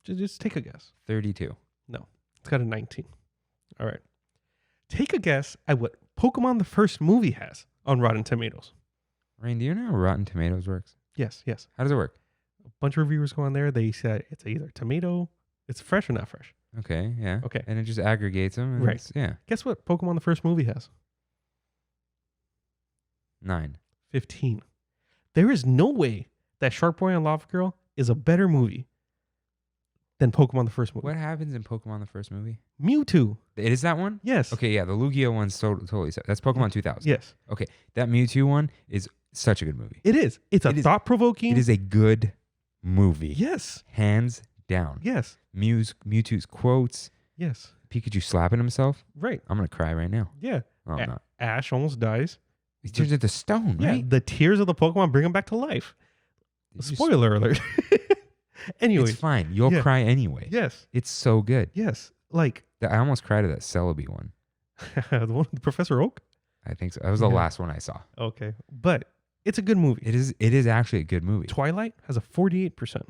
[SPEAKER 2] Just take a guess.
[SPEAKER 1] 32.
[SPEAKER 2] No, it's got a 19. All right. Take a guess at what Pokemon the first movie has on Rotten Tomatoes.
[SPEAKER 1] Rain, do you know how Rotten Tomatoes works?
[SPEAKER 2] Yes.
[SPEAKER 1] How does it work?
[SPEAKER 2] A bunch of reviewers go on there. They said it's either tomato, it's fresh or not fresh.
[SPEAKER 1] Okay, yeah.
[SPEAKER 2] Okay.
[SPEAKER 1] And it just aggregates them. And
[SPEAKER 2] Right.
[SPEAKER 1] Yeah.
[SPEAKER 2] Guess what Pokemon the first movie has?
[SPEAKER 1] 9.
[SPEAKER 2] 15. There is no way that Shark Boy and Lava Girl is a better movie than Pokemon the first movie.
[SPEAKER 1] What happens in Pokemon the first movie?
[SPEAKER 2] Mewtwo.
[SPEAKER 1] It is that one?
[SPEAKER 2] Yes.
[SPEAKER 1] Okay, yeah. The Lugia one's totally set. That's Pokemon 2000.
[SPEAKER 2] Yes.
[SPEAKER 1] Okay, that Mewtwo one is such a good movie.
[SPEAKER 2] It is. It's thought-provoking.
[SPEAKER 1] It is a good movie.
[SPEAKER 2] Yes.
[SPEAKER 1] Hands down.
[SPEAKER 2] Yes.
[SPEAKER 1] Mewtwo's quotes.
[SPEAKER 2] Yes.
[SPEAKER 1] Pikachu slapping himself.
[SPEAKER 2] Right.
[SPEAKER 1] I'm going to cry right now.
[SPEAKER 2] Yeah.
[SPEAKER 1] Oh, I'm not.
[SPEAKER 2] Ash almost dies.
[SPEAKER 1] He turns into stone,
[SPEAKER 2] Yeah.
[SPEAKER 1] right?
[SPEAKER 2] The tears of the Pokemon bring him back to life.
[SPEAKER 1] Did you
[SPEAKER 2] Spoiler alert. Anyway.
[SPEAKER 1] It's fine. You'll cry anyway.
[SPEAKER 2] Yes.
[SPEAKER 1] It's so good.
[SPEAKER 2] Yes. Like.
[SPEAKER 1] I almost cried at that Celebi one.
[SPEAKER 2] The one with Professor Oak?
[SPEAKER 1] I think so. That was the last one I saw.
[SPEAKER 2] Okay. But it's a good movie.
[SPEAKER 1] It is actually a good movie.
[SPEAKER 2] Twilight has a 48%.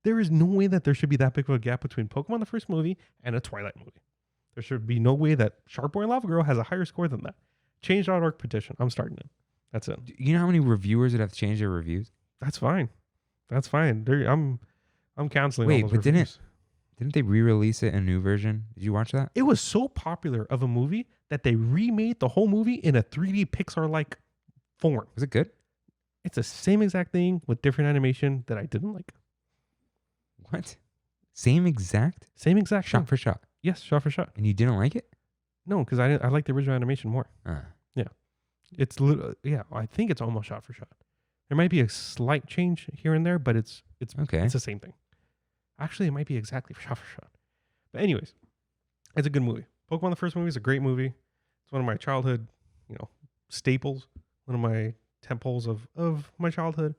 [SPEAKER 2] There is no way that there should be that big of a gap between Pokemon the first movie and a Twilight movie. There should be no way that Shark Boy and Lava Girl has a higher score than that. Change.org petition. I'm starting it. That's it.
[SPEAKER 1] You know how many reviewers would have to change their reviews?
[SPEAKER 2] That's fine. That's fine. I'm canceling all
[SPEAKER 1] Wait,
[SPEAKER 2] those
[SPEAKER 1] but
[SPEAKER 2] reviews.
[SPEAKER 1] didn't they re-release it in a new version? Did you watch that?
[SPEAKER 2] It was so popular of a movie that they remade the whole movie in a 3D Pixar-like form.
[SPEAKER 1] Was it good?
[SPEAKER 2] It's the same exact thing with different animation that I didn't like.
[SPEAKER 1] What? Same exact?
[SPEAKER 2] Same exact
[SPEAKER 1] Shot
[SPEAKER 2] thing.
[SPEAKER 1] for shot.
[SPEAKER 2] Yes, shot for shot.
[SPEAKER 1] And you didn't like it?
[SPEAKER 2] No, because I like the original animation more. Yeah, it's I think it's almost shot for shot. There might be a slight change here and there, but it's
[SPEAKER 1] Okay.
[SPEAKER 2] It's the same thing. Actually, it might be exactly shot for shot. But anyways, it's a good movie. Pokemon the first movie is a great movie. It's one of my childhood, staples. One of my temples of my childhood.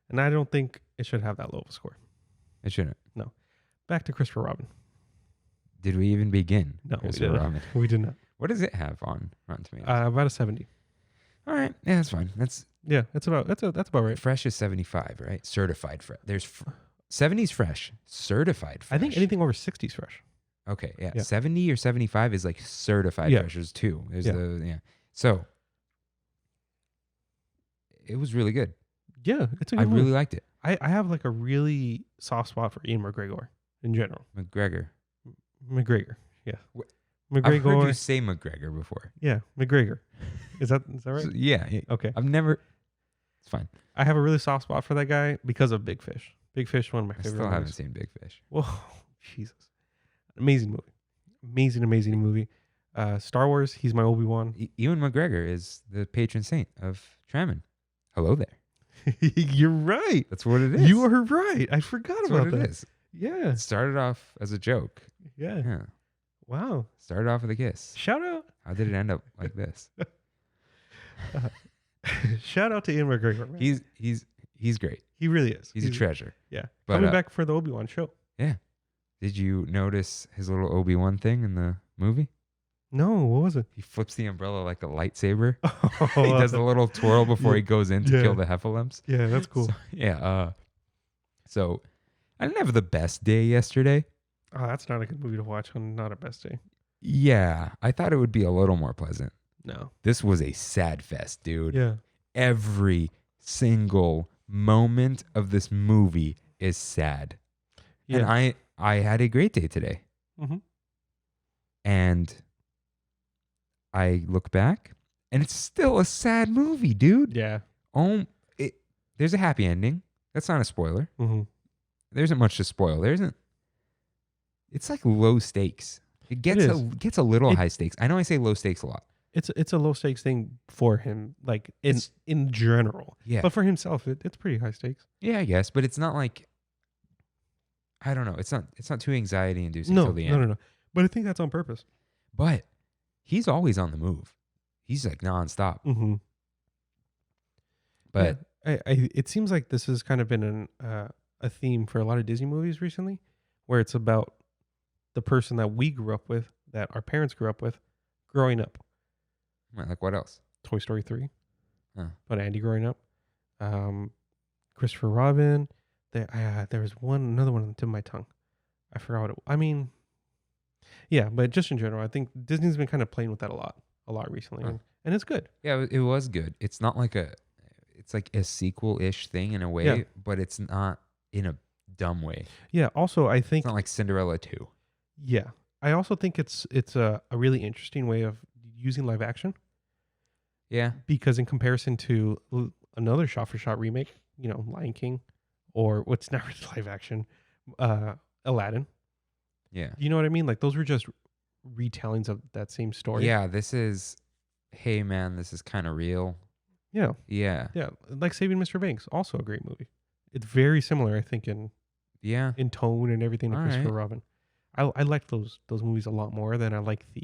[SPEAKER 2] And I don't think it should have that low of a score.
[SPEAKER 1] It shouldn't.
[SPEAKER 2] No. Back to Christopher Robin.
[SPEAKER 1] Did we even begin?
[SPEAKER 2] No,
[SPEAKER 1] Christopher Robin.
[SPEAKER 2] We did not.
[SPEAKER 1] What does it have on Rotten Tomatoes?
[SPEAKER 2] About a 70.
[SPEAKER 1] All right. Yeah, that's fine. That's
[SPEAKER 2] about right.
[SPEAKER 1] fresh is 75, right? Certified fresh. There's 70's fresh. Certified fresh.
[SPEAKER 2] I think anything over 60 is fresh.
[SPEAKER 1] Okay, yeah.
[SPEAKER 2] Yeah.
[SPEAKER 1] 70 or 75 is like certified fresh. There's two. There's So it was really good.
[SPEAKER 2] Yeah, it's a good
[SPEAKER 1] I
[SPEAKER 2] movie.
[SPEAKER 1] really liked it.
[SPEAKER 2] I have like a really soft spot for Ian McGregor in general.
[SPEAKER 1] McGregor.
[SPEAKER 2] Yeah.
[SPEAKER 1] I've heard you
[SPEAKER 2] McGregor.
[SPEAKER 1] say McGregor before.
[SPEAKER 2] Yeah, McGregor. Is that right?
[SPEAKER 1] So, yeah.
[SPEAKER 2] Okay.
[SPEAKER 1] I've never. It's fine.
[SPEAKER 2] I have a really soft spot for that guy because of Big Fish. Big Fish, one of my
[SPEAKER 1] I
[SPEAKER 2] favorite
[SPEAKER 1] still haven't
[SPEAKER 2] movies.
[SPEAKER 1] seen Big Fish.
[SPEAKER 2] Whoa, Jesus. Amazing movie. Amazing movie. Star Wars, he's my Obi-Wan.
[SPEAKER 1] Ewan McGregor is the patron saint of Trammin. Hello there.
[SPEAKER 2] You're right.
[SPEAKER 1] That's what it is.
[SPEAKER 2] You are right. I forgot
[SPEAKER 1] That's
[SPEAKER 2] about
[SPEAKER 1] what
[SPEAKER 2] that.
[SPEAKER 1] it is.
[SPEAKER 2] Yeah.
[SPEAKER 1] It started off as a joke.
[SPEAKER 2] Yeah.
[SPEAKER 1] Yeah.
[SPEAKER 2] Wow.
[SPEAKER 1] Started off with a kiss.
[SPEAKER 2] Shout out.
[SPEAKER 1] How did it end up like this?
[SPEAKER 2] Shout out to Ian McGregor. Man.
[SPEAKER 1] He's great.
[SPEAKER 2] He really is.
[SPEAKER 1] He's a treasure.
[SPEAKER 2] Yeah.
[SPEAKER 1] But,
[SPEAKER 2] Coming back for the Obi-Wan show.
[SPEAKER 1] Yeah. Did you notice his little Obi-Wan thing in the movie?
[SPEAKER 2] No, what was it?
[SPEAKER 1] He flips the umbrella like a lightsaber.
[SPEAKER 2] Oh,
[SPEAKER 1] He does a little twirl before he goes in to
[SPEAKER 2] Yeah.
[SPEAKER 1] kill the Heffalumps.
[SPEAKER 2] Yeah, that's cool.
[SPEAKER 1] So, yeah. So I didn't have the best day yesterday.
[SPEAKER 2] Oh, that's not a good movie to watch on not a best day.
[SPEAKER 1] Yeah. I thought it would be a little more pleasant.
[SPEAKER 2] No.
[SPEAKER 1] This was a sad fest, dude.
[SPEAKER 2] Yeah.
[SPEAKER 1] Every single moment of this movie is sad.
[SPEAKER 2] Yeah.
[SPEAKER 1] And I had a great day today.
[SPEAKER 2] Mm-hmm.
[SPEAKER 1] And I look back and it's still a sad movie, dude.
[SPEAKER 2] Yeah.
[SPEAKER 1] There's a happy ending. That's not a spoiler.
[SPEAKER 2] Mm-hmm.
[SPEAKER 1] There isn't much to spoil. There isn't. It's like low stakes. It gets a little high stakes. I know I say low stakes a lot.
[SPEAKER 2] It's a low stakes thing for him, like in general.
[SPEAKER 1] Yeah.
[SPEAKER 2] But for himself, it's pretty high stakes.
[SPEAKER 1] Yeah, I guess, but it's not like, I don't know. It's not too anxiety inducing till the end.
[SPEAKER 2] No. But I think that's on purpose.
[SPEAKER 1] But he's always on the move. He's like nonstop.
[SPEAKER 2] Mm-hmm.
[SPEAKER 1] But
[SPEAKER 2] it seems like this has kind of been a theme for a lot of Disney movies recently, where it's about the person that we grew up with, that our parents grew up with, growing up.
[SPEAKER 1] like what else?
[SPEAKER 2] Toy Story 3.
[SPEAKER 1] Huh.
[SPEAKER 2] About Andy growing up. Christopher Robin. There was another one on the tip of my tongue. I forgot what it. I mean, yeah, but just in general, I think Disney's been kind of playing with that a lot recently,
[SPEAKER 1] Huh.
[SPEAKER 2] and it's good.
[SPEAKER 1] Yeah, it was good. It's not like it's like a sequel-ish thing in a way,
[SPEAKER 2] Yeah.
[SPEAKER 1] but it's not in a dumb way.
[SPEAKER 2] Yeah. Also, I think
[SPEAKER 1] It's not like Cinderella 2.
[SPEAKER 2] yeah, I also think it's a really interesting way of using live action,
[SPEAKER 1] Yeah.
[SPEAKER 2] because in comparison to another shot-for-shot remake, Lion King, or what's not really live action, Aladdin.
[SPEAKER 1] Yeah.
[SPEAKER 2] You know what I mean? Like those were just retellings of that same story.
[SPEAKER 1] Yeah, this is, hey man, this is kind of real.
[SPEAKER 2] Yeah.
[SPEAKER 1] Yeah.
[SPEAKER 2] Yeah. Like Saving Mr. Banks, also a great movie. It's very similar, I think, in tone and everything to
[SPEAKER 1] All
[SPEAKER 2] Christopher
[SPEAKER 1] right.
[SPEAKER 2] Robin. I like those movies a lot more than I like the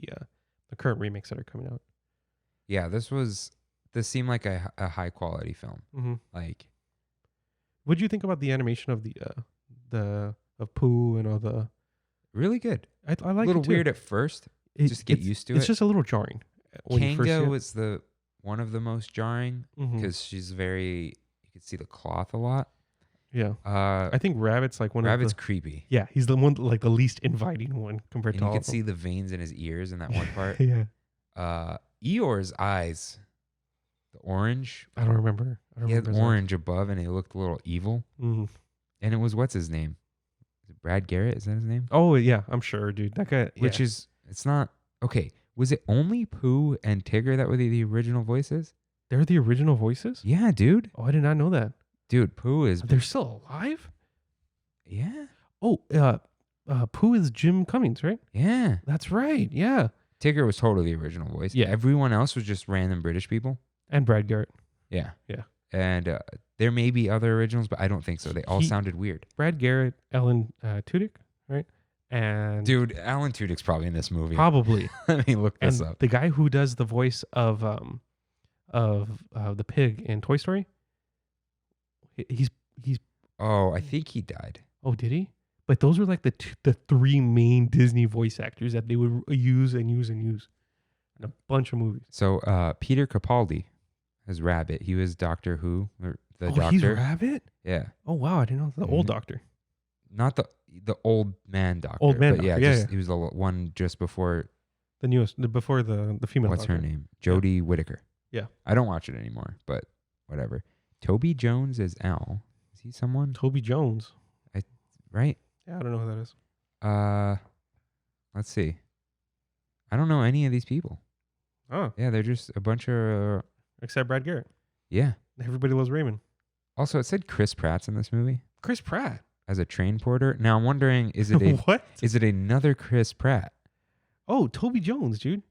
[SPEAKER 2] current remakes that are coming out.
[SPEAKER 1] Yeah, this seemed like a high quality film.
[SPEAKER 2] Mm-hmm.
[SPEAKER 1] Like,
[SPEAKER 2] What do you think about the animation of of Pooh and all the?
[SPEAKER 1] really good.
[SPEAKER 2] I like
[SPEAKER 1] a little
[SPEAKER 2] it too.
[SPEAKER 1] weird at first. Just get used to it.
[SPEAKER 2] It's just a little jarring. When you first see
[SPEAKER 1] Kango
[SPEAKER 2] it.
[SPEAKER 1] is one of the most jarring
[SPEAKER 2] Mhm.
[SPEAKER 1] because she's you can see the cloth a lot.
[SPEAKER 2] Yeah, I think Rabbit's like one
[SPEAKER 1] Rabbit's
[SPEAKER 2] of the.
[SPEAKER 1] creepy.
[SPEAKER 2] Yeah, he's the one like the least inviting one compared
[SPEAKER 1] And
[SPEAKER 2] to
[SPEAKER 1] you
[SPEAKER 2] all
[SPEAKER 1] can
[SPEAKER 2] of them.
[SPEAKER 1] see the veins in his ears in that one part.
[SPEAKER 2] Yeah,
[SPEAKER 1] Eeyore's eyes, the orange.
[SPEAKER 2] I don't remember.
[SPEAKER 1] He had orange above and he looked a little evil.
[SPEAKER 2] Mm-hmm.
[SPEAKER 1] And it was, what's his name? Is it Brad Garrett? Is that his name?
[SPEAKER 2] Oh yeah, I'm sure, dude. That guy.
[SPEAKER 1] Which is, it's not, okay. Was it only Pooh and Tigger that were the original voices?
[SPEAKER 2] They're the original voices.
[SPEAKER 1] Yeah, dude.
[SPEAKER 2] Oh, I did not know that.
[SPEAKER 1] Dude, Pooh is,
[SPEAKER 2] They're still alive.
[SPEAKER 1] yeah.
[SPEAKER 2] Oh, Pooh is Jim Cummings, right?
[SPEAKER 1] Yeah.
[SPEAKER 2] That's right. Yeah,
[SPEAKER 1] Tigger was totally the original voice.
[SPEAKER 2] Yeah.
[SPEAKER 1] Everyone else was just random British people.
[SPEAKER 2] and Brad Garrett.
[SPEAKER 1] Yeah.
[SPEAKER 2] Yeah.
[SPEAKER 1] And there may be other originals, but I don't think so. They all sounded weird.
[SPEAKER 2] Brad Garrett, Ellen Tudyk, right? And
[SPEAKER 1] Dude, Alan Tudyk's probably in this movie.
[SPEAKER 2] probably.
[SPEAKER 1] Let me look this
[SPEAKER 2] And
[SPEAKER 1] up.
[SPEAKER 2] the guy who does the voice of the pig in Toy Story, he's
[SPEAKER 1] Oh, I think he died.
[SPEAKER 2] oh, did he? But those were like the three main Disney voice actors that they would use in a bunch of movies.
[SPEAKER 1] So Peter Capaldi as Rabbit. He was Doctor Who, or the Doctor.
[SPEAKER 2] He's Rabbit?
[SPEAKER 1] Yeah.
[SPEAKER 2] Oh wow, I didn't know. The old Doctor.
[SPEAKER 1] Not the old man Doctor.
[SPEAKER 2] Old man
[SPEAKER 1] but
[SPEAKER 2] Doctor,
[SPEAKER 1] yeah,
[SPEAKER 2] yeah,
[SPEAKER 1] just,
[SPEAKER 2] yeah.
[SPEAKER 1] he was the one just before.
[SPEAKER 2] Before the female
[SPEAKER 1] What's
[SPEAKER 2] Doctor.
[SPEAKER 1] her name? Jodie Whittaker.
[SPEAKER 2] Yeah.
[SPEAKER 1] I don't watch it anymore, but whatever. Toby Jones as Al. Is he someone?
[SPEAKER 2] Toby Jones.
[SPEAKER 1] Right?
[SPEAKER 2] Yeah, I don't know who that is.
[SPEAKER 1] Let's see. I don't know any of these people.
[SPEAKER 2] Oh,
[SPEAKER 1] Yeah, they're just a bunch of
[SPEAKER 2] except Brad Garrett.
[SPEAKER 1] yeah.
[SPEAKER 2] Everybody loves Raymond.
[SPEAKER 1] Also, it said Chris Pratt's in this movie
[SPEAKER 2] Chris Pratt.
[SPEAKER 1] as a train porter. Now I'm wondering, is it
[SPEAKER 2] What?
[SPEAKER 1] is it another Chris Pratt?
[SPEAKER 2] Oh, Toby Jones, dude.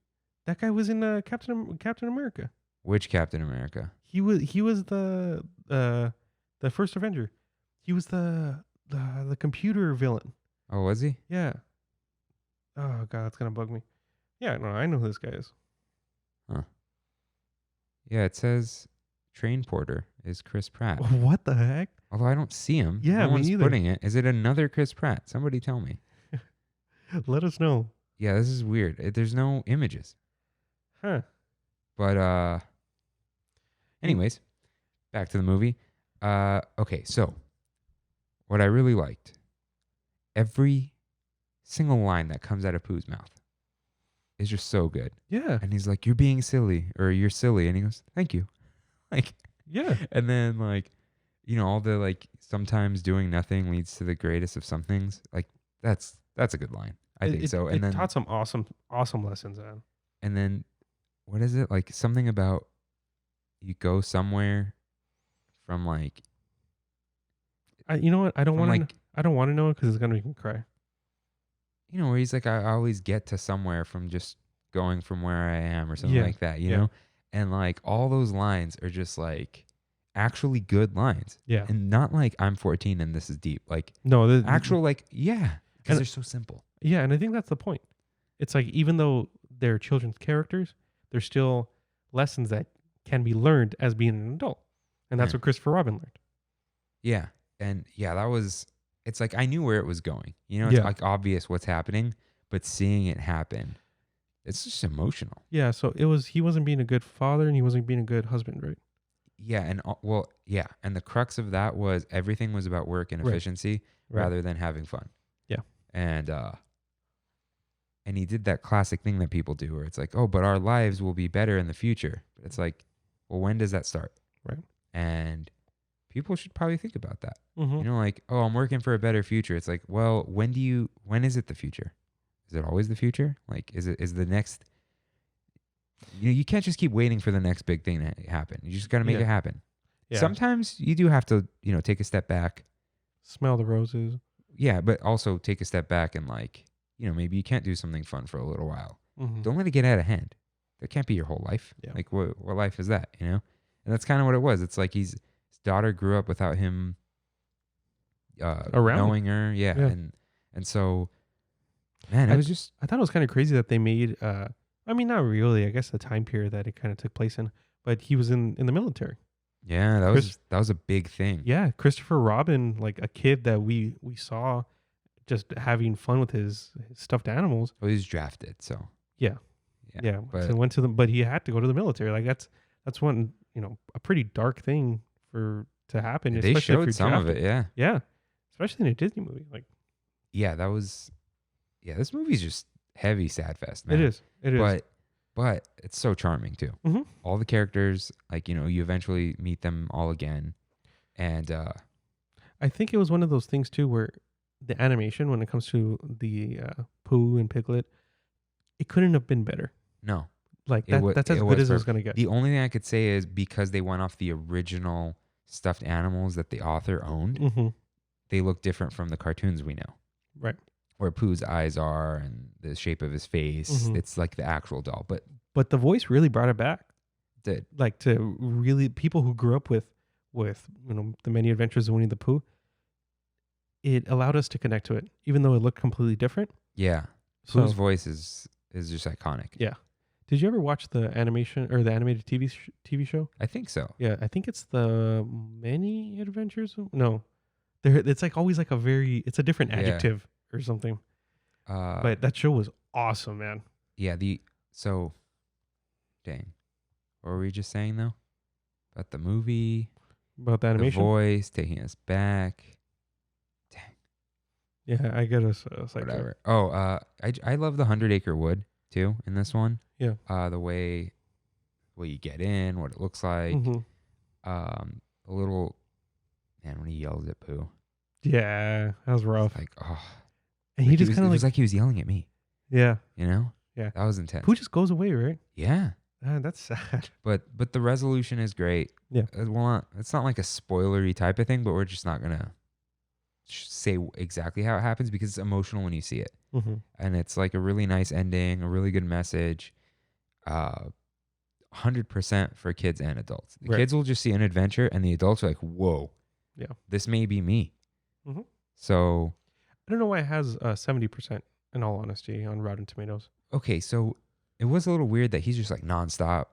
[SPEAKER 2] That guy was in Captain America.
[SPEAKER 1] Which Captain America?
[SPEAKER 2] He was the first Avenger. He was the computer villain.
[SPEAKER 1] Oh, was he?
[SPEAKER 2] Yeah. Oh god, that's gonna bug me. Yeah, no, I know who this guy is.
[SPEAKER 1] Yeah, it says train porter is Chris Pratt.
[SPEAKER 2] What the heck?
[SPEAKER 1] Although I don't see him.
[SPEAKER 2] Yeah,
[SPEAKER 1] no
[SPEAKER 2] me
[SPEAKER 1] one's
[SPEAKER 2] neither.
[SPEAKER 1] putting it. Is it another Chris Pratt? Somebody tell me.
[SPEAKER 2] Let us know.
[SPEAKER 1] Yeah, this is weird. There's no images.
[SPEAKER 2] Huh.
[SPEAKER 1] But anyways, back to the movie. Okay, so what I really liked, every single line that comes out of Pooh's mouth is just so good.
[SPEAKER 2] Yeah.
[SPEAKER 1] And he's like, "You're being silly," or "You're silly," and he goes, "Thank you." Like,
[SPEAKER 2] Yeah.
[SPEAKER 1] and then like, all the like, sometimes doing nothing leads to the greatest of some things. Like that's a good line. I think so. And
[SPEAKER 2] it
[SPEAKER 1] then
[SPEAKER 2] taught some awesome lessons, man.
[SPEAKER 1] and then what is it? Like something about you go somewhere from like
[SPEAKER 2] You know what? I don't
[SPEAKER 1] from,
[SPEAKER 2] want
[SPEAKER 1] like,
[SPEAKER 2] to. I don't want to know it because it's gonna make me cry.
[SPEAKER 1] where he's like, I always get to somewhere from just going from where I am or something
[SPEAKER 2] Yeah.
[SPEAKER 1] like that, you
[SPEAKER 2] Yeah.
[SPEAKER 1] know? And like all those lines are just like actually good lines.
[SPEAKER 2] Yeah.
[SPEAKER 1] And not like I'm 14 and this is deep. Like
[SPEAKER 2] No,
[SPEAKER 1] actual like, yeah, because
[SPEAKER 2] And-
[SPEAKER 1] they're so simple.
[SPEAKER 2] Yeah, and I think that's the point. It's like even though they're children's characters, there's still lessons that can be learned as being an adult, and that's
[SPEAKER 1] Yeah.
[SPEAKER 2] what Christopher Robin learned.
[SPEAKER 1] Yeah. And yeah, it's like I knew where it was going. It's
[SPEAKER 2] Yeah.
[SPEAKER 1] like obvious what's happening, but seeing it happen, it's just emotional.
[SPEAKER 2] Yeah, so he wasn't being a good father and he wasn't being a good husband, right?
[SPEAKER 1] Yeah. And well, yeah. And the crux of that was everything was about work and
[SPEAKER 2] Right.
[SPEAKER 1] efficiency
[SPEAKER 2] Right.
[SPEAKER 1] rather than having fun.
[SPEAKER 2] Yeah.
[SPEAKER 1] And he did that classic thing that people do where it's like, oh, but our lives will be better in the future. But it's like, well, when does that start?
[SPEAKER 2] Right.
[SPEAKER 1] And people should probably think about that.
[SPEAKER 2] Mm-hmm.
[SPEAKER 1] Like, oh, I'm working for a better future. It's like, well, when is it the future? Is it always the future? Like, is the next, you can't just keep waiting for the next big thing to happen. You just got to make
[SPEAKER 2] Yeah.
[SPEAKER 1] it happen.
[SPEAKER 2] Yeah.
[SPEAKER 1] Sometimes you do have to, take a step back.
[SPEAKER 2] Smell the roses.
[SPEAKER 1] Yeah. But also take a step back and like, maybe you can't do something fun for a little while.
[SPEAKER 2] Mm-hmm.
[SPEAKER 1] Don't let it get out of hand. That can't be your whole life.
[SPEAKER 2] Yeah.
[SPEAKER 1] Like what life is that, And that's kind of what it was. It's like his daughter grew up without him
[SPEAKER 2] Around.
[SPEAKER 1] knowing her. Yeah.
[SPEAKER 2] Yeah.
[SPEAKER 1] And so, man, it was just,
[SPEAKER 2] I thought it was kind of crazy that they made. I mean, not really. I guess the time period that it kind of took place in, but he was in the military.
[SPEAKER 1] yeah, that was a big thing.
[SPEAKER 2] Yeah, Christopher Robin, like a kid that we saw just having fun with his stuffed animals.
[SPEAKER 1] Well, he was drafted. So
[SPEAKER 2] Yeah.
[SPEAKER 1] But
[SPEAKER 2] So went to but he had to go to the military. Like that's one, a pretty dark thing to happen.
[SPEAKER 1] they
[SPEAKER 2] especially if
[SPEAKER 1] showed
[SPEAKER 2] you're
[SPEAKER 1] some of
[SPEAKER 2] drafted.
[SPEAKER 1] it. Yeah.
[SPEAKER 2] Yeah. Especially in a Disney movie. Like
[SPEAKER 1] Yeah. This movie's just heavy sad fest, man.
[SPEAKER 2] it is. It is.
[SPEAKER 1] But it's so charming too.
[SPEAKER 2] Mhm.
[SPEAKER 1] All the characters, like, you eventually meet them all again. And,
[SPEAKER 2] I think it was one of those things too where the animation when it comes to the Pooh and Piglet, it couldn't have been better.
[SPEAKER 1] no,
[SPEAKER 2] Like
[SPEAKER 1] It wa-
[SPEAKER 2] that's as
[SPEAKER 1] it
[SPEAKER 2] good
[SPEAKER 1] was
[SPEAKER 2] as it was
[SPEAKER 1] perfect.
[SPEAKER 2] gonna get.
[SPEAKER 1] the only thing I could say is because they went off the original stuffed animals that the author owned,
[SPEAKER 2] Mm-hmm.
[SPEAKER 1] they look different from the cartoons we know.
[SPEAKER 2] Right.
[SPEAKER 1] Where Pooh's eyes are and the shape of his face.
[SPEAKER 2] Mhm.
[SPEAKER 1] It's like the actual doll, but
[SPEAKER 2] But the voice really brought it back.
[SPEAKER 1] did.
[SPEAKER 2] Like to really people who grew up with the many adventures of Winnie the Pooh. it allowed us to connect to it, even though it looked completely different.
[SPEAKER 1] Yeah.
[SPEAKER 2] So
[SPEAKER 1] Pooh's voice is just iconic.
[SPEAKER 2] yeah. Did you ever watch the animation or the animated TV show?
[SPEAKER 1] I think so.
[SPEAKER 2] Yeah, I think it's the Many Adventures. No, it's like always like it's a different
[SPEAKER 1] Yeah.
[SPEAKER 2] adjective or something. But that show was awesome, man.
[SPEAKER 1] Yeah, dang. What were we just saying though? About the movie,
[SPEAKER 2] About the
[SPEAKER 1] the
[SPEAKER 2] animation.
[SPEAKER 1] voice, taking us back. Dang,
[SPEAKER 2] Yeah, I get us. Like
[SPEAKER 1] whatever. I love the 100-acre wood too in this one.
[SPEAKER 2] Yeah.
[SPEAKER 1] The way you get in, what it looks like.
[SPEAKER 2] Mhm.
[SPEAKER 1] A little, man, when he yells at Pooh.
[SPEAKER 2] Yeah, that was rough.
[SPEAKER 1] Like, oh.
[SPEAKER 2] And he just
[SPEAKER 1] it
[SPEAKER 2] kind of
[SPEAKER 1] was like he was yelling at me,
[SPEAKER 2] yeah.
[SPEAKER 1] you know?
[SPEAKER 2] Yeah.
[SPEAKER 1] That was intense.
[SPEAKER 2] Pooh just goes away, right?
[SPEAKER 1] Yeah.
[SPEAKER 2] That's sad.
[SPEAKER 1] But the resolution is great.
[SPEAKER 2] Yeah.
[SPEAKER 1] Well, it's not like a spoilery type of thing, but we're just not going to say exactly how it happens because it's emotional when you see it.
[SPEAKER 2] Mm-hmm.
[SPEAKER 1] And it's like a really nice ending, a really good message. 100% for kids and adults. The
[SPEAKER 2] Right.
[SPEAKER 1] kids will just see an adventure and the adults are like, whoa,
[SPEAKER 2] Yeah.
[SPEAKER 1] this may be me.
[SPEAKER 2] Mhm.
[SPEAKER 1] So,
[SPEAKER 2] I don't know why it has 70%, in all honesty, on Rotten Tomatoes.
[SPEAKER 1] okay, so it was a little weird that he's just like nonstop.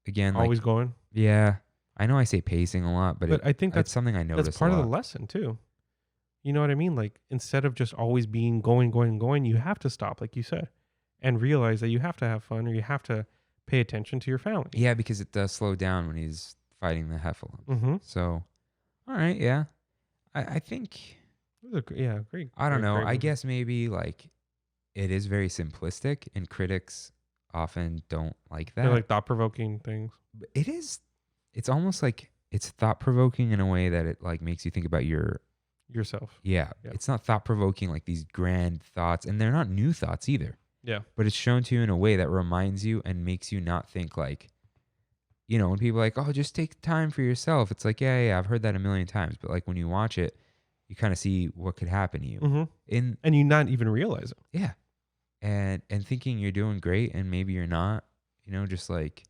[SPEAKER 1] Again, like,
[SPEAKER 2] Always going.
[SPEAKER 1] yeah, I know I say pacing a lot, but
[SPEAKER 2] I think
[SPEAKER 1] it's
[SPEAKER 2] that's
[SPEAKER 1] something I noticed
[SPEAKER 2] that's part
[SPEAKER 1] a
[SPEAKER 2] of
[SPEAKER 1] lot.
[SPEAKER 2] the lesson too. You know what I mean? Like instead of just always being going, you have to stop, like you said, and realize that you have to have fun or you have to pay attention to your family.
[SPEAKER 1] Yeah, because it does slow down when he's fighting the Heffalump.
[SPEAKER 2] Mm-hmm.
[SPEAKER 1] So, all right, yeah. I think,
[SPEAKER 2] Great.
[SPEAKER 1] I don't know.
[SPEAKER 2] great
[SPEAKER 1] I
[SPEAKER 2] movie.
[SPEAKER 1] guess maybe like it is very simplistic and critics often don't like that.
[SPEAKER 2] They're like thought-provoking things.
[SPEAKER 1] But it's almost like it's thought-provoking in a way that it like makes you think about
[SPEAKER 2] Yourself.
[SPEAKER 1] yeah. It's not thought-provoking like these grand thoughts, and they're not new thoughts either.
[SPEAKER 2] Yeah.
[SPEAKER 1] But it's shown to you in a way that reminds you and makes you not think like, you know, when people are like, oh, just take time for yourself. It's like, yeah, I've heard that a million times. But like when you watch it, you kind of see what could happen to you.
[SPEAKER 2] Mm-hmm. And you not even realize it.
[SPEAKER 1] Yeah. And thinking you're doing great and maybe you're not, you know, just like,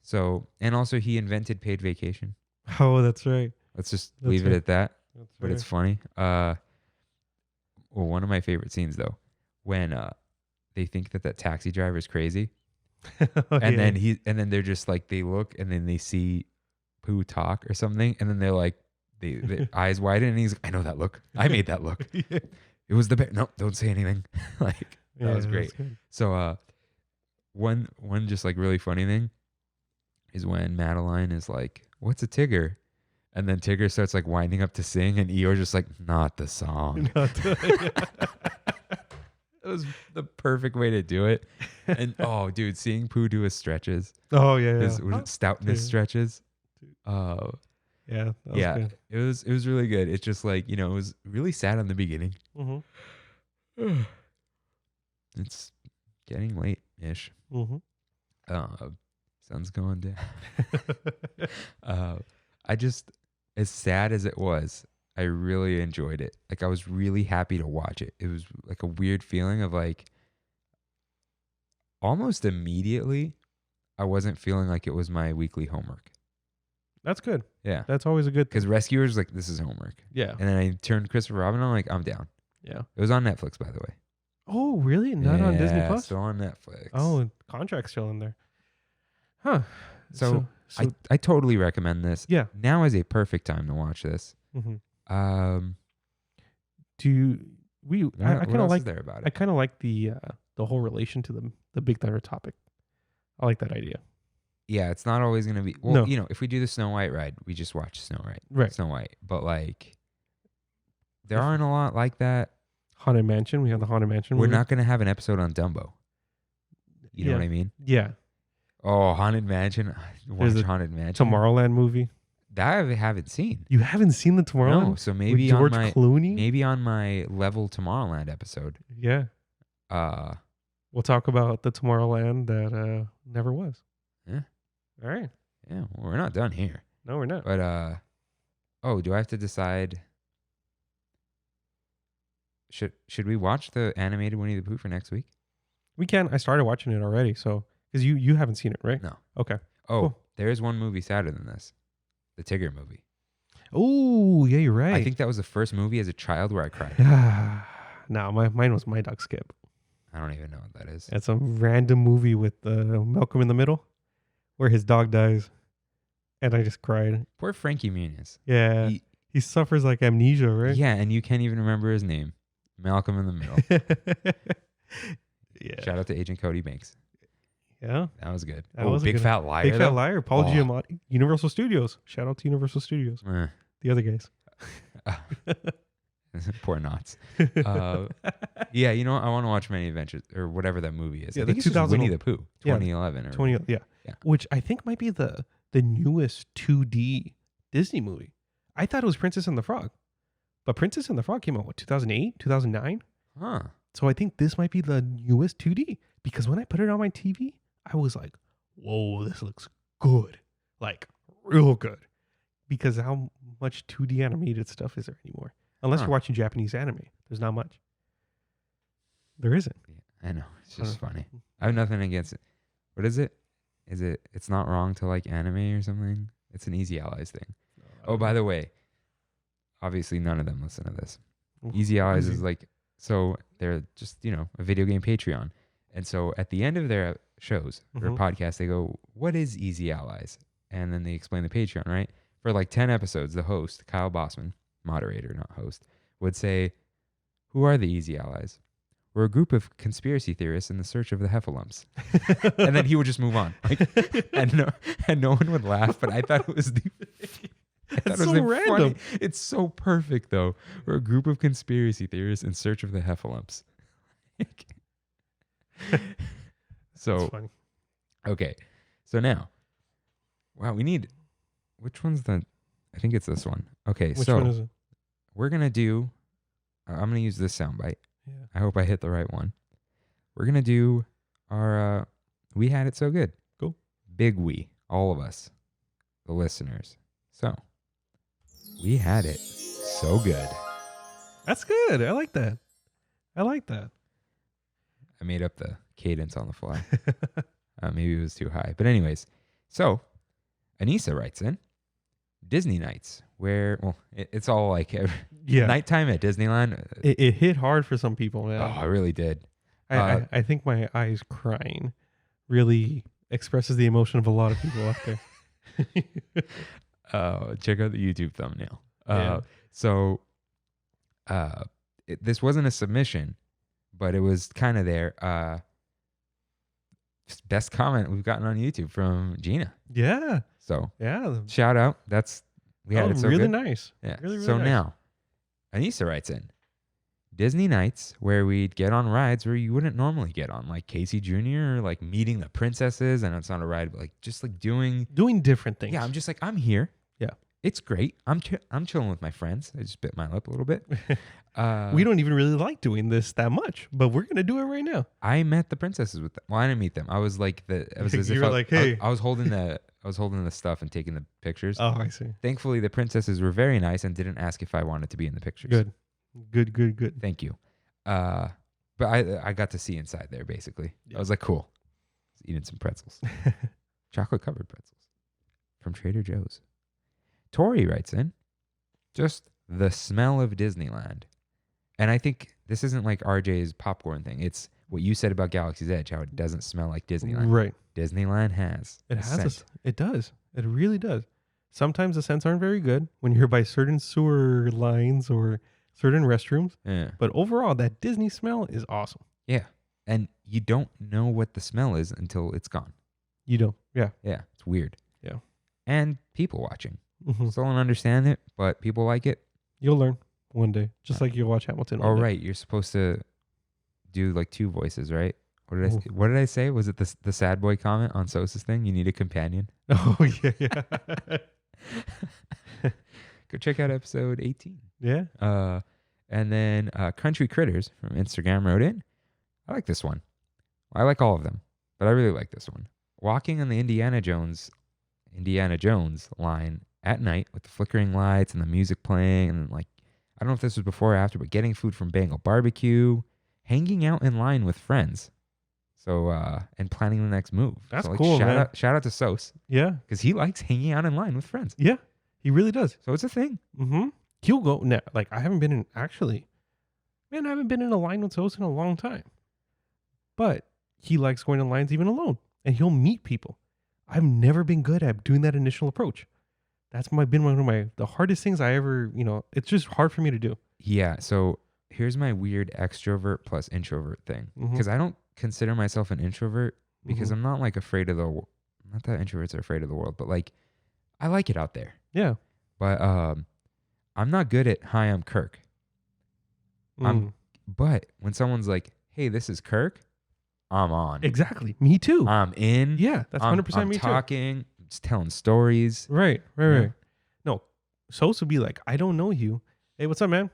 [SPEAKER 1] so, and also he invented paid vacation.
[SPEAKER 2] Oh, that's right.
[SPEAKER 1] Let's just
[SPEAKER 2] That's
[SPEAKER 1] leave
[SPEAKER 2] right.
[SPEAKER 1] it at that.
[SPEAKER 2] That's
[SPEAKER 1] But it's funny. Well, one of my favorite scenes though, when they think that taxi driver is crazy, and then they're just like they look and then they see Pooh talk or something, and then they're like the eyes widen, and he's like, I know that look. I made that look.
[SPEAKER 2] Yeah.
[SPEAKER 1] It was the no, don't say anything. Like that was
[SPEAKER 2] Yeah,
[SPEAKER 1] great.
[SPEAKER 2] that's good.
[SPEAKER 1] So one just like really funny thing is when Madeline is like, what's a Tigger? And then Tigger starts like winding up to sing, and Eeyore's just like, not the song. It was the perfect way to do it. And oh, dude, seeing Pooh do his stretches,
[SPEAKER 2] Oh yeah.
[SPEAKER 1] his was it stoutness
[SPEAKER 2] Yeah.
[SPEAKER 1] stretches.
[SPEAKER 2] Yeah. That was
[SPEAKER 1] Yeah,
[SPEAKER 2] good.
[SPEAKER 1] it was really good. It's just like, you know, it was really sad in the beginning.
[SPEAKER 2] Mm-hmm.
[SPEAKER 1] It's getting late ish.
[SPEAKER 2] Mm-hmm.
[SPEAKER 1] Sun's going down. I just, as sad as it was, I really enjoyed it. Like I was really happy to watch it. It was like a weird feeling of like almost immediately I wasn't feeling like it was my weekly homework.
[SPEAKER 2] That's good.
[SPEAKER 1] Yeah.
[SPEAKER 2] That's always a good thing.
[SPEAKER 1] Because Rescuers, like, this is homework.
[SPEAKER 2] Yeah.
[SPEAKER 1] And then I turned Christopher Robin on, like, I'm down.
[SPEAKER 2] Yeah.
[SPEAKER 1] It was on Netflix, by the way.
[SPEAKER 2] Oh, really? Not on Disney
[SPEAKER 1] Yeah,
[SPEAKER 2] Plus?
[SPEAKER 1] still on Netflix.
[SPEAKER 2] Oh, contract's still in there. Huh.
[SPEAKER 1] So I totally recommend this.
[SPEAKER 2] yeah.
[SPEAKER 1] Now is a perfect time to watch this.
[SPEAKER 2] Mm-hmm.
[SPEAKER 1] What
[SPEAKER 2] I kind of
[SPEAKER 1] else
[SPEAKER 2] like
[SPEAKER 1] is there about
[SPEAKER 2] I
[SPEAKER 1] it?
[SPEAKER 2] kind of like the whole relation to the Big Thunder topic. I like that idea.
[SPEAKER 1] Yeah, it's not always going to be, well,
[SPEAKER 2] No.
[SPEAKER 1] you know, if we do the Snow White ride, we just watch Snow White.
[SPEAKER 2] Right.
[SPEAKER 1] Snow White. But, like, there aren't a lot like that.
[SPEAKER 2] Haunted Mansion. We have the Haunted Mansion.
[SPEAKER 1] We're
[SPEAKER 2] movie.
[SPEAKER 1] not going to have an episode on Dumbo. You know
[SPEAKER 2] Yeah.
[SPEAKER 1] what I mean?
[SPEAKER 2] Yeah.
[SPEAKER 1] Oh, Haunted Mansion.
[SPEAKER 2] There's
[SPEAKER 1] Watch
[SPEAKER 2] a
[SPEAKER 1] Haunted Mansion.
[SPEAKER 2] Tomorrowland movie.
[SPEAKER 1] That I haven't seen.
[SPEAKER 2] You haven't seen the Tomorrowland?
[SPEAKER 1] No, so maybe
[SPEAKER 2] with George
[SPEAKER 1] on my
[SPEAKER 2] Clooney?
[SPEAKER 1] maybe on my Level Tomorrowland episode.
[SPEAKER 2] Yeah. We'll talk about the Tomorrowland that never was.
[SPEAKER 1] Yeah.
[SPEAKER 2] All right.
[SPEAKER 1] Yeah, well, we're not done here.
[SPEAKER 2] No, we're not.
[SPEAKER 1] But do I have to decide? Should we watch the animated Winnie the Pooh for next week?
[SPEAKER 2] We can. I started watching it already, so because you haven't seen it, right?
[SPEAKER 1] No.
[SPEAKER 2] Okay.
[SPEAKER 1] Oh,
[SPEAKER 2] Cool.
[SPEAKER 1] there is one movie sadder than this, the Tigger movie.
[SPEAKER 2] Oh, yeah, you're right.
[SPEAKER 1] I think that was the first movie as a child where I cried.
[SPEAKER 2] No, mine was My Dog Skip.
[SPEAKER 1] I don't even know what that is.
[SPEAKER 2] It's a random movie with Malcolm in the Middle where his dog dies. And I just cried.
[SPEAKER 1] Poor Frankie Muniz.
[SPEAKER 2] Yeah. He suffers like amnesia, right?
[SPEAKER 1] Yeah, and you can't even remember his name. Malcolm in the Middle.
[SPEAKER 2] Yeah.
[SPEAKER 1] Shout out to Agent Cody Banks.
[SPEAKER 2] Yeah.
[SPEAKER 1] That was good.
[SPEAKER 2] That was a
[SPEAKER 1] Big
[SPEAKER 2] good
[SPEAKER 1] Fat Liar.
[SPEAKER 2] Big Fat Liar. Paul Giamatti. Universal Studios. Shout out to Universal Studios. The other guys.
[SPEAKER 1] Poor Knots. Yeah, you know what? I want to watch Many Adventures or whatever that movie is.
[SPEAKER 2] Yeah,
[SPEAKER 1] I think it's just Winnie the Pooh, 2011.
[SPEAKER 2] Yeah. Which I think might be the newest 2D Disney movie. I thought it was Princess and the Frog. But Princess and the Frog came out, what, 2008, 2009?
[SPEAKER 1] Huh.
[SPEAKER 2] So I think this might be the newest 2D. Because when I put it on my TV, I was like, whoa, this looks good. Like, real good. Because how much 2D animated stuff is there anymore? Unless you're watching Japanese anime. There's not much. There isn't.
[SPEAKER 1] Yeah, I know. It's just funny. I have nothing against it. What is it? It's not wrong to like anime or something? It's an Easy Allies thing. Oh, by the way, obviously none of them listen to this. Easy Allies is like, so they're just, a video game Patreon. And so at the end of their shows or podcasts, they go, what is Easy Allies? And then they explain the Patreon, right? For like 10 episodes, the host, Kyle Bossman, moderator, not host, would say, who are the Easy Allies? We're a group of conspiracy theorists in the search of the Heffalumps. And then he would just move on. And no one would laugh, but I thought it was
[SPEAKER 2] That's so random.
[SPEAKER 1] Funny. It's so perfect, though. We're a group of conspiracy theorists in search of the Heffalumps. So,
[SPEAKER 2] funny.
[SPEAKER 1] Okay. So now, wow, we need, which one's I think it's this one. Okay,
[SPEAKER 2] Which one is it?
[SPEAKER 1] We're going to do, I'm going to use this soundbite.
[SPEAKER 2] Yeah.
[SPEAKER 1] I hope I hit the right one. We're going to do our, We Had It So Good.
[SPEAKER 2] Cool.
[SPEAKER 1] Big we, all of us, the listeners. So, we had it so good.
[SPEAKER 2] That's good. I like that.
[SPEAKER 1] I made up the cadence on the fly. Maybe it was too high. But anyways, so Anissa writes in, Disney nights, where, it's all like nighttime at Disneyland.
[SPEAKER 2] It hit hard for some people, man.
[SPEAKER 1] Oh, it really did.
[SPEAKER 2] I think my eyes crying really expresses the emotion of a lot of people out there.
[SPEAKER 1] Check out the YouTube thumbnail.
[SPEAKER 2] Yeah.
[SPEAKER 1] So this wasn't a submission, but it was kind of there. Best comment we've gotten on YouTube from Gina.
[SPEAKER 2] Yeah.
[SPEAKER 1] So
[SPEAKER 2] yeah,
[SPEAKER 1] shout out. We had it so
[SPEAKER 2] really
[SPEAKER 1] good.
[SPEAKER 2] Nice.
[SPEAKER 1] Yeah.
[SPEAKER 2] Really, really
[SPEAKER 1] so
[SPEAKER 2] nice.
[SPEAKER 1] Now, Anissa writes in, Disney nights where we'd get on rides where you wouldn't normally get on, like Casey Jr., or like meeting the princesses, and it's not a ride, but like just like doing
[SPEAKER 2] different things.
[SPEAKER 1] Yeah, I'm just like, I'm here.
[SPEAKER 2] Yeah.
[SPEAKER 1] It's great. I'm chilling with my friends. I just bit my lip a little bit.
[SPEAKER 2] We don't even really like doing this that much, but we're gonna do it right now.
[SPEAKER 1] I met the princesses with them. Well, I didn't meet them. I was like I was holding the stuff and taking the pictures.
[SPEAKER 2] Oh, I see.
[SPEAKER 1] Thankfully, the princesses were very nice and didn't ask if I wanted to be in the pictures.
[SPEAKER 2] Good.
[SPEAKER 1] Thank you. But I got to see inside there basically. Yeah. I was like, cool. I was eating some pretzels, chocolate covered pretzels from Trader Joe's. Tori writes in, just the smell of Disneyland. And I think this isn't like RJ's popcorn thing. It's what you said about Galaxy's Edge, how it doesn't smell like Disneyland.
[SPEAKER 2] Right.
[SPEAKER 1] Disneyland has.
[SPEAKER 2] It does. It really does. Sometimes the scents aren't very good when you're by certain sewer lines or certain restrooms.
[SPEAKER 1] Yeah.
[SPEAKER 2] But overall, that Disney smell is awesome.
[SPEAKER 1] Yeah. And you don't know what the smell is until it's gone.
[SPEAKER 2] You don't. Yeah.
[SPEAKER 1] Yeah. It's weird.
[SPEAKER 2] Yeah.
[SPEAKER 1] And people watching.
[SPEAKER 2] Mm-hmm.
[SPEAKER 1] Still don't understand it, but people like it.
[SPEAKER 2] You'll learn one day, just like you'll watch Hamilton.
[SPEAKER 1] Oh, right. You're supposed to do like two voices, right? What did I say? Was it the sad boy comment on Sosa's thing? You need a companion.
[SPEAKER 2] Oh, yeah.
[SPEAKER 1] Go check out episode 18.
[SPEAKER 2] Yeah.
[SPEAKER 1] And then Country Critters from Instagram wrote in, I like this one. I like all of them, but I really like this one. Walking on the Indiana Jones line at night with the flickering lights and the music playing, and like, I don't know if this was before or after, but getting food from Bengal Barbecue, hanging out in line with friends. So, and planning the next move.
[SPEAKER 2] That's
[SPEAKER 1] so, like,
[SPEAKER 2] cool, man.
[SPEAKER 1] Shout out to Sos.
[SPEAKER 2] Yeah.
[SPEAKER 1] Because he likes hanging out in line with friends.
[SPEAKER 2] Yeah. He really does.
[SPEAKER 1] So it's a thing.
[SPEAKER 2] Mm-hmm. He'll go now. Like I haven't been in I haven't been in a line with Sos in a long time. But he likes going to lines even alone, and he'll meet people. I've never been good at doing that initial approach. That's been one of the hardest things I ever, it's just hard for me to do.
[SPEAKER 1] Yeah. So here's my weird extrovert plus introvert thing. Because I don't consider myself an introvert because I'm not like afraid of not that introverts are afraid of the world, but like I like it out there.
[SPEAKER 2] Yeah.
[SPEAKER 1] But I'm not good at, hi, I'm Kirk. But when someone's like, hey, this is Kirk, I'm on.
[SPEAKER 2] Exactly. Me too.
[SPEAKER 1] I'm in.
[SPEAKER 2] Yeah, that's 100%
[SPEAKER 1] I'm
[SPEAKER 2] me
[SPEAKER 1] talking, just telling stories.
[SPEAKER 2] Right. No, Sos would be like, I don't know you. Hey, what's up, man?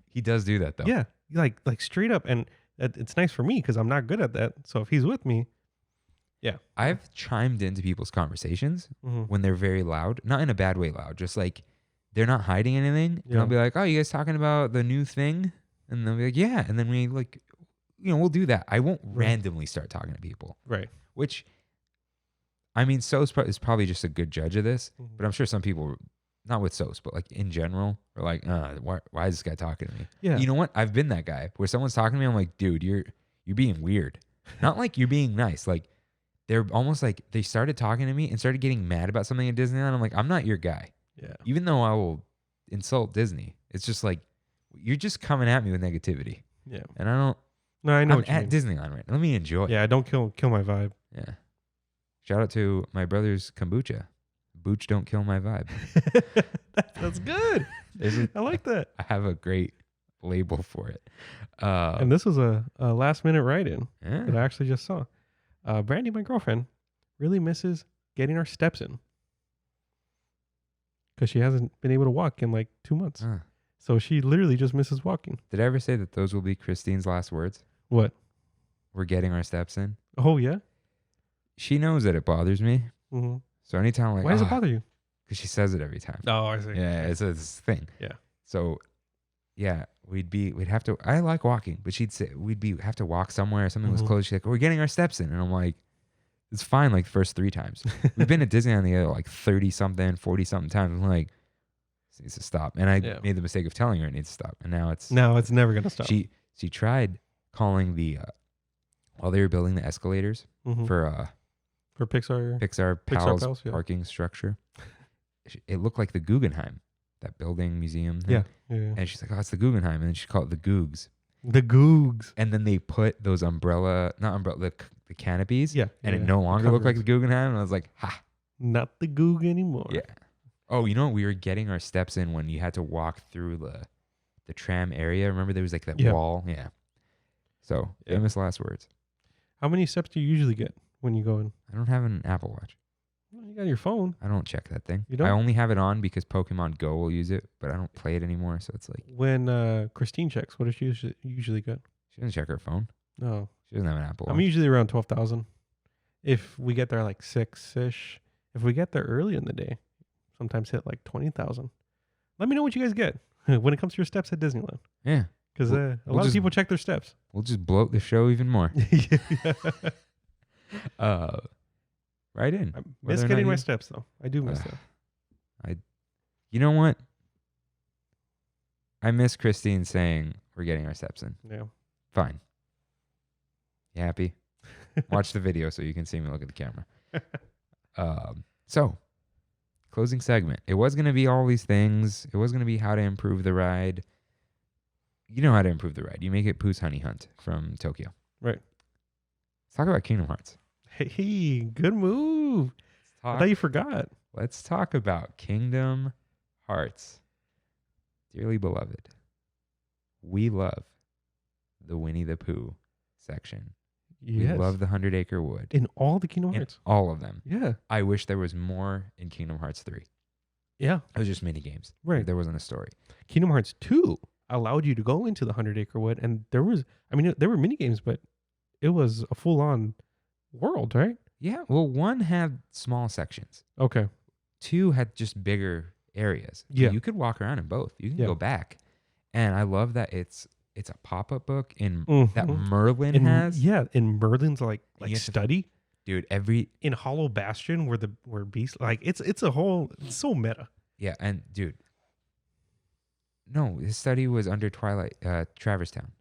[SPEAKER 1] He does do that though.
[SPEAKER 2] Yeah, like straight up, and it's nice for me because I'm not good at that. So if he's with me, yeah.
[SPEAKER 1] I've chimed into people's conversations when they're very loud, not in a bad way loud, just like they're not hiding anything. And I'll be like, oh, you guys talking about the new thing? And they'll be like, yeah. And then we like, we'll do that. I won't randomly start talking to people. Right. Which, I mean, Sos is probably just a good judge of this, but I'm sure some people, not with Sos, but like in general, are like, why is this guy talking to me? Yeah. You know what? I've been that guy where someone's talking to me. I'm like, dude, you're being weird. Not like you're being nice. Like they're almost like they started talking to me and started getting mad about something at Disneyland. I'm like, I'm not your guy. Yeah. Even though I will insult Disney, it's just like, you're just coming at me with negativity. Yeah. And I don't.
[SPEAKER 2] No, I know.
[SPEAKER 1] I'm at Disneyland right now. Let me enjoy.
[SPEAKER 2] Yeah, don't kill my vibe.
[SPEAKER 1] Yeah. Shout out to my brother's kombucha. Booch don't kill my vibe.
[SPEAKER 2] That's good. I like that.
[SPEAKER 1] I have a great label for it.
[SPEAKER 2] And this was a last minute write-in that I actually just saw. Brandy, my girlfriend, really misses getting our steps in because she hasn't been able to walk in like 2 months. So she literally just misses walking.
[SPEAKER 1] Did I ever say that those will be Christine's last words?
[SPEAKER 2] What?
[SPEAKER 1] We're getting our steps in.
[SPEAKER 2] Oh, yeah?
[SPEAKER 1] She knows that it bothers me. Mm-hmm. So anytime I'm like,
[SPEAKER 2] why does it bother you?
[SPEAKER 1] Because she says it every time.
[SPEAKER 2] Oh, I see.
[SPEAKER 1] Yeah, it's a thing.
[SPEAKER 2] Yeah.
[SPEAKER 1] So, yeah, we'd have to, I like walking, but she'd say, have to walk somewhere or something was closed. She's like, we're getting our steps in. And I'm like, it's fine like the first 3 times. We've been at Disneyland the other like 30 something, 40 something times. I'm like, it needs to stop. And I made the mistake of telling her it needs to stop. And now it's
[SPEAKER 2] never going to stop.
[SPEAKER 1] She tried calling while they were building the escalators for Pixar Pals parking structure. It looked like the Guggenheim, that building museum thing. Yeah. And she's like, oh, it's the Guggenheim. And then she called it the Googs.
[SPEAKER 2] The Googs.
[SPEAKER 1] And then they put those the canopies. Yeah. And it no longer looked like the Guggenheim. And I was like, ha.
[SPEAKER 2] Not the Goog anymore.
[SPEAKER 1] Yeah. Oh, you know what? We were getting our steps in when you had to walk through the tram area. Remember there was like that wall? Yeah. So, famous last words.
[SPEAKER 2] How many steps do you usually get when you go in?
[SPEAKER 1] I don't have an Apple Watch.
[SPEAKER 2] Well, you got your phone.
[SPEAKER 1] I don't check that thing.
[SPEAKER 2] You don't?
[SPEAKER 1] I only have it on because Pokemon Go will use it, but I don't play it anymore. So it's like.
[SPEAKER 2] When Christine checks, what does she usually get?
[SPEAKER 1] She doesn't check her phone.
[SPEAKER 2] No.
[SPEAKER 1] She doesn't have an Apple Watch.
[SPEAKER 2] I'm usually around 12,000. If we get there like 6-ish. If we get there early in the day, sometimes hit like 20,000. Let me know what you guys get when it comes to your steps at Disneyland.
[SPEAKER 1] Yeah.
[SPEAKER 2] Because a lot of people check their steps.
[SPEAKER 1] We'll just bloat the show even more. Right in.
[SPEAKER 2] I miss getting my steps, though. I do miss that.
[SPEAKER 1] You know what? I miss Christine saying we're getting our steps in.
[SPEAKER 2] Yeah.
[SPEAKER 1] Fine. You happy? Watch the video so you can see me look at the camera. So, closing segment. It was going to be all these things. It was going to be how to improve the ride. You know how to improve the ride. You make it Pooh's Honey Hunt from Tokyo.
[SPEAKER 2] Right.
[SPEAKER 1] Let's talk about Kingdom Hearts.
[SPEAKER 2] Hey, good move. I thought you forgot.
[SPEAKER 1] Let's talk about Kingdom Hearts. Dearly beloved, we love the Winnie the Pooh section. Yes. We love the 100 Acre Wood.
[SPEAKER 2] In all the Kingdom Hearts.
[SPEAKER 1] All of them.
[SPEAKER 2] Yeah.
[SPEAKER 1] I wish there was more in Kingdom Hearts 3.
[SPEAKER 2] Yeah.
[SPEAKER 1] It was just mini games.
[SPEAKER 2] Right.
[SPEAKER 1] There wasn't a story.
[SPEAKER 2] Kingdom Hearts 2 allowed you to go into the 100 Acre Wood, and there were mini games, but it was a full-on world, right?
[SPEAKER 1] Yeah. Well, 1 had small sections.
[SPEAKER 2] Okay.
[SPEAKER 1] 2 had just bigger areas.
[SPEAKER 2] Yeah.
[SPEAKER 1] You could walk around in both. You can go back. And I love that it's a pop-up book that Merlin has.
[SPEAKER 2] Yeah, in Merlin's like study.
[SPEAKER 1] Dude,
[SPEAKER 2] in Hollow Bastion where Beast, like it's so meta.
[SPEAKER 1] Yeah, and dude, no, his study was under Traverse Town.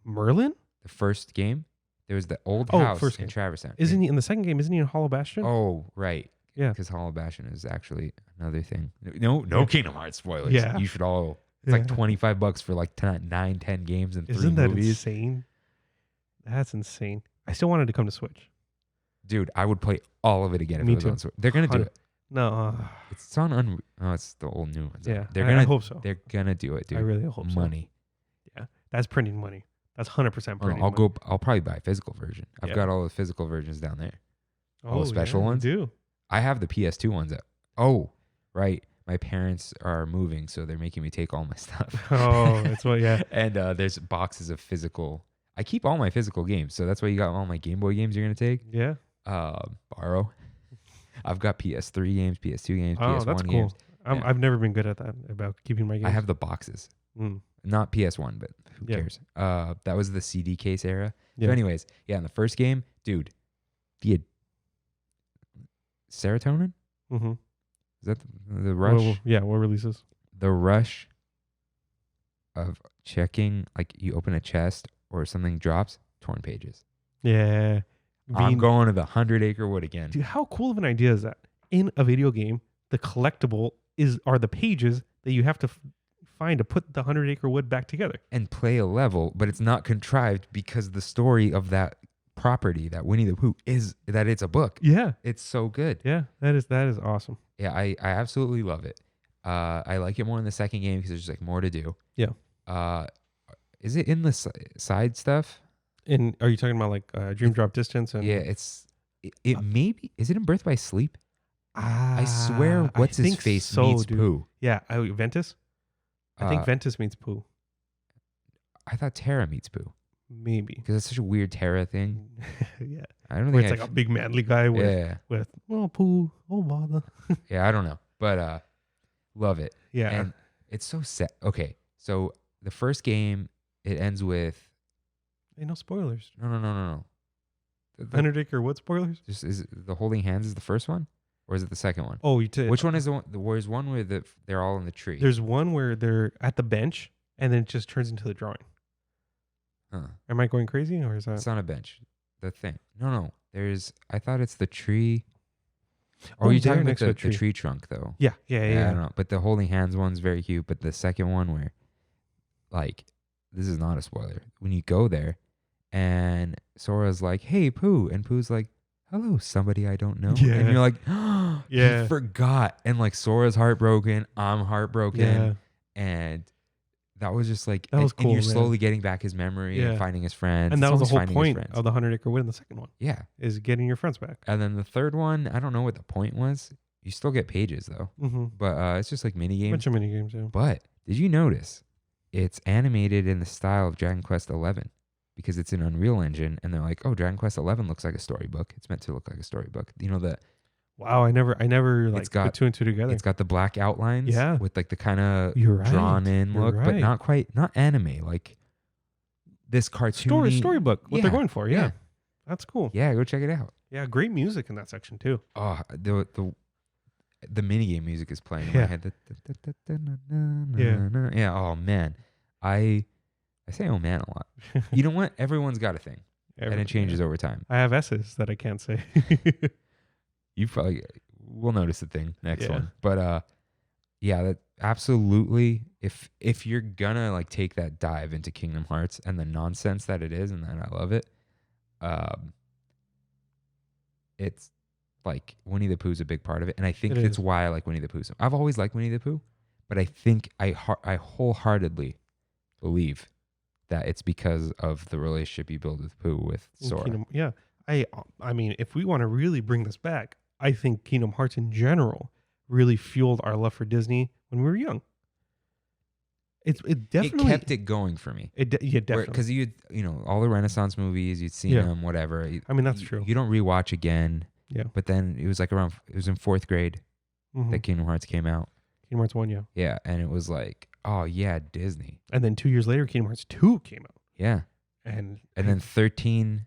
[SPEAKER 2] Merlin?
[SPEAKER 1] The first game, there was the old
[SPEAKER 2] Oh,
[SPEAKER 1] house
[SPEAKER 2] first
[SPEAKER 1] in
[SPEAKER 2] game.
[SPEAKER 1] Traverse Town.
[SPEAKER 2] Isn't he in the second game? Isn't he in Hollow Bastion?
[SPEAKER 1] Oh, right.
[SPEAKER 2] Yeah.
[SPEAKER 1] Because Hollow Bastion is actually another thing. No
[SPEAKER 2] Yeah.
[SPEAKER 1] Kingdom Hearts spoilers.
[SPEAKER 2] Yeah.
[SPEAKER 1] You should all. It's like $25 for like 9, 10 games and 3
[SPEAKER 2] Isn't that
[SPEAKER 1] movies.
[SPEAKER 2] insane? That's insane. I still wanted to come to Switch.
[SPEAKER 1] Dude, I would play all of it again if
[SPEAKER 2] Me
[SPEAKER 1] it was
[SPEAKER 2] too.
[SPEAKER 1] on Switch. They're gonna do it.
[SPEAKER 2] No.
[SPEAKER 1] It's on Oh, it's the old new ones.
[SPEAKER 2] Yeah.
[SPEAKER 1] They're
[SPEAKER 2] I
[SPEAKER 1] gonna.
[SPEAKER 2] hope so.
[SPEAKER 1] They're gonna do it, dude.
[SPEAKER 2] I really hope so.
[SPEAKER 1] Money.
[SPEAKER 2] Yeah. That's printing money. That's 100% printing
[SPEAKER 1] I'll
[SPEAKER 2] money.
[SPEAKER 1] go. I'll probably buy a physical version. I've
[SPEAKER 2] Yeah.
[SPEAKER 1] got all the physical versions down there. all the
[SPEAKER 2] Oh,
[SPEAKER 1] special
[SPEAKER 2] yeah,
[SPEAKER 1] ones?
[SPEAKER 2] You do.
[SPEAKER 1] I have the PS2 ones. Oh, right. My parents are moving, so they're making me take all my stuff.
[SPEAKER 2] Oh, that's what. Yeah.
[SPEAKER 1] And there's boxes of physical. I keep all my physical games, so that's why you got all my Game Boy games you're gonna take.
[SPEAKER 2] Yeah.
[SPEAKER 1] Borrow. I've got PS3 games, PS2 games,
[SPEAKER 2] Oh,
[SPEAKER 1] PS1
[SPEAKER 2] that's cool.
[SPEAKER 1] games. Yeah.
[SPEAKER 2] I've never been good at that about keeping my games.
[SPEAKER 1] I have the boxes. Not PS1, but who
[SPEAKER 2] Yeah.
[SPEAKER 1] cares? That was the CD case era.
[SPEAKER 2] Yeah.
[SPEAKER 1] So anyways, yeah, in the first game, dude, the serotonin?
[SPEAKER 2] Mm-hmm.
[SPEAKER 1] Is that the rush?
[SPEAKER 2] What releases?
[SPEAKER 1] The rush of checking, like you open a chest or something drops, torn pages.
[SPEAKER 2] Yeah.
[SPEAKER 1] I'm going to the 100-acre wood again.
[SPEAKER 2] Dude, how cool of an idea is that? In a video game, the collectible are the pages that you have to find to put the 100-acre wood back together.
[SPEAKER 1] And play a level, but it's not contrived because the story of that property, that Winnie the Pooh, is that it's a book.
[SPEAKER 2] Yeah.
[SPEAKER 1] It's so good.
[SPEAKER 2] Yeah. That is awesome.
[SPEAKER 1] Yeah, I absolutely love it. I like it more in the second game because there's like more to do.
[SPEAKER 2] Yeah.
[SPEAKER 1] Is it in the side stuff?
[SPEAKER 2] Are you talking about like Dream Drop Distance? And
[SPEAKER 1] Yeah, it maybe, is it in Birth by Sleep? I swear, what's his face meets
[SPEAKER 2] dude.
[SPEAKER 1] Pooh.
[SPEAKER 2] Yeah, Ventus. I think Ventus meets Pooh.
[SPEAKER 1] I thought Terra meets Pooh
[SPEAKER 2] Maybe.
[SPEAKER 1] because it's such a weird Terra thing.
[SPEAKER 2] Yeah.
[SPEAKER 1] I don't
[SPEAKER 2] Where
[SPEAKER 1] think
[SPEAKER 2] it's like a big manly guy with oh Pooh, oh bother.
[SPEAKER 1] yeah, I don't know, but love it.
[SPEAKER 2] Yeah.
[SPEAKER 1] And it's so sad. Okay, so the first game, it ends with
[SPEAKER 2] Hey, no spoilers.
[SPEAKER 1] no.
[SPEAKER 2] 100-acre wood spoilers?
[SPEAKER 1] Just is it the holding hands is the first one, or is it the second one?
[SPEAKER 2] Oh, you did.
[SPEAKER 1] Which one is the one? There's one where they're all in the tree.
[SPEAKER 2] There's one where they're at the bench and then it just turns into the drawing.
[SPEAKER 1] Huh.
[SPEAKER 2] Am I going crazy or is that?
[SPEAKER 1] It's on a bench. The thing. No. I thought it's the tree.
[SPEAKER 2] Oh,
[SPEAKER 1] Or are you
[SPEAKER 2] they're
[SPEAKER 1] talking about
[SPEAKER 2] next to
[SPEAKER 1] the
[SPEAKER 2] a
[SPEAKER 1] tree trunk though?
[SPEAKER 2] Yeah.
[SPEAKER 1] I don't know. But the holding hands one's very cute. But the second one where, like, this is not a spoiler. When you go there, and Sora's like, "Hey, Pooh," and Pooh's like, "Hello, somebody I don't know,"
[SPEAKER 2] Yeah.
[SPEAKER 1] and you're like, "Oh,
[SPEAKER 2] Yeah.
[SPEAKER 1] he forgot," and like Sora's heartbroken, I'm heartbroken,
[SPEAKER 2] Yeah.
[SPEAKER 1] and that was just like,
[SPEAKER 2] That was
[SPEAKER 1] and you're
[SPEAKER 2] cool, man.
[SPEAKER 1] slowly getting back his memory and
[SPEAKER 2] Yeah.
[SPEAKER 1] finding his friends,
[SPEAKER 2] And that
[SPEAKER 1] It's
[SPEAKER 2] was the
[SPEAKER 1] always
[SPEAKER 2] whole
[SPEAKER 1] finding his
[SPEAKER 2] point
[SPEAKER 1] friends.
[SPEAKER 2] of the 100-acre wood in the second one
[SPEAKER 1] Yeah,
[SPEAKER 2] is getting your friends back.
[SPEAKER 1] and then the third one, I don't know what the point was. You still get pages though,
[SPEAKER 2] Mm-hmm.
[SPEAKER 1] but it's just like mini games.
[SPEAKER 2] Bunch of mini games, yeah.
[SPEAKER 1] But did you notice it's animated in the style of Dragon Quest 11 because it's an Unreal Engine, and they're like, "Oh, Dragon Quest 11 looks like a storybook. It's meant to look like a storybook." You know that
[SPEAKER 2] Wow, I never like
[SPEAKER 1] got-
[SPEAKER 2] put two and two together.
[SPEAKER 1] it's got the black outlines,
[SPEAKER 2] Yeah.
[SPEAKER 1] with like the kind of
[SPEAKER 2] You're right.
[SPEAKER 1] drawn in
[SPEAKER 2] You're
[SPEAKER 1] look, but
[SPEAKER 2] right.
[SPEAKER 1] not quite, not anime, like this cartoony
[SPEAKER 2] Storybook, what
[SPEAKER 1] Yeah,
[SPEAKER 2] they're going for, yeah.
[SPEAKER 1] yeah.
[SPEAKER 2] That's cool.
[SPEAKER 1] Yeah, go check it out.
[SPEAKER 2] Yeah, great music in that section too.
[SPEAKER 1] Oh, the minigame music is playing in
[SPEAKER 2] Yeah.
[SPEAKER 1] my head. Yeah. Oh man, I say oh man a lot. You know what? Everyone's got a thing, and it changes over time.
[SPEAKER 2] I have S's that I can't say.
[SPEAKER 1] You probably will notice the thing next
[SPEAKER 2] Yeah.
[SPEAKER 1] one, but yeah, that absolutely. If you're gonna like take that dive into Kingdom Hearts and the nonsense that it is, and that I love it, it's like Winnie the Pooh's a big part of it, and I think
[SPEAKER 2] It
[SPEAKER 1] that's
[SPEAKER 2] is.
[SPEAKER 1] why I like Winnie the Pooh. So I've always liked Winnie the Pooh, but I think I wholeheartedly believe that it's because of the relationship you build with Pooh with
[SPEAKER 2] in
[SPEAKER 1] Sora.
[SPEAKER 2] Kingdom, yeah. I mean, if we want to really bring this back, I think Kingdom Hearts in general really fueled our love for Disney when we were young. It definitely
[SPEAKER 1] It kept it going for me.
[SPEAKER 2] yeah, definitely.
[SPEAKER 1] Because you know all the Renaissance movies, you'd seen
[SPEAKER 2] Yeah.
[SPEAKER 1] them, whatever.
[SPEAKER 2] I mean, that's true.
[SPEAKER 1] You don't rewatch again.
[SPEAKER 2] Yeah.
[SPEAKER 1] But then it was like it was in 4th grade
[SPEAKER 2] Mhm.
[SPEAKER 1] that Kingdom Hearts came out.
[SPEAKER 2] Kingdom Hearts 1, yeah.
[SPEAKER 1] Yeah, and it was like, oh yeah, Disney.
[SPEAKER 2] And then 2 years later, Kingdom Hearts 2 came out.
[SPEAKER 1] Yeah.
[SPEAKER 2] And
[SPEAKER 1] And then 14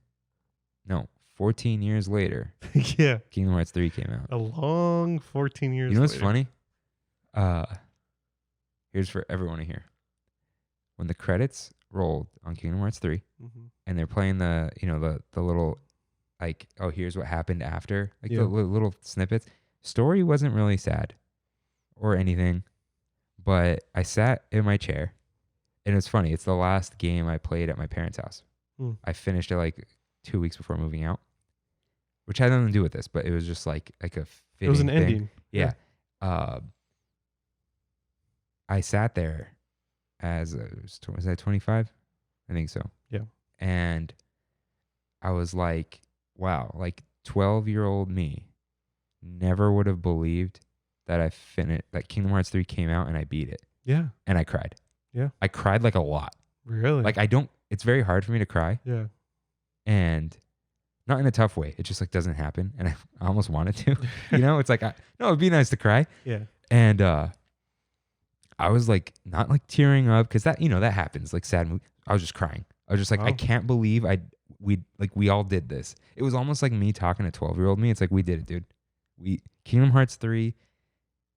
[SPEAKER 1] years later,
[SPEAKER 2] yeah,
[SPEAKER 1] Kingdom Hearts 3 came out.
[SPEAKER 2] a long 14 years
[SPEAKER 1] You know what's
[SPEAKER 2] later.
[SPEAKER 1] funny? Here's for everyone to hear. When the credits rolled on Kingdom Hearts 3 and they're playing the little like, oh, here's what happened after, like the little snippets. Story wasn't really sad or anything, but I sat in my chair and it's funny. It's the last game I played at my parents' house. I finished it like 2 weeks before moving out, which had nothing to do with this, but it was just like a fitting
[SPEAKER 2] It was an
[SPEAKER 1] thing.
[SPEAKER 2] ending.
[SPEAKER 1] Yeah. I sat there as was I 25? I think so. Yeah. And I was like, wow, like 12-year-old me never would have believed that that Kingdom Hearts 3 came out and I beat it.
[SPEAKER 2] Yeah.
[SPEAKER 1] And I cried.
[SPEAKER 2] Yeah.
[SPEAKER 1] I cried like a lot.
[SPEAKER 2] Really?
[SPEAKER 1] Like it's very hard for me to cry.
[SPEAKER 2] Yeah.
[SPEAKER 1] And not in a tough way. It just like doesn't happen. And I almost wanted to, it's like, no, it'd be nice to cry.
[SPEAKER 2] Yeah.
[SPEAKER 1] And, I was like, not like tearing up. Cause that, that happens, like sad movie. I was just crying. I was just like, I can't believe we all did this. It was almost like me talking to 12-year-old me. It's like, we did it, dude. Kingdom Hearts 3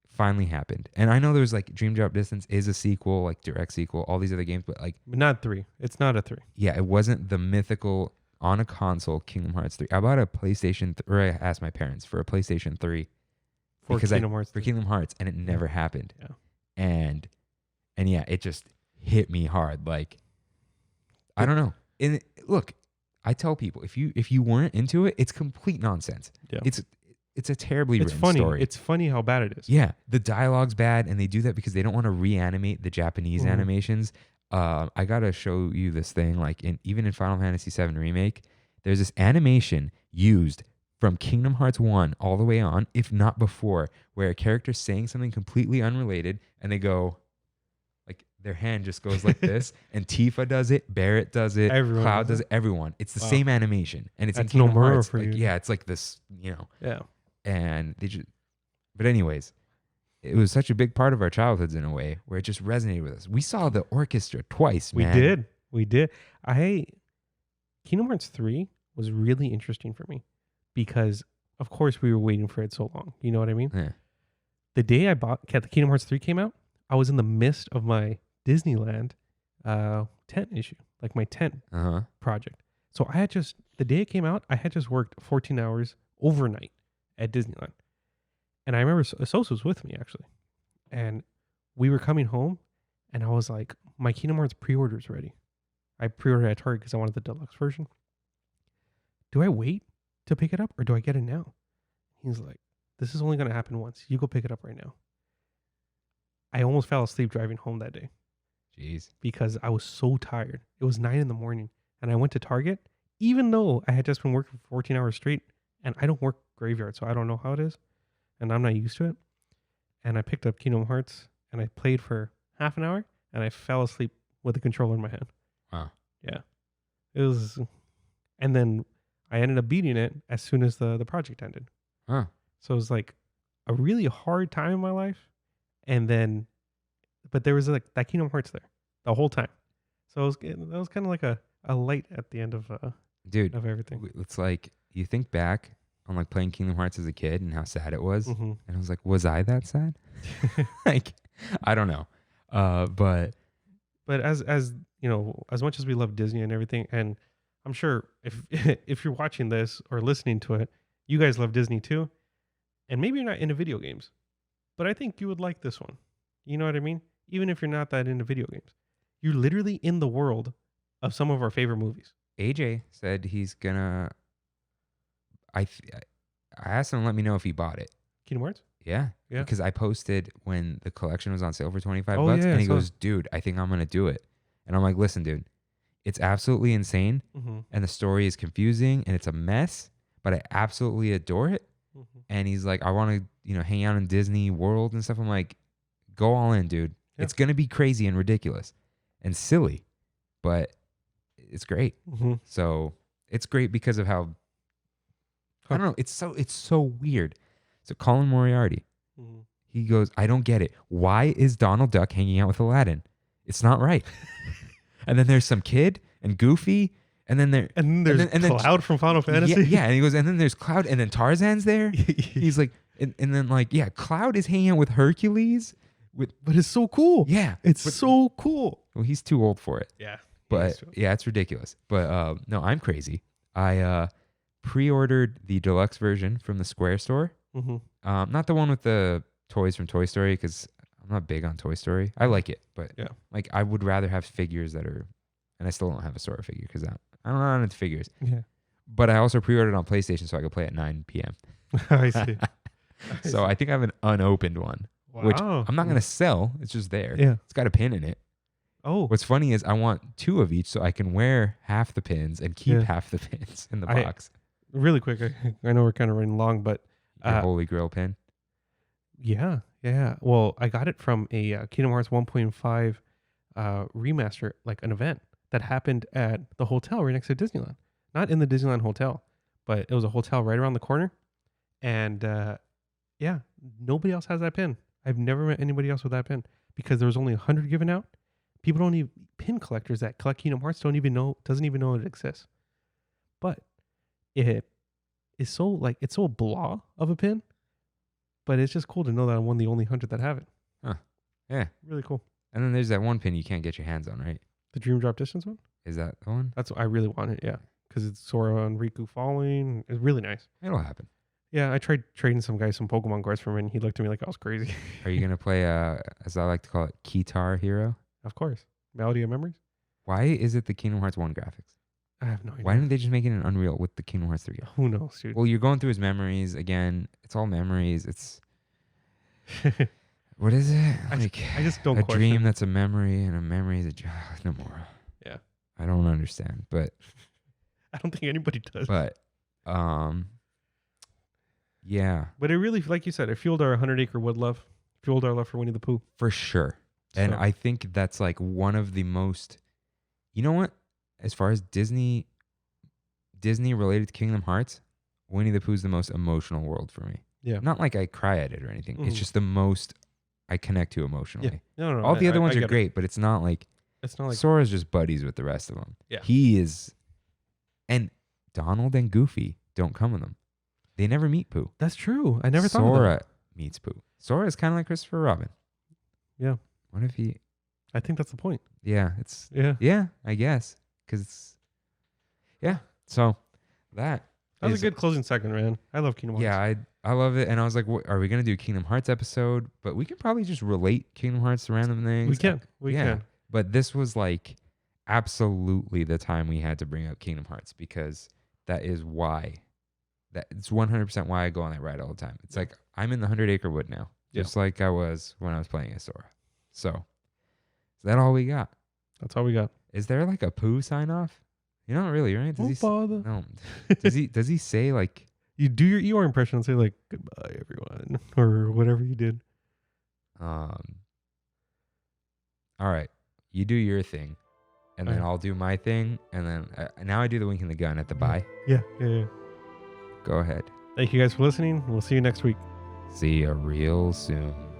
[SPEAKER 1] finally happened. And I know there's like Dream Drop Distance is a sequel, like direct sequel, all these other games, but like.
[SPEAKER 2] But not 3. It's not a 3.
[SPEAKER 1] Yeah, it wasn't the mythical on a console Kingdom Hearts 3. I bought a PlayStation, or I asked my parents for a PlayStation 3
[SPEAKER 2] for
[SPEAKER 1] Kingdom Hearts, and it never happened. Yeah. And yeah, it just hit me hard. Like, I don't know. And look, I tell people, if you weren't into it, it's complete nonsense. Yeah. It's a terribly written story.
[SPEAKER 2] It's funny how bad it is.
[SPEAKER 1] Yeah. The dialogue's bad, and they do that because they don't want to reanimate the Japanese animations. I gotta show you this thing. Like even in Final Fantasy VII Remake, there's this animation used from Kingdom Hearts 1 all the way on, if not before, where a character's saying something completely unrelated, and they go, like their hand just goes like this, and Tifa does it, Barrett does it, Cloud does it, everyone. It's the same animation, and it's
[SPEAKER 2] That's
[SPEAKER 1] in Kingdom Hearts.
[SPEAKER 2] For you.
[SPEAKER 1] Yeah, it's like this,
[SPEAKER 2] Yeah.
[SPEAKER 1] And they just, but anyways. It was such a big part of our childhoods in a way where it just resonated with us. We saw the orchestra twice, man.
[SPEAKER 2] We did. Kingdom Hearts 3 was really interesting for me because, of course, we were waiting for it so long. You know what I mean?
[SPEAKER 1] Yeah.
[SPEAKER 2] The day I bought the Kingdom Hearts 3 came out, I was in the midst of my Disneyland tent issue, like my tent project. So the day it came out, I had just worked 14 hours overnight at Disneyland. And I remember Sos was with me, actually. And we were coming home, and I was like, my Kingdom Hearts pre-order's ready. I pre-ordered at Target because I wanted the deluxe version. Do I wait to pick it up, or do I get it now? He's like, this is only going to happen once. You go pick it up right now. I almost fell asleep driving home that day.
[SPEAKER 1] Jeez.
[SPEAKER 2] Because I was so tired. It was 9 a.m, and I went to Target, even though I had just been working for 14 hours straight, and I don't work graveyard, so I don't know how it is. And I'm not used to it. And I picked up Kingdom Hearts and I played for half an hour and I fell asleep with the controller in my hand.
[SPEAKER 1] Wow.
[SPEAKER 2] Yeah. It was, and then I ended up beating it as soon as the project ended.
[SPEAKER 1] Huh.
[SPEAKER 2] So it was like a really hard time in my life. And then, but there was like that Kingdom Hearts there the whole time. So that was kind of like a light at the end of everything.
[SPEAKER 1] It's like, you think back on like playing Kingdom Hearts as a kid and how sad it was. And I was like, was I that sad? Like, I don't know. But
[SPEAKER 2] as as much as we love Disney and everything, and I'm sure if you're watching this or listening to it, you guys love Disney too. And maybe you're not into video games, but I think you would like this one. You know what I mean? Even if you're not that into video games, you're literally in the world of some of our favorite movies.
[SPEAKER 1] AJ said he's gonna. I asked him to let me know if he bought it.
[SPEAKER 2] Kingdom Hearts?
[SPEAKER 1] Yeah. Because I posted when the collection was on sale for $25
[SPEAKER 2] yeah,
[SPEAKER 1] and he goes, dude, I think I'm going to do it. And I'm like, listen, dude, it's absolutely insane. And the story is confusing and it's a mess, but I absolutely adore it. And he's like, I want to, hang out in Disney World and stuff. I'm like, go all in, dude. Yeah. It's going to be crazy and ridiculous and silly, but it's great. So it's great because of how, I don't know. It's so weird. So Colin Moriarty, he goes, I don't get it. Why is Donald Duck hanging out with Aladdin? It's not right. And then there's some kid and Goofy, and then there's
[SPEAKER 2] Cloud from Final Fantasy.
[SPEAKER 1] Yeah, and he goes, and then there's Cloud, and then Tarzan's there. He's like, and then like, yeah, Cloud is hanging out with Hercules.
[SPEAKER 2] But it's so cool.
[SPEAKER 1] Yeah.
[SPEAKER 2] It's
[SPEAKER 1] but-
[SPEAKER 2] so cool.
[SPEAKER 1] Well, he's too old for it.
[SPEAKER 2] Yeah.
[SPEAKER 1] But yeah, it's ridiculous. But no, I'm crazy. I pre-ordered the deluxe version from the Square store.
[SPEAKER 2] Mm-hmm.
[SPEAKER 1] Not the one with the toys from Toy Story, because I'm not big on Toy Story. I like it, but
[SPEAKER 2] Yeah.
[SPEAKER 1] like I would rather have figures that are, and I still don't have a Sora figure because I'm not into figures.
[SPEAKER 2] Yeah.
[SPEAKER 1] But I also pre-ordered on PlayStation so I could play at 9 p.m.
[SPEAKER 2] I see.
[SPEAKER 1] So I think I have an unopened one, which
[SPEAKER 2] Wow.
[SPEAKER 1] I'm not going to sell. It's just there.
[SPEAKER 2] Yeah.
[SPEAKER 1] It's got a pin in it.
[SPEAKER 2] Oh.
[SPEAKER 1] What's funny is I want 2 of each so I can wear half the pins and keep
[SPEAKER 2] Yeah.
[SPEAKER 1] half the pins in the
[SPEAKER 2] I-
[SPEAKER 1] box.
[SPEAKER 2] Really quick. I know we're kind of running long, but
[SPEAKER 1] Your Holy Grail pin.
[SPEAKER 2] yeah. Well, I got it from a Kingdom Hearts 1.5 remaster, like an event that happened at the hotel right next to Disneyland. Not in the Disneyland hotel, but it was a hotel right around the corner. And yeah, nobody else has that pin. I've never met anybody else with that pin because there was only 100 given out. People don't even, pin collectors that collect Kingdom Hearts doesn't even know it exists. But it is so like, it's so blah of a pin, but it's just cool to know that I'm one of the only 100 that have it.
[SPEAKER 1] Yeah.
[SPEAKER 2] Really cool.
[SPEAKER 1] And then there's that one pin you can't get your hands on, right?
[SPEAKER 2] The Dream Drop Distance one?
[SPEAKER 1] Is that the one?
[SPEAKER 2] That's what I really want it, yeah. Because it's Sora and Riku falling. It's really nice.
[SPEAKER 1] It'll happen.
[SPEAKER 2] Yeah, I tried trading some guy some Pokemon cards from him, and he looked at me like I was crazy.
[SPEAKER 1] Are you going to play, as I like to call it, Guitar Hero?
[SPEAKER 2] Of course. Melody of Memories?
[SPEAKER 1] Why is it the Kingdom Hearts 1 graphics?
[SPEAKER 2] I have no idea.
[SPEAKER 1] Why didn't they just make it an Unreal with the Kingdom Hearts 3?
[SPEAKER 2] Who knows, dude?
[SPEAKER 1] Well, you're going through his memories again. It's all memories. It's what is it?
[SPEAKER 2] I just don't
[SPEAKER 1] a
[SPEAKER 2] question.
[SPEAKER 1] dream that's a memory, and a memory is a no more.
[SPEAKER 2] Yeah.
[SPEAKER 1] I don't understand, but
[SPEAKER 2] I don't think anybody does.
[SPEAKER 1] Yeah,
[SPEAKER 2] But it really, like you said, it fueled our 100 Acre Wood love, fueled our love for Winnie the Pooh.
[SPEAKER 1] for sure. And
[SPEAKER 2] So-
[SPEAKER 1] I think that's like one of the most, you know what? As far as Disney related to Kingdom Hearts, Winnie the Pooh is the most emotional world for me.
[SPEAKER 2] Yeah.
[SPEAKER 1] Not like I cry at it or anything. It's
[SPEAKER 2] Mhm.
[SPEAKER 1] just the most I connect to emotionally.
[SPEAKER 2] No.
[SPEAKER 1] All the other ones
[SPEAKER 2] I
[SPEAKER 1] are
[SPEAKER 2] get it.
[SPEAKER 1] great, but it's not like
[SPEAKER 2] It's not like,
[SPEAKER 1] Sora's just buddies with the rest of them.
[SPEAKER 2] Yeah.
[SPEAKER 1] He is, and Donald and Goofy don't come with them. They never meet Pooh.
[SPEAKER 2] that's true. I never thought of
[SPEAKER 1] Sora
[SPEAKER 2] that.
[SPEAKER 1] meets Pooh. Sora is kind of like Christopher Robin.
[SPEAKER 2] Yeah.
[SPEAKER 1] What if he?
[SPEAKER 2] I think that's the point.
[SPEAKER 1] Yeah, it's
[SPEAKER 2] Yeah.
[SPEAKER 1] I guess because yeah. So that
[SPEAKER 2] That was
[SPEAKER 1] is-
[SPEAKER 2] a good closing segment, man. I love Kingdom Hearts.
[SPEAKER 1] Yeah, I love it, and I was like, what, are we gonna do a Kingdom Hearts episode? But we could probably just relate Kingdom Hearts to random things.
[SPEAKER 2] We can. We
[SPEAKER 1] Yeah.
[SPEAKER 2] can.
[SPEAKER 1] But this was like absolutely the time we had to bring up Kingdom Hearts because that is why. It's 100% why I go on that ride all the time. It's like I'm in the 100 Acre Wood now, just like I was when I was playing as Sora. So, is that all we got?
[SPEAKER 2] That's all we got.
[SPEAKER 1] Is there like a Pooh sign off? You don't really, right? Does
[SPEAKER 2] Don't bother.
[SPEAKER 1] No. Does he say like
[SPEAKER 2] You do your Eeyore impression and say like goodbye everyone or whatever you did.
[SPEAKER 1] all right, you do your thing, and then
[SPEAKER 2] Alright.
[SPEAKER 1] I'll do my thing, and then now I do the winking the gun at the bye.
[SPEAKER 2] Yeah.
[SPEAKER 1] Go ahead.
[SPEAKER 2] Thank you guys for listening. We'll see you next week.
[SPEAKER 1] See you real soon.